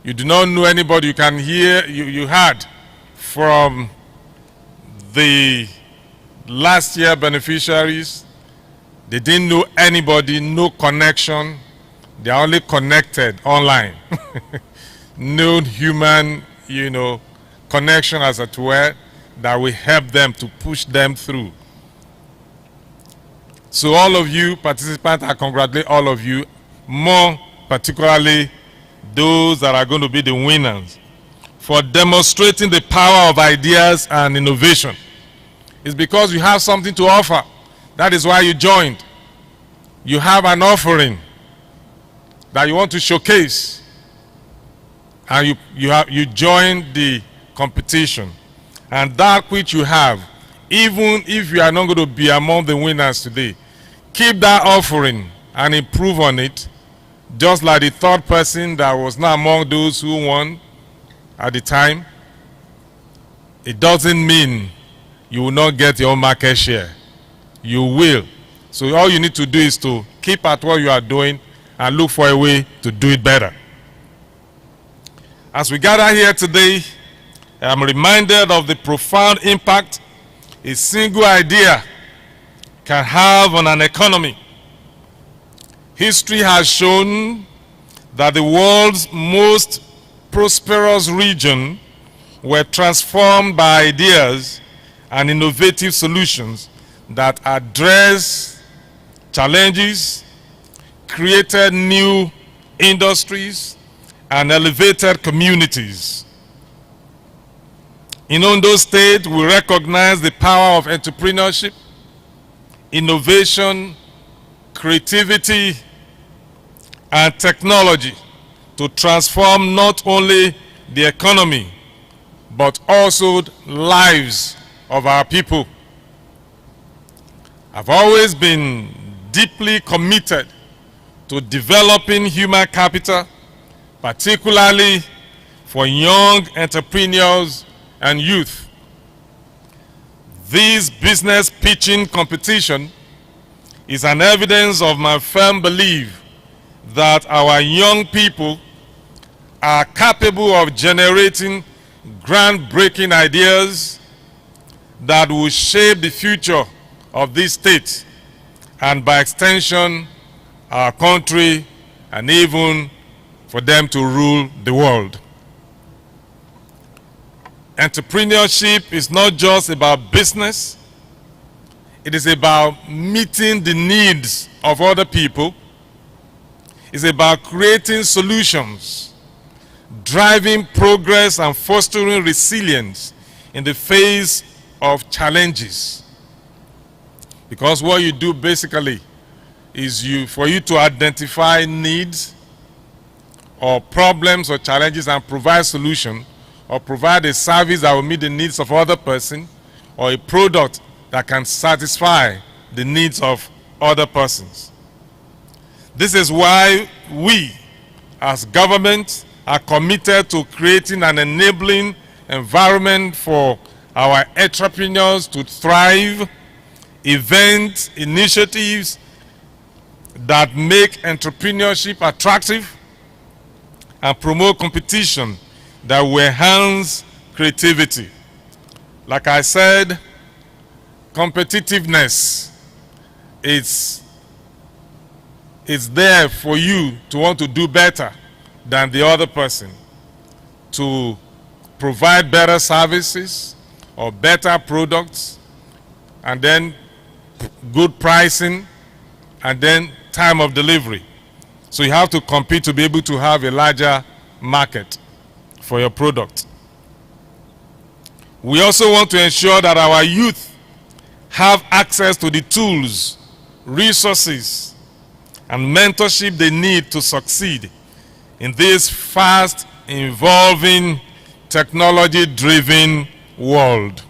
You do not know anybody. You can hear, you heard from the last year beneficiaries. They didn't know anybody, no connection. They are only connected online. No human, connection, as it were, that will help them to push them through. So all of you participants, I congratulate all of you, more particularly those that are going to be the winners, for demonstrating the power of ideas and innovation. It's because you have something to offer. That is why you joined. You have an offering that you want to showcase, and you join the competition. And that which you have, even if you are not going to be among the winners today, keep that offering and improve on it, just like the third person that was not among those who won at the time. It doesn't mean you will not get your own market share. You will. So all you need to do is to keep at what you are doing and look for a way to do it better. As we gather here today, I'm reminded of the profound impact a single idea can have on an economy. History has shown that the world's most prosperous region were transformed by ideas and innovative solutions that address challenges, created new industries, and elevated communities. In Ondo State, we recognize the power of entrepreneurship, innovation, creativity, and technology to transform not only the economy, but also lives of our people. I've always been deeply committed to developing human capital, particularly for young entrepreneurs and youth. This business pitching competition is an evidence of my firm belief that our young people are capable of generating groundbreaking ideas that will shape the future of this state and by extension our country, and even for them to rule the world. Entrepreneurship is not just about business, it is about meeting the needs of other people. It's about creating solutions, driving progress, and fostering resilience in the face of challenges. Because what you do basically is for you to identify needs or problems or challenges and provide solution, or provide a service that will meet the needs of other person, or a product that can satisfy the needs of other persons. This is why we, as government, are committed to creating an enabling environment for our entrepreneurs to thrive, event initiatives that make entrepreneurship attractive, and promote competition that will enhance creativity. Like I said, competitiveness is there for you to want to do better than the other person, to provide better services or better products, and then good pricing, and then time of delivery. So you have to compete to be able to have a larger market for your product. We also want to ensure that our youth have access to the tools, resources, and mentorship they need to succeed in this fast evolving, technology-driven world.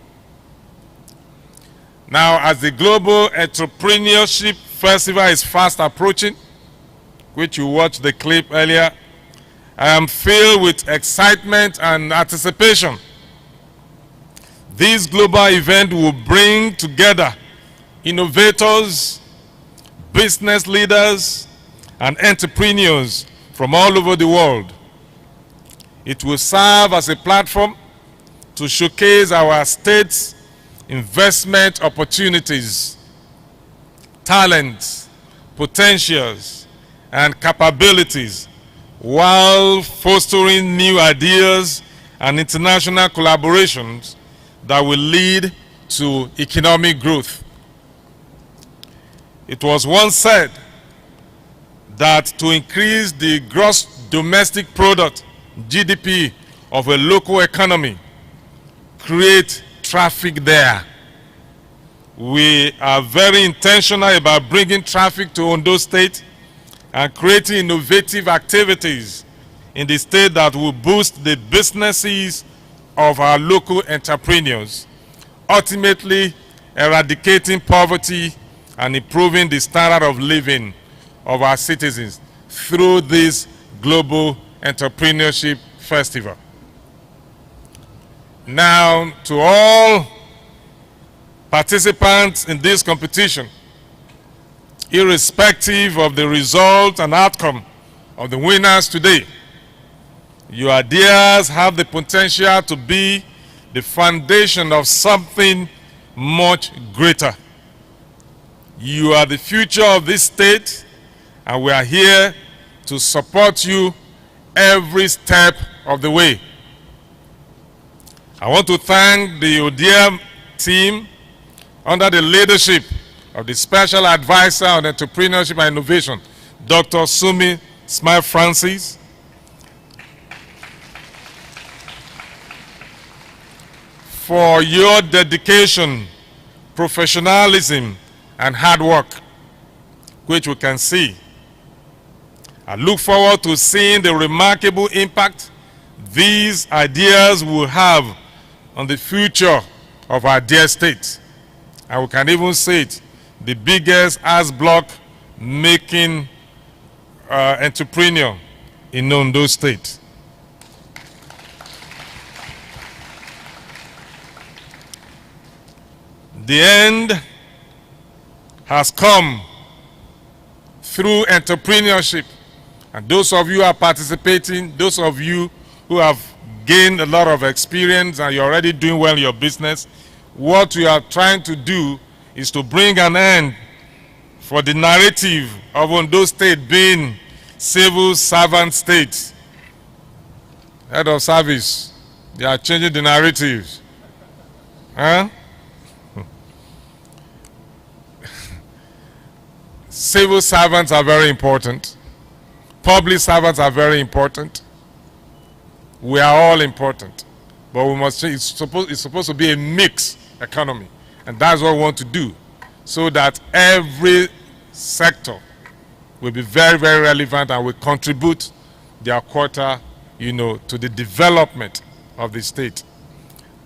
Now, as the Global Entrepreneurship Festival is fast approaching, which you watched the clip earlier, I am filled with excitement and anticipation. This global event will bring together innovators, business leaders, and entrepreneurs from all over the world. It will serve as a platform to showcase our state's investment opportunities, talents, potentials, and capabilities, while fostering new ideas and international collaborations that will lead to economic growth. It was once said that to increase the gross domestic product, GDP, of a local economy, create traffic there. We are very intentional about bringing traffic to Ondo State and creating innovative activities in the state that will boost the businesses of our local entrepreneurs, ultimately eradicating poverty and improving the standard of living of our citizens through this Global Entrepreneurship Festival. Now, to all participants in this competition, irrespective of the result and outcome of the winners today, your ideas have the potential to be the foundation of something much greater. You are the future of this state, and we are here to support you every step of the way. I want to thank the Ondea team under the leadership of the Special Advisor on Entrepreneurship and Innovation, Dr. Sumi Smile Francis, for your dedication, professionalism, and hard work, which we can see. I look forward to seeing the remarkable impact these ideas will have on the future of our dear state. And we can even say it, the biggest ice block making entrepreneur in Ondo State. The end has come through entrepreneurship. And those of you who are participating, those of you who have gained a lot of experience and you're already doing well in your business, what we are trying to do is to bring an end for the narrative of Ondo State being civil servant state. Head of service, they are changing the narratives. Huh? Civil servants are very important. Public servants are very important. We are all important. But we must it's supposed to be a mixed economy. And that's what we want to do. So that every sector will be very, very relevant and will contribute their quota, to the development of the state.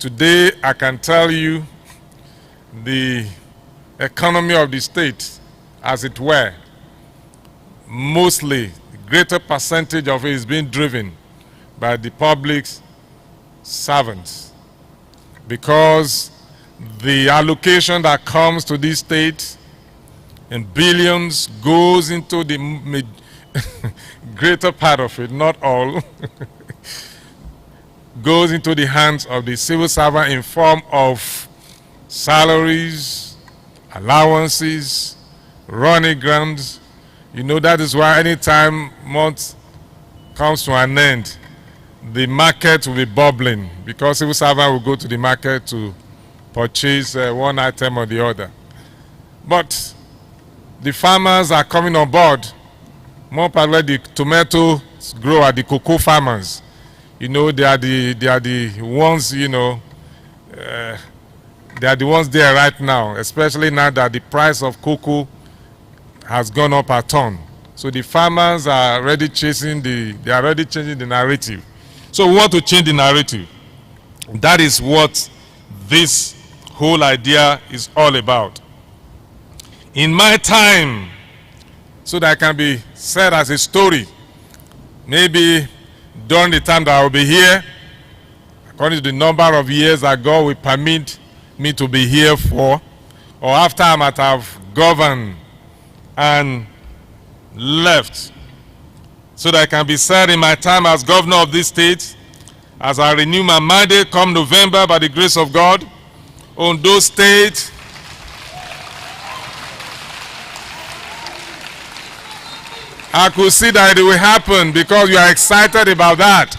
Today, I can tell you the economy of the state, as it were, mostly, the greater percentage of it is being driven by the public servants, because the allocation that comes to this state in billions goes into the greater part of it, not all, goes into the hands of the civil servant in form of salaries, allowances, running grants. That is why anytime month comes to an end, the market will be bubbling, because civil servant will go to the market to purchase one item or the other. But the farmers are coming on board. More particularly the tomato grower, the cocoa farmers. They are the ones, they are the ones there right now, especially now that the price of cocoa has gone up a ton. So the farmers are already changing the narrative. So we want to change the narrative. That is what this whole idea is all about. In my time, so that I can be said as a story, maybe during the time that I will be here, according to the number of years that God will permit me to be here for, or after I might have governed and left, so that I can be said in my time as governor of this state, as I renew my mandate come November by the grace of God, Ondo State I could see that it will happen because you are excited about that.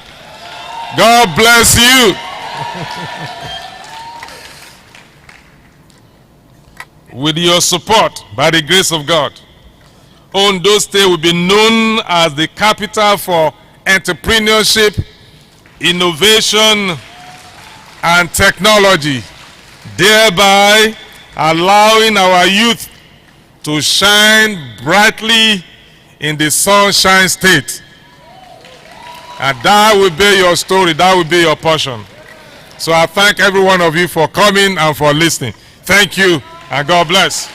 God bless you. With your support, by the grace of God, Ondo State will be known as the capital for entrepreneurship, innovation, and technology, thereby allowing our youth to shine brightly in the Sunshine State. And that will be your story, that will be your portion. So I thank every one of you for coming and for listening. Thank you, and God bless.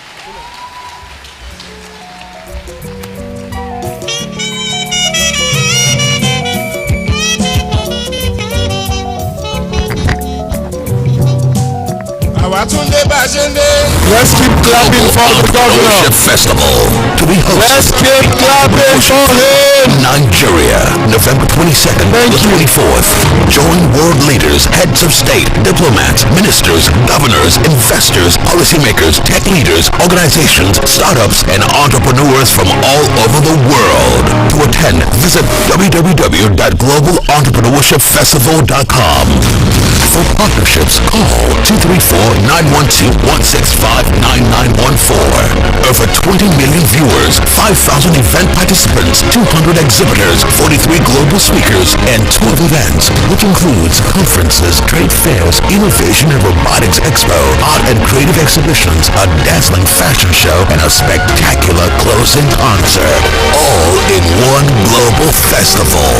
Let's keep clapping for the governor. Festival to be hosted. Let's keep clapping for him. Nigeria, November 22nd to 24th. Join world leaders, heads of state, diplomats, ministers, governors, investors, policymakers, tech leaders, organizations, startups, and entrepreneurs from all over the world. To attend, visit www.globalentrepreneurshipfestival.com. For partnerships, call 234-912-165-9914. Over 20 million viewers, 5,000 event participants, 200 exhibitors, 43 global speakers, and 12 events, which includes conferences, trade fairs, innovation and robotics expo, art and creative exhibitions, a dazzling fashion show, and a spectacular closing concert. All in one global festival.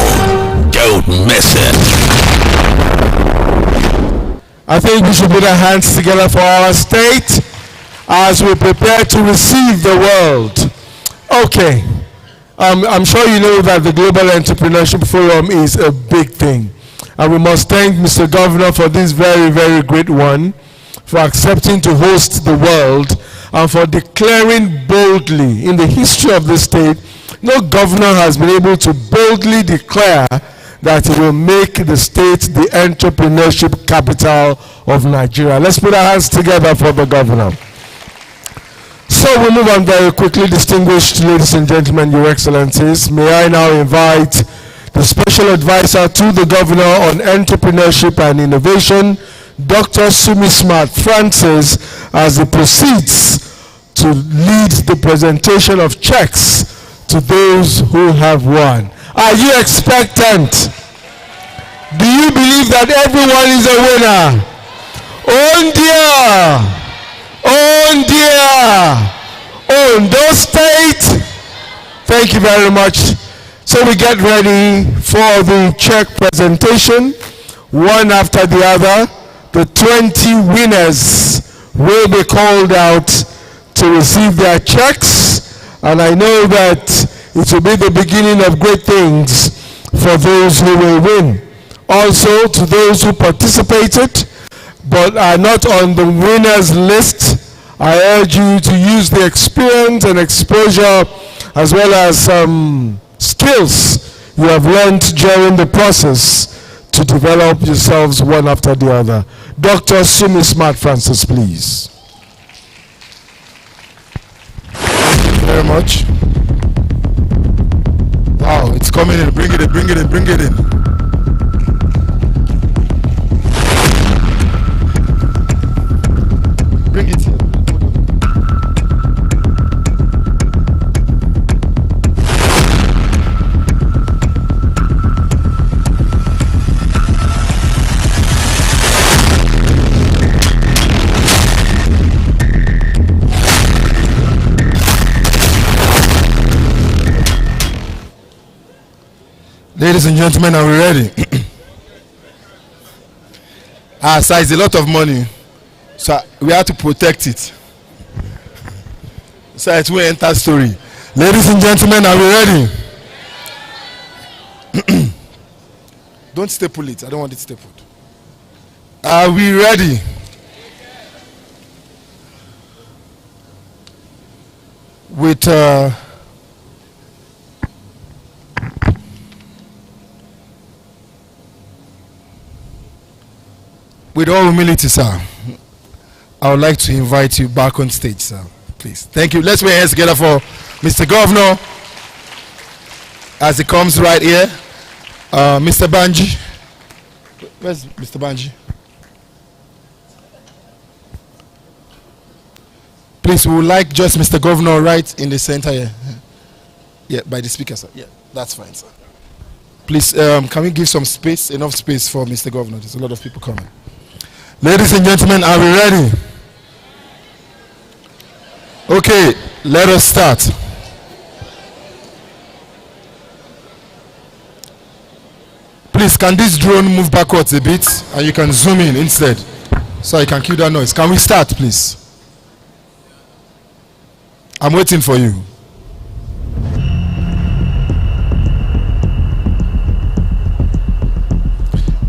Don't miss it. I think we should put our hands together for our state as we prepare to receive the world. Okay. I'm sure you know that the Global Entrepreneurship Forum is a big thing. And we must thank Mr. Governor for this very, very great one, for accepting to host the world, and for declaring boldly in the history of the state. No governor has been able to boldly declare that it will make the state the entrepreneurship capital of Nigeria. Let's put our hands together for the governor. So we move on very quickly. Distinguished ladies and gentlemen, your excellencies, may I now invite the special advisor to the governor on entrepreneurship and innovation, Dr. Sumi Smart Francis, as he proceeds to lead the presentation of checks to those who have won. Are you expectant? Do you believe that everyone is a winner? Ondea! Ondea! Ondo State! Thank you very much. So we get ready for the check presentation, one after the other. The 20 winners will be called out to receive their checks, and I know that it will be the beginning of great things for those who will win. Also, to those who participated but are not on the winners list, I urge you to use the experience and exposure as well as some skills you have learned during the process to develop yourselves one after the other. Dr. Sumi Smart Francis, please. Thank you very much. Wow, it's coming in. Bring it in, bring it in, bring it in. Bring it in. Ladies and gentlemen, are we ready? So it's a lot of money, so we have to protect it. So it will enter story. Ladies and gentlemen, are we ready? Don't staple it. I don't want it stapled. Are we ready? With all humility, sir, I would like to invite you back on stage, sir. Please. Thank you. Let's put our hands together for Mr. Governor as he comes right here. Mr. Banji. Where's Mr. Banji? Please, we would like just Mr. Governor right in the center here. Yeah, by the speaker, sir. Yeah, that's fine, sir. Please, can we give some space, enough space for Mr. Governor? There's a lot of people coming. Ladies and gentlemen, are we ready? Okay, let us start. Please, can this drone move backwards a bit and you can zoom in instead so I can kill that noise? Can we start, please? I'm waiting for you.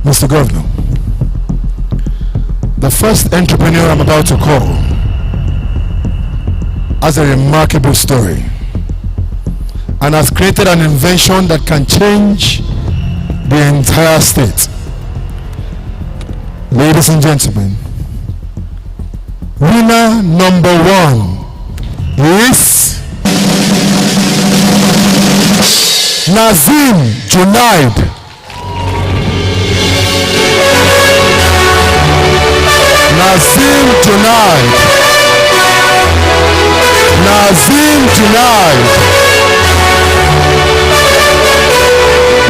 Mr. Governor, the first entrepreneur I'm about to call has a remarkable story and has created an invention that can change the entire state. Ladies and gentlemen, winner number one is Nazim Junaid. Nazim Junaid. Nazim Junaid.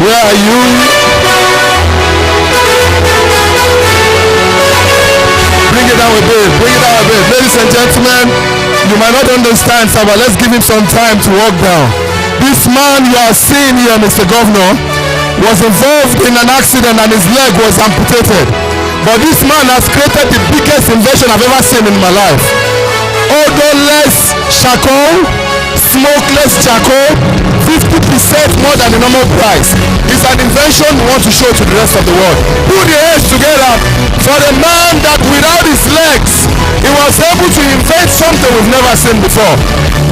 Where are you? Bring it down a bit. Bring it down a bit. Ladies and gentlemen, you might not understand, sir, but let's give him some time to walk down. This man you are seeing here, Mr. Governor, was involved in an accident and his leg was amputated. But this man has created the biggest invention I've ever seen in my life. Odorless charcoal, smokeless charcoal, 50% more than the normal price. It's an invention we want to show to the rest of the world. Put your hands together for the man that without his legs, he was able to invent something we've never seen before.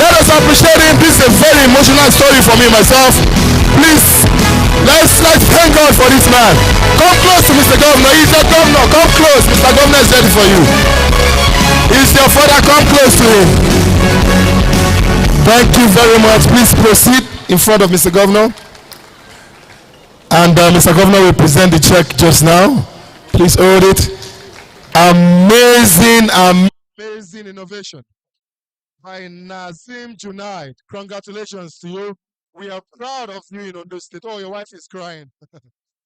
Let us appreciate him. This is a very emotional story for me myself. Please, let's thank God for this man. Come close to Mr. Governor. He's your governor. Come close. Mr. Governor is ready for you. He's your father. Come close to him. Thank you very much. Please proceed in front of Mr. Governor. And Mr. Governor will present the check just now. Please hold it. Amazing, amazing innovation by Nazim Junaid. Congratulations to you. We are proud of you in Ondo State. Oh, your wife is crying.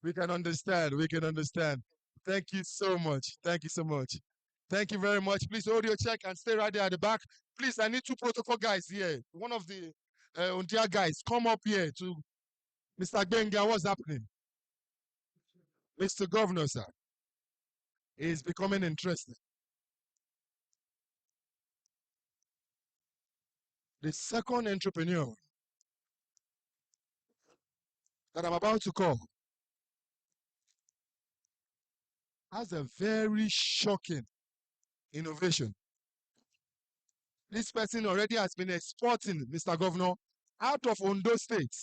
We can understand. We can understand. Thank you so much. Thank you so much. Thank you very much. Please hold your check and stay right there at the back. Please, I need two protocol guys here. One of the Ondea guys, come up here to Mr. Benga. What's happening? Mr. Governor, sir, is becoming interesting. The second entrepreneur that I'm about to call has a very shocking innovation. This person already has been exporting, Mr. Governor, out of Ondo State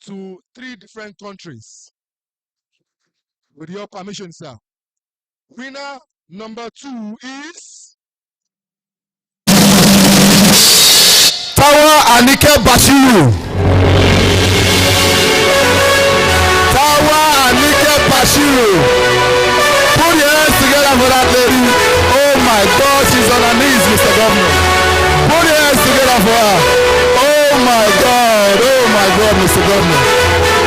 to 3 different countries. With your permission, sir. Winner number 2 is Tawa Anike Bashiru. Tawa Anike Bashiru. Put your hands together for that lady. Oh my God, she's on her knees, Mr. Governor. Put your hands together for her. Oh my God, Mr. Governor.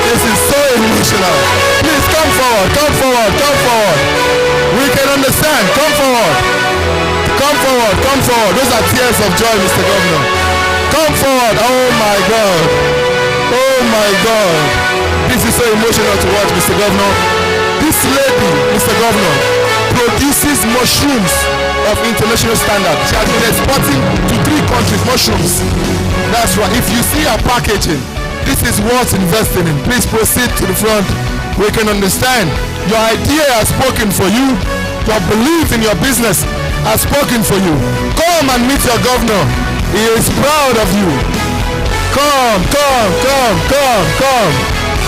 This is so emotional. Please come forward, come forward, come forward. We can understand. Come forward. Come forward, come forward. Those are tears of joy, Mr. Governor. Come forward. Oh my God. Oh my God. This is so emotional to watch, Mr. Governor. This lady, Mr. Governor, produces mushrooms of international standard. She has been exporting to 3 countries, mushrooms. That's right. If you see her packaging, this is worth investing in. Please proceed to the front. We can understand. Your idea has spoken for you. Your belief in your business has spoken for you. Come and meet your governor. He is proud of you. Come, come, come, come, come,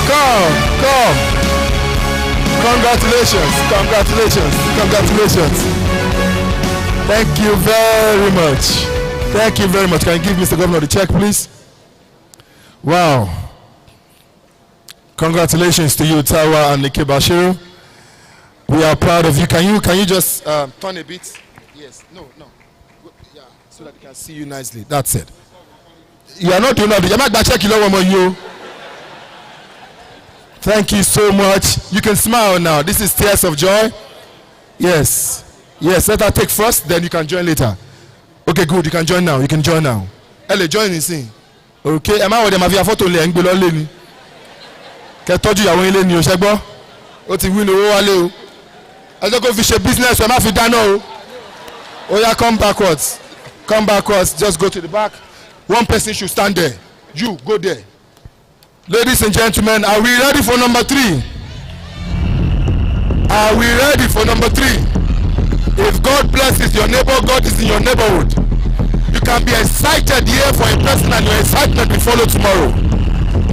come, come. Congratulations, congratulations, congratulations. Thank you very much. Thank you very much. Can you give Mr. Governor the check, please? Wow. Congratulations to you, Tawa and Nike Bashiru. We are proud of you. Can you just turn a bit? Yes. No. Yeah, so that they can see you nicely. That's it. You are not doing that. You're not going to check you. Thank you so much. You can smile now. This is tears of joy. Yes. Yes. Let her take first, then you can join later. Okay, good. You can join now. You can join now. Ellie, join in sing. Okay. Am I with them? Have you a photo? Kẹ́ tọ́jú ìyàwó ilé ni o ṣe gbọ́ ó ti wí ní owó wálé o ẹjọ́ kó fi ṣe business ẹ má fi dáná o oya come backwards just go to the back. One person should stand there. You go there. Ladies and gentlemen, are we ready for number 3? Are we ready for number 3? If God blesses your neighbor, God is in your neighborhood. You can be excited here for a person and your excitement will follow tomorrow.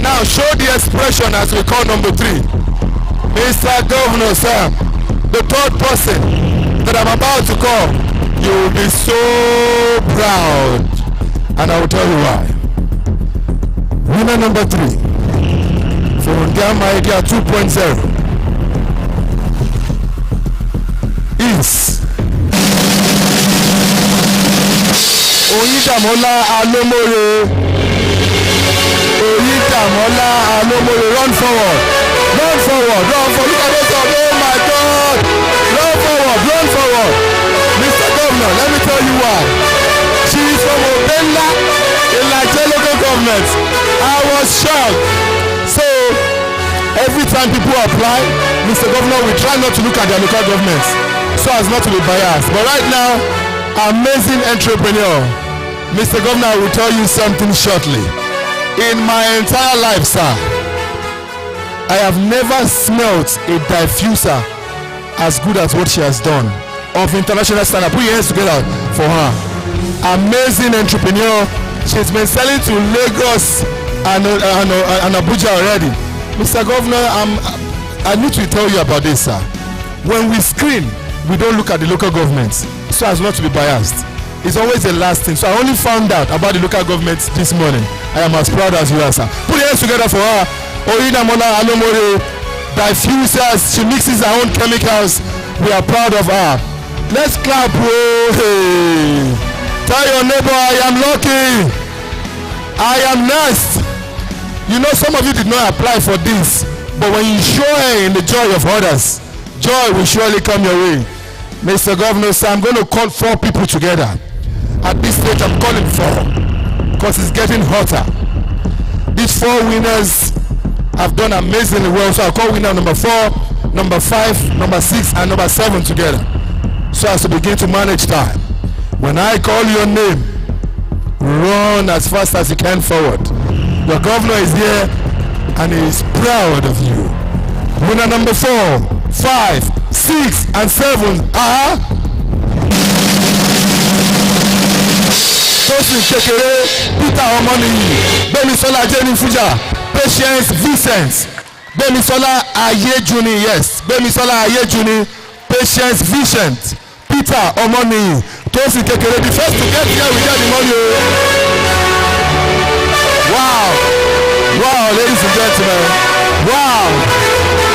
Now show the expression as we call number 3. Mr. Governor, sir, the 3rd person that I'm about to call, you will be so proud. And I will tell you why. Winner number 3 for Ondea Idea 2.0 is Oyidamola Alomore. Oyidamola Alomore. Run forward. Run forward. Run forward. Look at those of. Oh my God. Run forward. Run forward. Mr. Governor, let me tell you why. She is from Ondea in Nigeria local government. I was shocked. So every time people apply, Mr. Governor, we try not to look at their local governments so as not to be biased. But right now, amazing entrepreneur. Mr. Governor, I will tell you something shortly. In my entire life, sir, I have never smelt a diffuser as good as what she has done of international standard. Put your hands together for her. Amazing entrepreneur. She's been selling to Lagos and Abuja already. Mr. Governor, I need to tell you about this, sir. When we screen, we don't look at the local governments so as not to be biased. It's always the last thing. So I only found out about the local governments this morning. I am as proud as you are, sir. Put your hands together for her. Oyidamola Alomore, diffusers. She mixes her own chemicals. We are proud of her. Let's clap. Oh, hey. Tell your neighbor, I am lucky. I am next. You know, some of you did not apply for this, but when you share in the joy of others, joy will surely come your way. Mr. Governor, sir, I'm going to call 4 people together. At this stage, I'm calling 4 because it's getting hotter. These 4 winners have done amazingly well. So I'll call winner number 4, number 5, number 6, and number 7 together, so as to begin to manage time. When I call your name, run as fast as you can forward. Your governor is here and he is proud of you. Winner number 4, 5, 6, and 7 are Tosin Kekere, Peter Omoniyi, Bemisola Jenny Fuja, Patience Vincent, Bemisola Ayejuni, yes, Bemisola Ayejuni, Patience Vincent, Peter Omoniyi, Tosin Kekere. The first to get here, we get the money. Wow, wow, ladies and gentlemen, wow.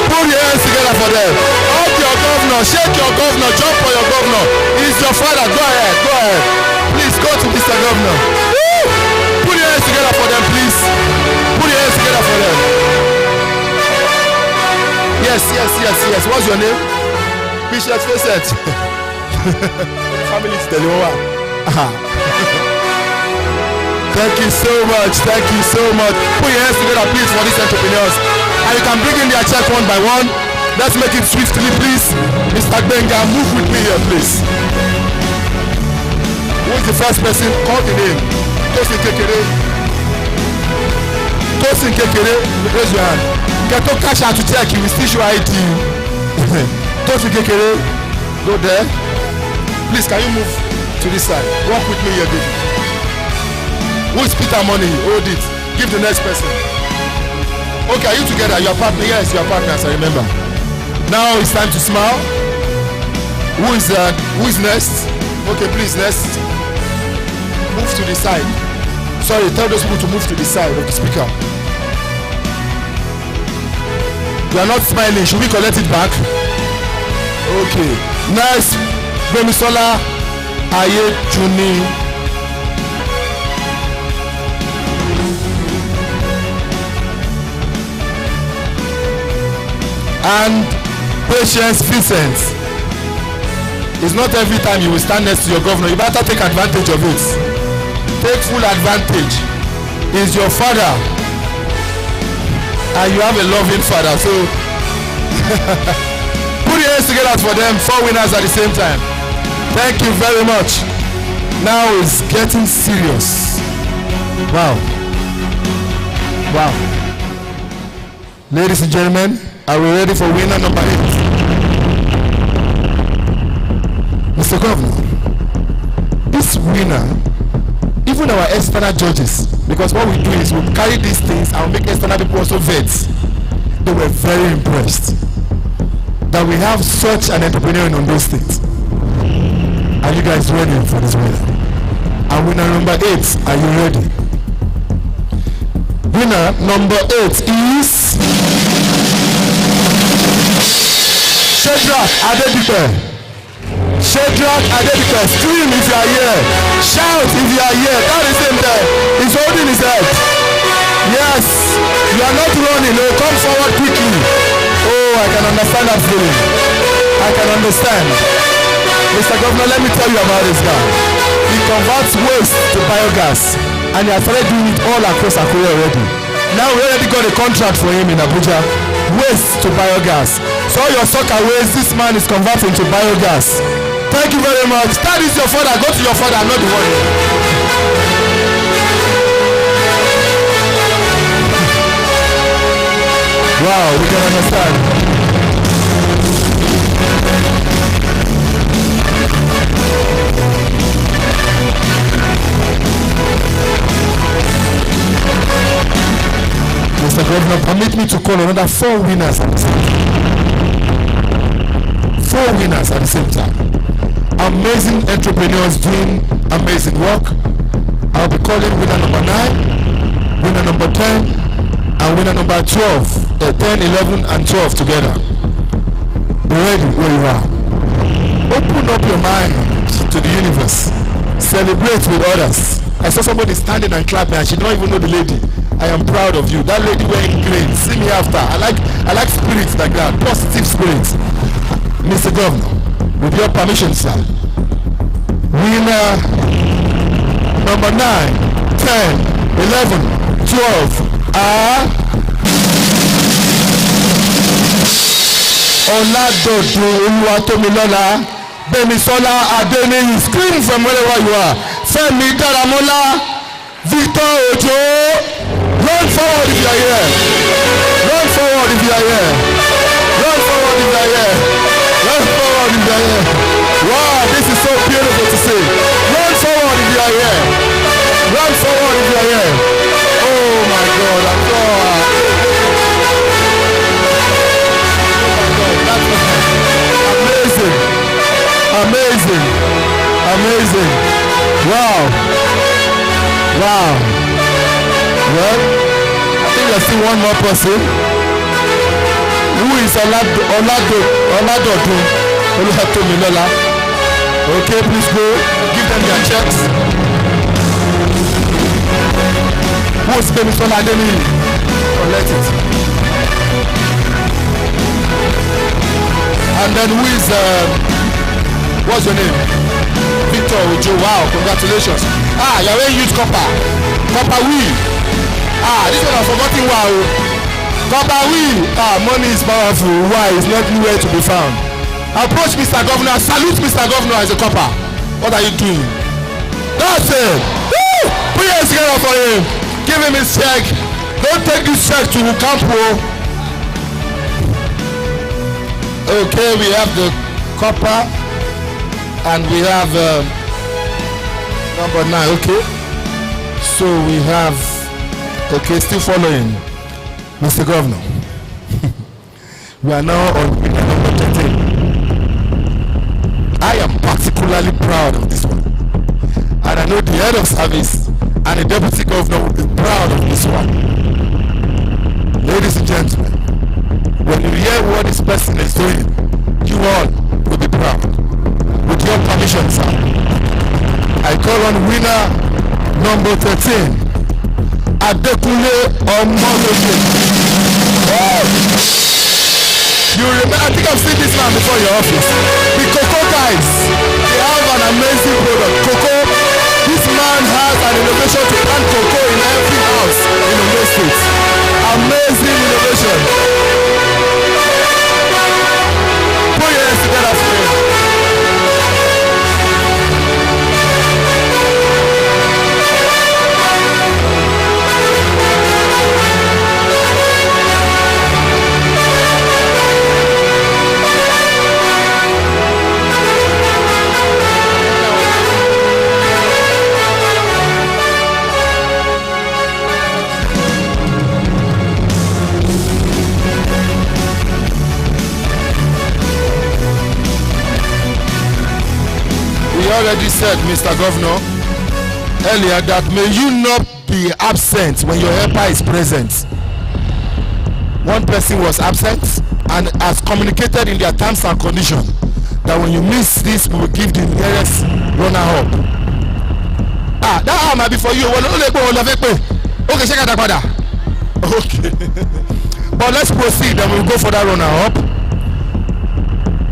Put your hands together for them. Hug your governor, shake your governor, jump for your governor. He's your father. Go ahead, go ahead. Please go to Mr. Governor. Woo! Put your hands together for them, please. Put your hands together for them. Yes, yes, yes, yes. What's your name? Bishop Facet. Family is the lower. Thank you so much. Thank you so much. Put your hands together, please, for these entrepreneurs. And you can bring in their check one by one. Let's make it swiftly, please. Mr. Benga, move with me here, please. Who is the first person? Call the name. Tosin Kekere. Tosin Kekere. Raise your hand. Get to cash out to check. You will still show ID. Tosin Kekere. Go there. Please, can you move to this side? Walk with me here, baby. Who is Peter Money? Hold it. Give the next person. Okay, are you together? You are partners? Yes, you are partners, I remember. Now it's time to smile. Who is next? Okay, please, next. Move to the side. Sorry, tell those people to move to the side of the speaker. You are not smiling. Should we collect it back? Okay. Next, Bemisola Ayejuni. And Patience Vincent. It's not every time you will stand next to your governor. You better take advantage of it. Take full advantage. He's your father. And you have a loving father. So put your hands together for them. 4 winners at the same time. Thank you very much. Now it's getting serious. Wow. Wow. Ladies and gentlemen, are we ready for winner number 8? Mr. Governor, this winner, even our external judges, because what we do is we carry these things and make external people also vet. They were very impressed that we have such an entrepreneur in Ondo State. Are you guys ready for this winner? And winner number 8, are you ready? Winner number 8 is Shedrack Adedipe. Shadrach Adebika, scream if you are here. Shout if you are here. That is him there. He's holding his head. Yes, you are not running. No, come forward quickly. Oh, I can understand that feeling. I can understand. Mr. Governor, let me tell you about this guy. He converts waste to biogas, and he has started doing it all across Akure already. Now we already got a contract for him in Abuja. Waste to biogas. So all your soccer waste, this man is converting to biogas. Thank you very much. That is your father. Go to your father, not the one. Wow, we can understand. Mr. Governor, permit me to call another 4 winners at the same time. 4 winners at the same time. Amazing entrepreneurs doing amazing work. I'll be calling winner number 9, winner number 10, and winner number 12. 10, 11, and 12 together. Be ready where you are. Open up your mind to the universe. Celebrate with others. I saw somebody standing and clapping, and she don't even know the lady. I am proud of you. That lady wearing green. See me after. I like spirits like that. Positive spirits. Mr. Governor, with your permission, sir. Winner number 9, 10, 11, 12 are Oladodo Oluwatomilola, Bemisola Adeniyi. Scream from wherever you are. Femi Daramola, Victor Ojo. Run forward if you are here. Run forward if you are here. Run forward if you are here. Run forward if you are here. Wow, this is so beautiful to see. Run forward if you are here. Run forward if you are here. Oh my God, I'm so amazing. Amazing. Amazing. Wow. Wow. Well, I think there's still one more person. Who is Oladodo Oluwatomilola? Okay, please go. Give them their checks. Who is Bemisola Adeniyi? Collect it. And then who is, what's your name? Victor Ojo. Wow, congratulations. You're wearing youth copper. Copper wheel. This one I've forgotten. Wow. Copper wheel. Money is powerful. Why? It's not anywhere to be found. Approach Mr. Governor. Salute Mr. Governor as a copper. What are you doing? That's it. Woo! Put your hands together for him. Give him his check. Don't take this check to Campo. Okay, we have the copper and we have number 9. Okay. So we have. Okay, still following. Mr. Governor, we are now on winner number 13. I am particularly proud of this one. And I know the head of service and the deputy governor will be proud of this one. Ladies and gentlemen, when you hear what this person is doing, you all will be proud. With your permission, sir, I call on winner number 13. Adekunle Omotoye. You remember, I think I've seen this man before in your office. The Cocoa guys, they have an amazing product. Cocoa, this man has an innovation to plant cocoa in every house in the States. Amazing innovation. Put your hands together for him. Already said, Mr. Governor, earlier that may you not be absent when your helper is present. One person was absent and has communicated in their terms and conditions that when you miss this, we will give the nearest runner up. That arm might be for you. Okay, check out that brother. Okay. But let's proceed, then we'll go for that runner up.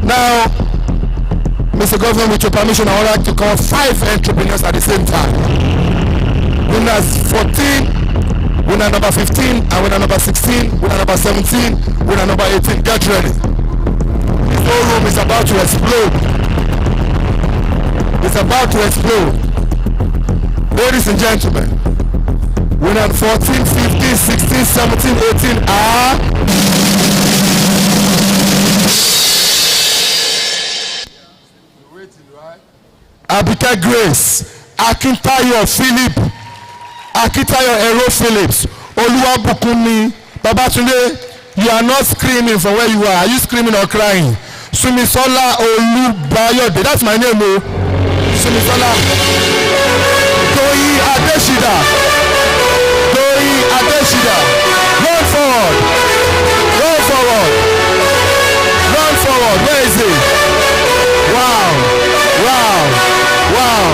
Now, Mr. Governor, with your permission, I would like to call 5 entrepreneurs at the same time. Winners 14, winner number 15, and winner number 16, winner number 17, winner number 18. Get ready. The whole room is about to explode. It's about to explode. Ladies and gentlemen, winner 14, 15, 16, 17, 18 are... Abika Grace, Akintayo Philip, Akintayo Ero Phillips, Oluwabukumi, Babatunde, you are not screaming from where you are you screaming or crying? Sumisola Olubayode, that's my name, oh. Sumisola. Toyi Adeshida. Toyi Adeshida. Run forward. Run forward. Run forward. Where is it? Wow. Wow. Wow.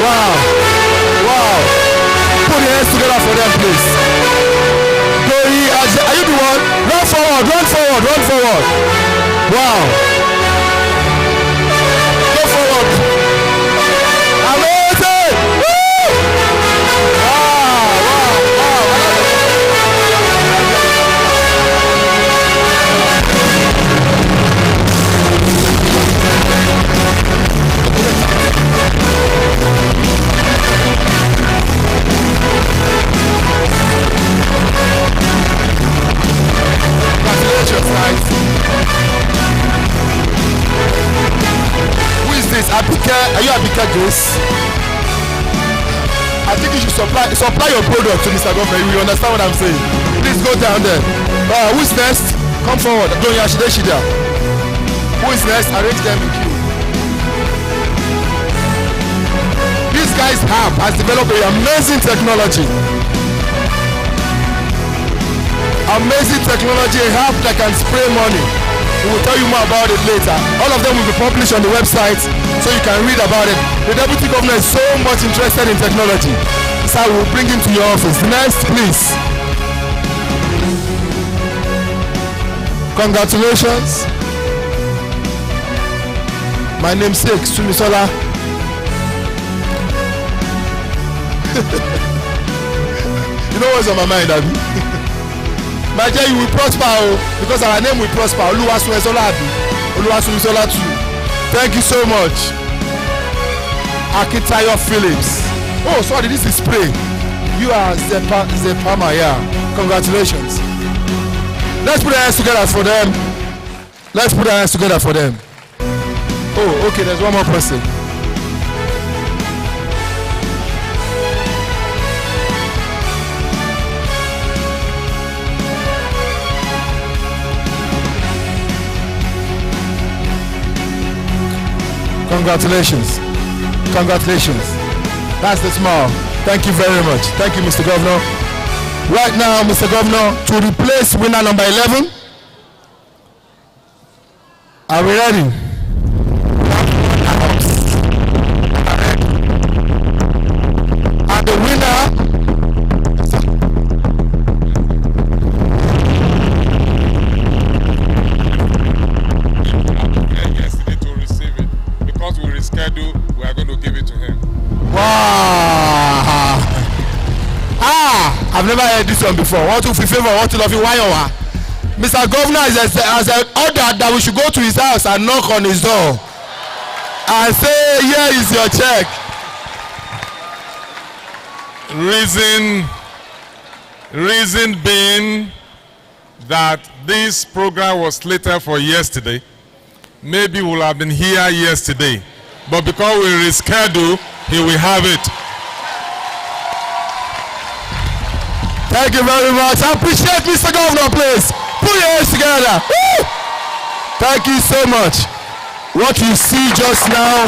Wow. Wow. Put your hands together for them, please. Toyi, are you the one? Run forward. Run forward. Run forward. Wow. Go forward. Amazing. Woo! Wow. Wow. Congratulations, guys. Who is this? Abike? Are you Abike Grace? I think you should supply your product to Mr. Governor. You understand what I'm saying? Please go down there. Who is next? Come forward. Who is next? Arrange them in queue. This guy's app has developed an amazing technology. Amazing technology, a app that can spray money. We will tell you more about it later. All of them will be published on the website so you can read about it. The Deputy Governor is so much interested in technology. So I will bring him to your office. Next, please. Congratulations. My namesake, Sumisola. You know what's on my mind, Abby? My dear, you will prosper because our name will prosper. Oluwasumisola Abi. Oluwasumisola too. Thank you so much. Akintayo Phillips. Oh, sorry, this is spray. You are Zepama, yeah. Congratulations. Let's put our hands together for them. Let's put our hands together for them. Oh, okay, there's one more person. Congratulations. Congratulations. That's the smile. Thank you very much. Thank you, Mr. Governor. Right now, Mr. Governor, to replace winner number 11. Are we ready? And the winner schedule, we are going to give it to him. Wow! I've never heard this one before. Want to favor, want to love you, why? Mr. Governor has ordered that we should go to his house and knock on his door and say, here is your check. Reason being that this program was slated for yesterday. Maybe we'll have been here yesterday. But because we reschedule, he will have it. Thank you very much. I appreciate Mr. Governor, please. Put your hands together. Woo! Thank you so much. What you see just now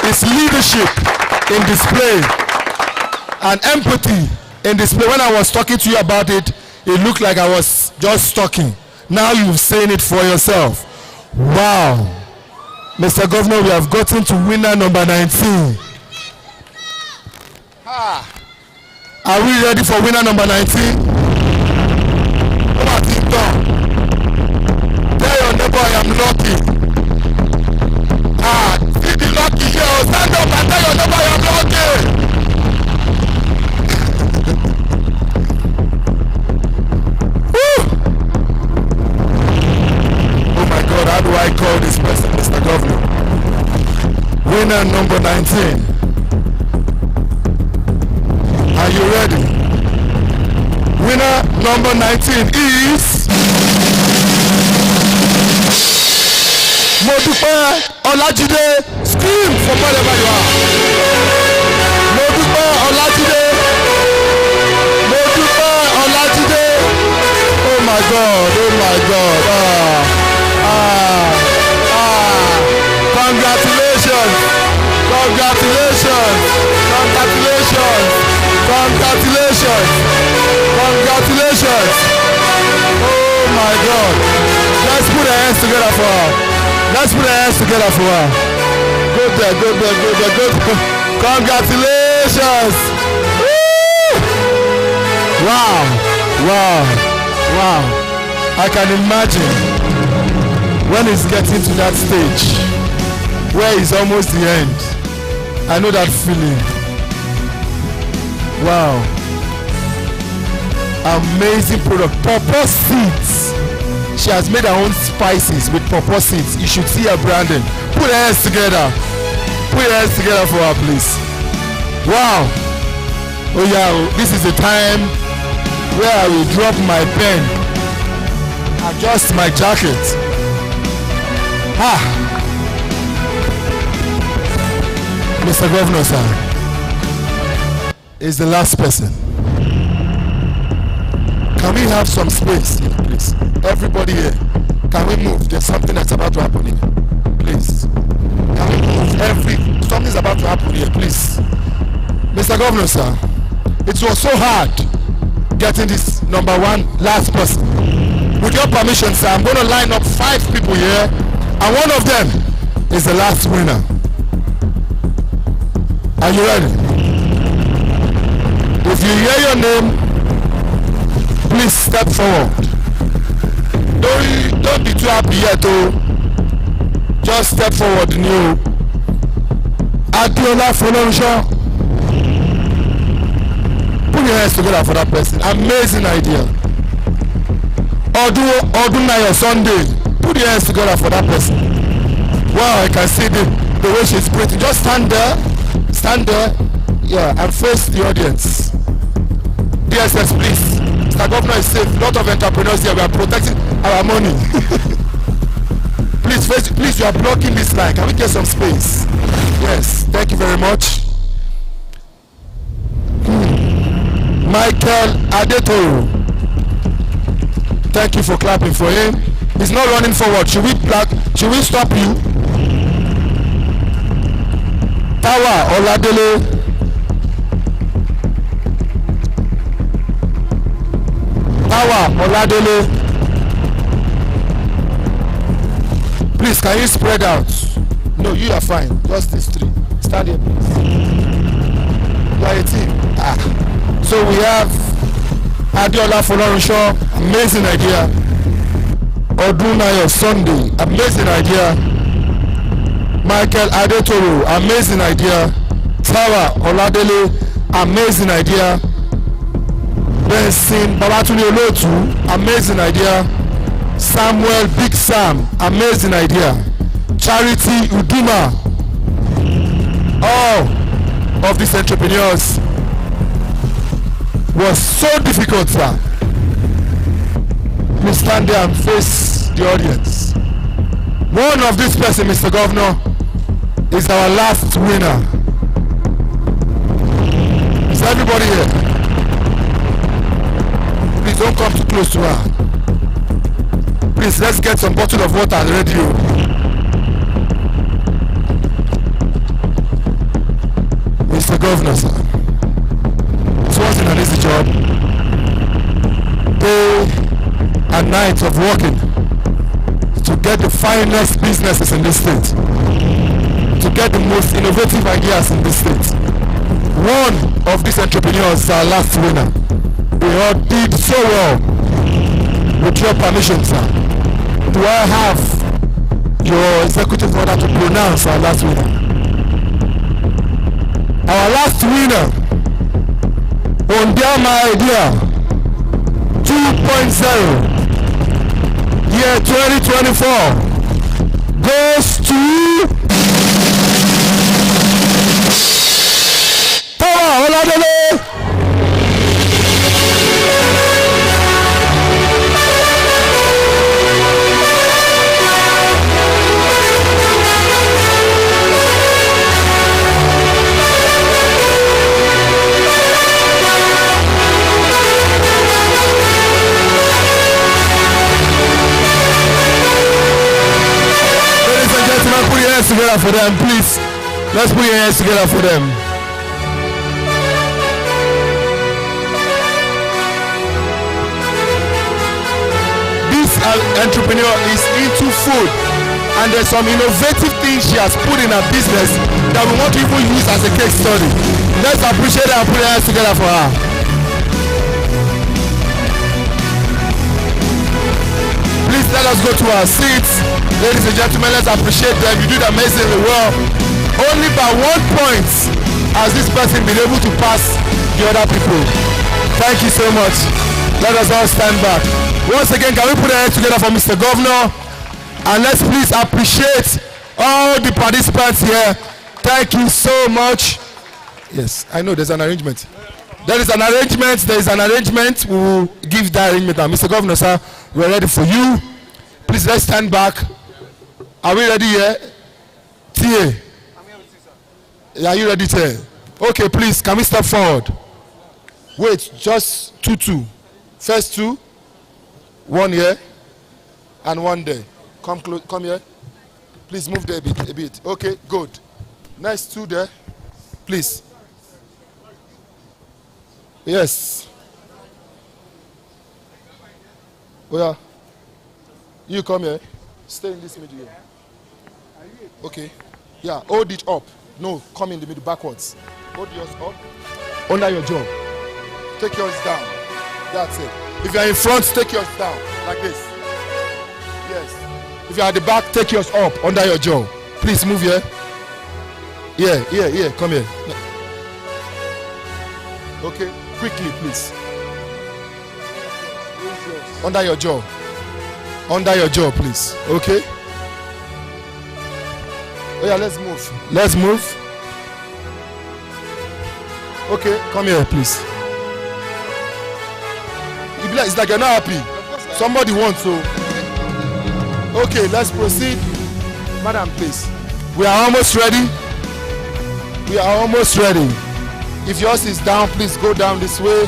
is leadership in display and empathy in display. When I was talking to you about it, it looked like I was just talking. Now you've seen it for yourself. Wow. Mr. Governor, we have gotten to winner number 19. Are we ready for winner number 19? Tell your neighbor I am lucky. See the lucky here. Stand up and tell your neighbor I am lucky. Oh my God, how do I call this person, Mr. Governor? Winner number 19. Are you ready? Winner number 19 is Modúpẹ́ Ọlájídé. Scream from wherever you are. Modúpẹ́ Ọlájídé. Modúpẹ́ Ọlájídé. Oh my God, oh my God. Congratulations. Congratulations. Congratulations. Congratulations. Congratulations. Oh my God. Let's put our hands together for her. Let's put our hands together for her. Go there, go there, go there, go there. Congratulations. Woo! Wow. Wow. Wow. I can imagine when it's getting to that stage where it's almost the end. I know that feeling. Wow. Amazing product. Pawpaw seeds. She has made her own spices with pawpaw seeds. You should see her branding. Put her hands together. Put your hands together for her, please. Wow. Oh yeah, this is the time where I will drop my pen. Adjust my jacket. Mr. Governor, sir, is the last person. Can we have some space here, please? Everybody here, can we move? There's something that's about to happen here. Please. Can we move? Something's about to happen here, please. Mr. Governor, sir, it was so hard getting this number one last person. With your permission, sir, I'm going to line up 5 people here, and one of them is the last winner. Are you ready? If you hear your name, please step forward. Don't be too happy yet, oh. Just step forward, new. Adiola Folorunsho. Put your hands together for that person. Amazing idea. Odunayo Sunday. Put your hands together for that person. Wow, I can see the way she's breathing. Just stand there. Stand there. Yeah, and face the audience. DSS, please. Mr. Governor is safe. A lot of entrepreneurs here. We are protecting our money. Please, you are blocking this line. Can we get some space? Yes, thank you very much. Michael Adetoro. Thank you for clapping for him. He's not running forward. Should we stop you? Tawa Oladele. Tawa Oladele. Please, can you spread out? No, you are fine. Just these 3. Stand here, please. You are a team. So we have Adiola Folorunsho, amazing idea. Odunayo Sunday, amazing idea. Michael Adetoro, amazing idea. Tawa Oladele, amazing idea. Benson Babatunde Olotu, amazing idea. Samuel Big Sam, amazing idea. Charity Uduma. All of these entrepreneurs was so difficult, sir. Please stand there and face the audience. One of this person, Mr. Governor, is our last winner. Is everybody here? Please don't come too close to her. Please, let's get some bottle of water ready. Mr. Governor, sir, it wasn't an easy job. Day and night of working to get the finest businesses in this state. to get the most innovative ideas in the state. One of these entrepreneurs is our last winner. We all did so well. With your permission, sir, do I have your executive order to pronounce our last winner? Our last winner, Ondea My Idea 2.0, year 2024, goes to Power Oladele. Put your hands together for them, please. Let's put your hands together for them. This entrepreneur is into food, and there's some innovative things she has put in her business that we want to even use as a case study. Let's appreciate her and put your hands together for her. Please let us go to our seats. Ladies and gentlemen, let's appreciate them. You did amazingly well. Only by 1 point has this person been able to pass the other people. Thank you so much. Let us all stand back. Once again, can we put our hands together for Mr. Governor? And let's please appreciate all the participants here. Thank you so much. Yes, I know there's an arrangement. There is an arrangement. There is an arrangement. We will give that arrangement. And Mr. Governor, sir, we're ready for you. Please let's stand back. Are we ready here? TA. Are you ready, TA? Okay, please, can we step forward? Wait, just two. First two. One here. And one there. Come close. Come here. Please move there a bit. Okay, good. Next two there. Please. Yes. Well, you come here. Stay in this middle here. Okay. Yeah, hold it up. No, come in the middle backwards. Hold yours up. Under your jaw. Take yours down. That's it. If you're in front, take yours down. Like this. Yes. If you're at the back, take yours up. Under your jaw. Please move here. Yeah. Come here. Okay. Quickly, please. Under your jaw. Under your jaw, please. Okay. Oh yeah, let's move. Let's move. Okay, come here, please. It's like you're not happy. Somebody wants to. Okay, let's proceed. Madam, please. We are almost ready. We are almost ready. If yours is down, please go down this way.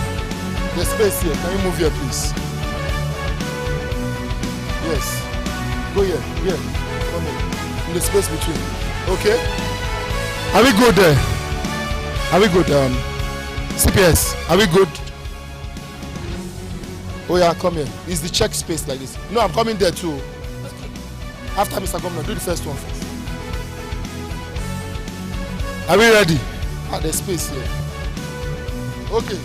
There's space here. Can you move here, please? Yes. Go here. Here. Come here. In the space between. Okay. Are we good there? Are we good? CPS. Are we good? Oh yeah, come here. Is the check space like this? No, I'm coming there too. After Mr. Governor, do the first one first. Are we ready? There's space here. Okay.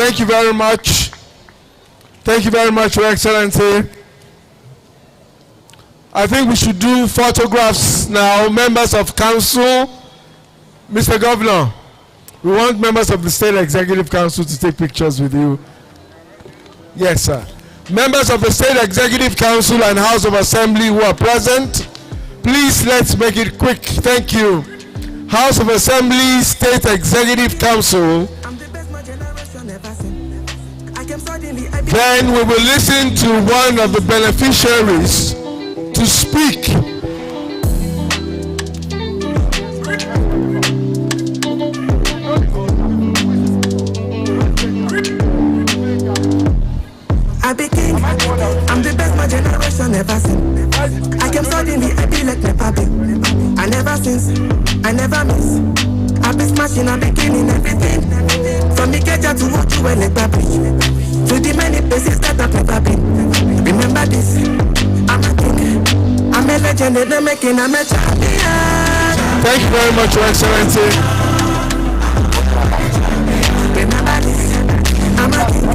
Thank you very much. Thank you very much, Your Excellency. I think we should do photographs now. Members of council, Mr. Governor, we want members of the State Executive Council to take pictures with you. Yes, sir. Members of the State Executive Council and House of Assembly who are present, please let's make it quick. Thank you. House of Assembly, State Executive Council. Then we will listen to one of the beneficiaries to speak. I be king, I'm the best my generation ever seen. I came suddenly, I be like never been. I never since, I never miss. I be smashing, I be killing everything. From the Keja to what you like Bridge, to the many places that I've never been. Remember this, I'm a king, I'm a legend, and I'm making a champion. Thank you very much, Your Excellency. Remember this, I'm a king.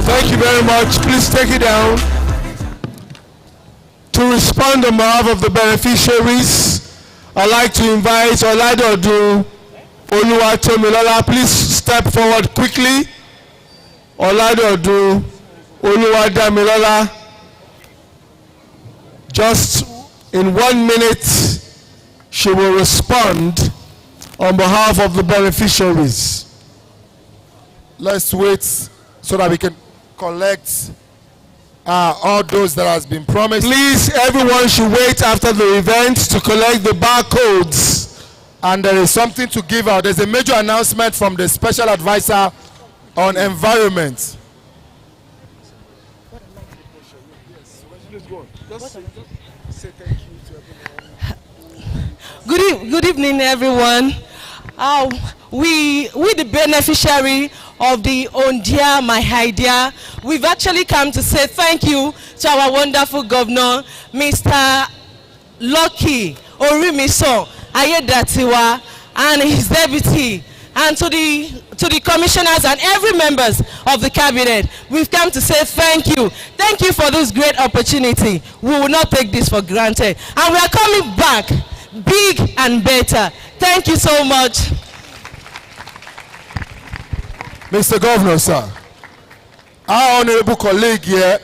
Thank you very much. Please take it down. To respond on behalf of the beneficiaries, I'd like to invite Oladodu Oluwatomilola. Please step forward quickly. Oladodu Oluwadamilola. Just in 1 minute, she will respond on behalf of the beneficiaries. Let's wait so that we can collect all those that has been promised. Please, everyone should wait after the event to collect the barcodes. And there is something to give out. There's a major announcement from the Special Advisor on Environment. Good evening, everyone. We the beneficiary of the Ondea, my idea, we've actually come to say thank you to our wonderful governor, Mr. Lucky Orimiso Ayedatiwa, and his deputy, and to the commissioners and every members of the cabinet. We've come to say thank you. Thank you for this great opportunity. We will not take this for granted. And we are coming back big and better. Thank you so much. Mr. Governor, sir, our honorable colleague here,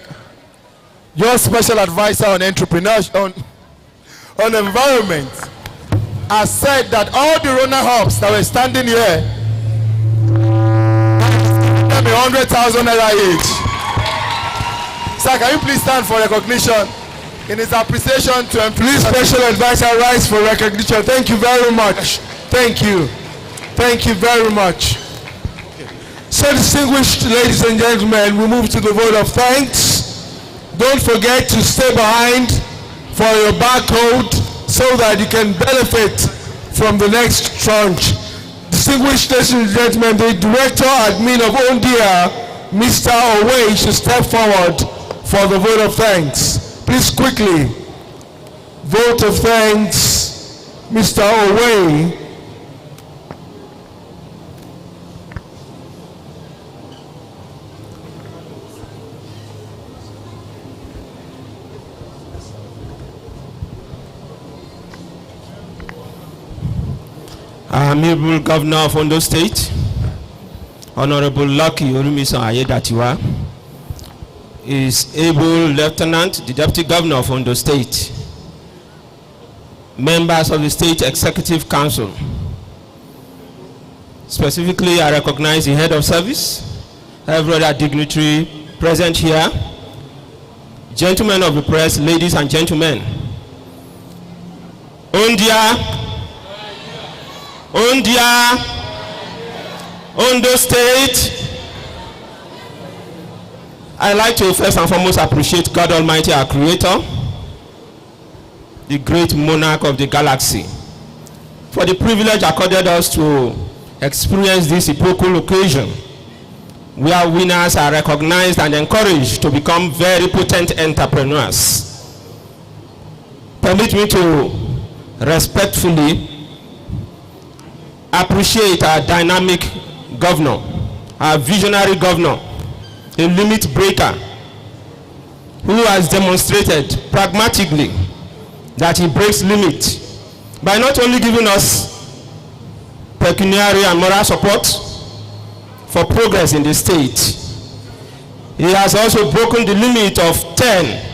your special advisor on entrepreneurship, on environment, has said that all the runner hubs that were standing here, 100,000 naira each. Sir, can you please stand for recognition in his appreciation to Please, special advisor, rise for recognition. Thank you very much. Thank you. Thank you very much. So, distinguished ladies and gentlemen, we move to the vote of thanks. Don't forget to stay behind for your barcode so that you can benefit from the next tranche. Distinguished ladies and gentlemen, the Director Admin of Ondea, Mr. Owe, should step forward for the vote of thanks. Please quickly. Vote of thanks, Mr. Owe. Amiable Governor of Ondo State, Honorable Lucky Orimiso Ayedatiwa, is able Lieutenant, the Deputy Governor of Ondo State, members of the State Executive Council. Specifically, I recognize the Head of Service, every other dignitary present here, gentlemen of the press, ladies and gentlemen. Ondea, Ondo State. I'd like to first and foremost appreciate God Almighty, our Creator, the great monarch of the galaxy, for the privilege accorded us to experience this epochal occasion where winners are recognized and encouraged to become very potent entrepreneurs. Permit me to respectfully appreciate our dynamic governor, our visionary governor, a limit breaker, who has demonstrated pragmatically that he breaks limit by not only giving us pecuniary and moral support for progress in the state, he has also broken the limit of 10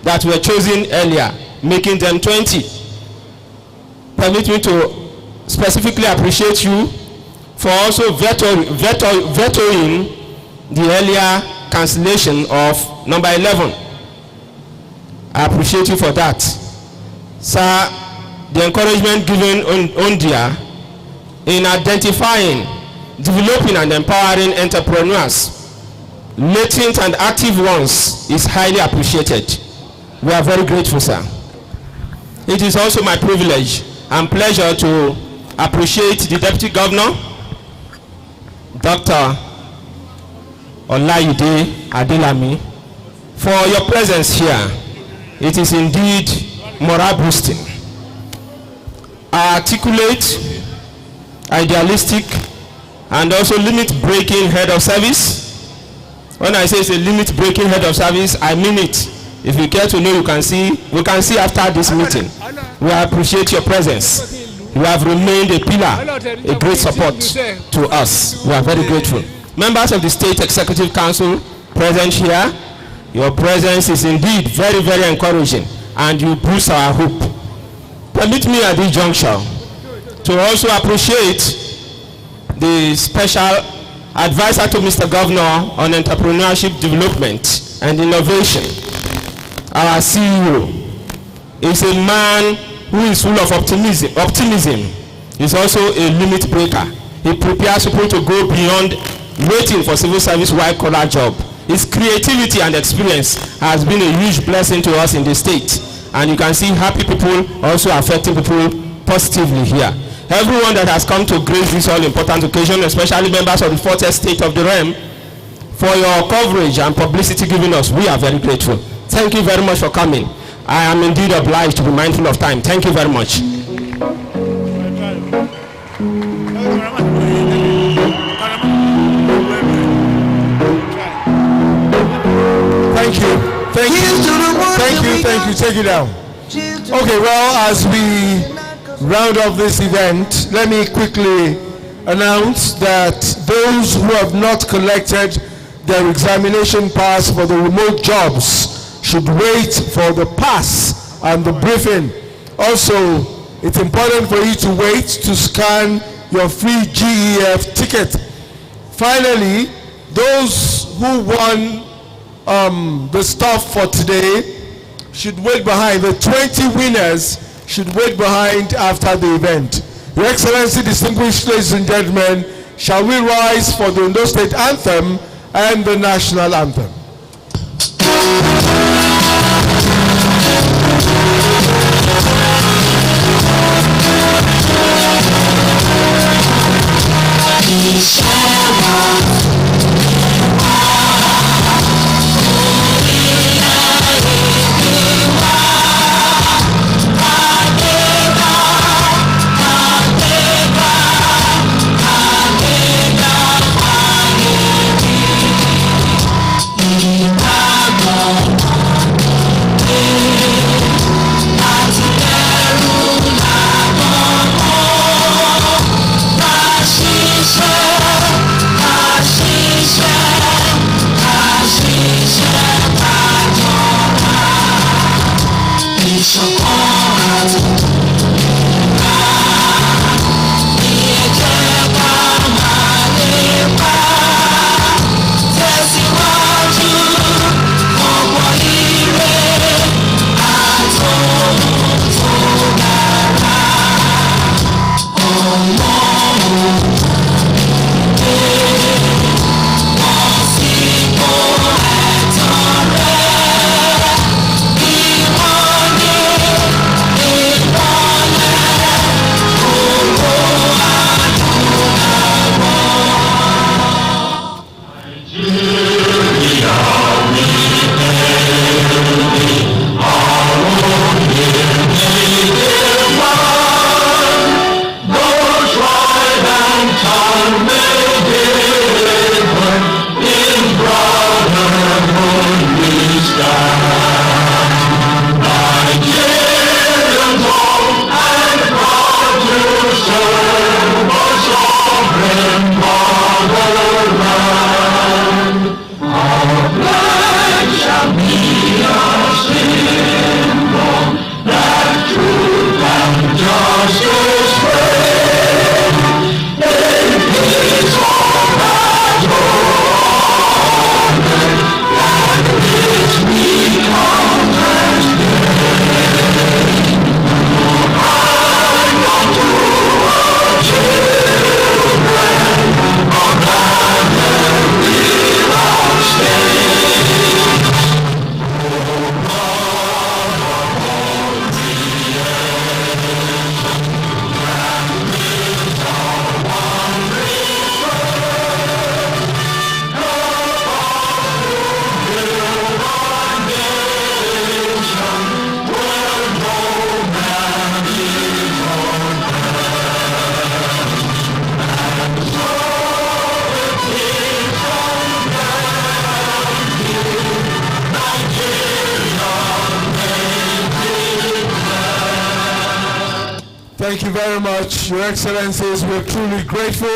that were chosen earlier, making them 20. Permit me to specifically appreciate you for also vetoing the earlier cancellation of number 11. I appreciate you for that. Sir, the encouragement given on Ondea in identifying, developing and empowering entrepreneurs, latent and active ones, is highly appreciated. We are very grateful, sir. It is also my privilege and pleasure to appreciate the Deputy Governor, Dr. Olayide Adelami, for your presence here. It is indeed morale boosting. Articulate, idealistic, and also limit-breaking head of service. When I say it's a limit-breaking head of service, I mean it. If you care to know, we can see after this meeting. We appreciate your presence. You have remained a pillar, a great support to us. We are very grateful. Members of the State Executive Council present here, your presence is indeed very, very encouraging, and you boost our hope. Permit me at this juncture to also appreciate the special advisor to Mr. Governor on entrepreneurship development and innovation. Our CEO is a man who is full of optimism. He's also a limit breaker. He prepares people to go beyond waiting for civil service white-collar job. His creativity and experience has been a huge blessing to us in the state. And you can see happy people also affecting people positively here. Everyone that has come to grace this all-important occasion, especially members of the 4th Estate of the realm, for your coverage and publicity given us, we are very grateful. Thank you very much for coming. I am indeed obliged to be mindful of time. Thank you very much. Thank you. Thank you. Thank you. Take it down. Okay, well, as we round off this event, let me quickly announce that those who have not collected their examination pass for the remote jobs should wait for the pass and the briefing. Also, it's important for you to wait to scan your free GEF ticket. Finally, those who won the stuff for today should wait behind. The 20 winners should wait behind after the event. Your Excellency, distinguished ladies and gentlemen, shall we rise for the Ondo State Anthem and the National Anthem. She Thank you very much, Your Excellencies. We're truly grateful.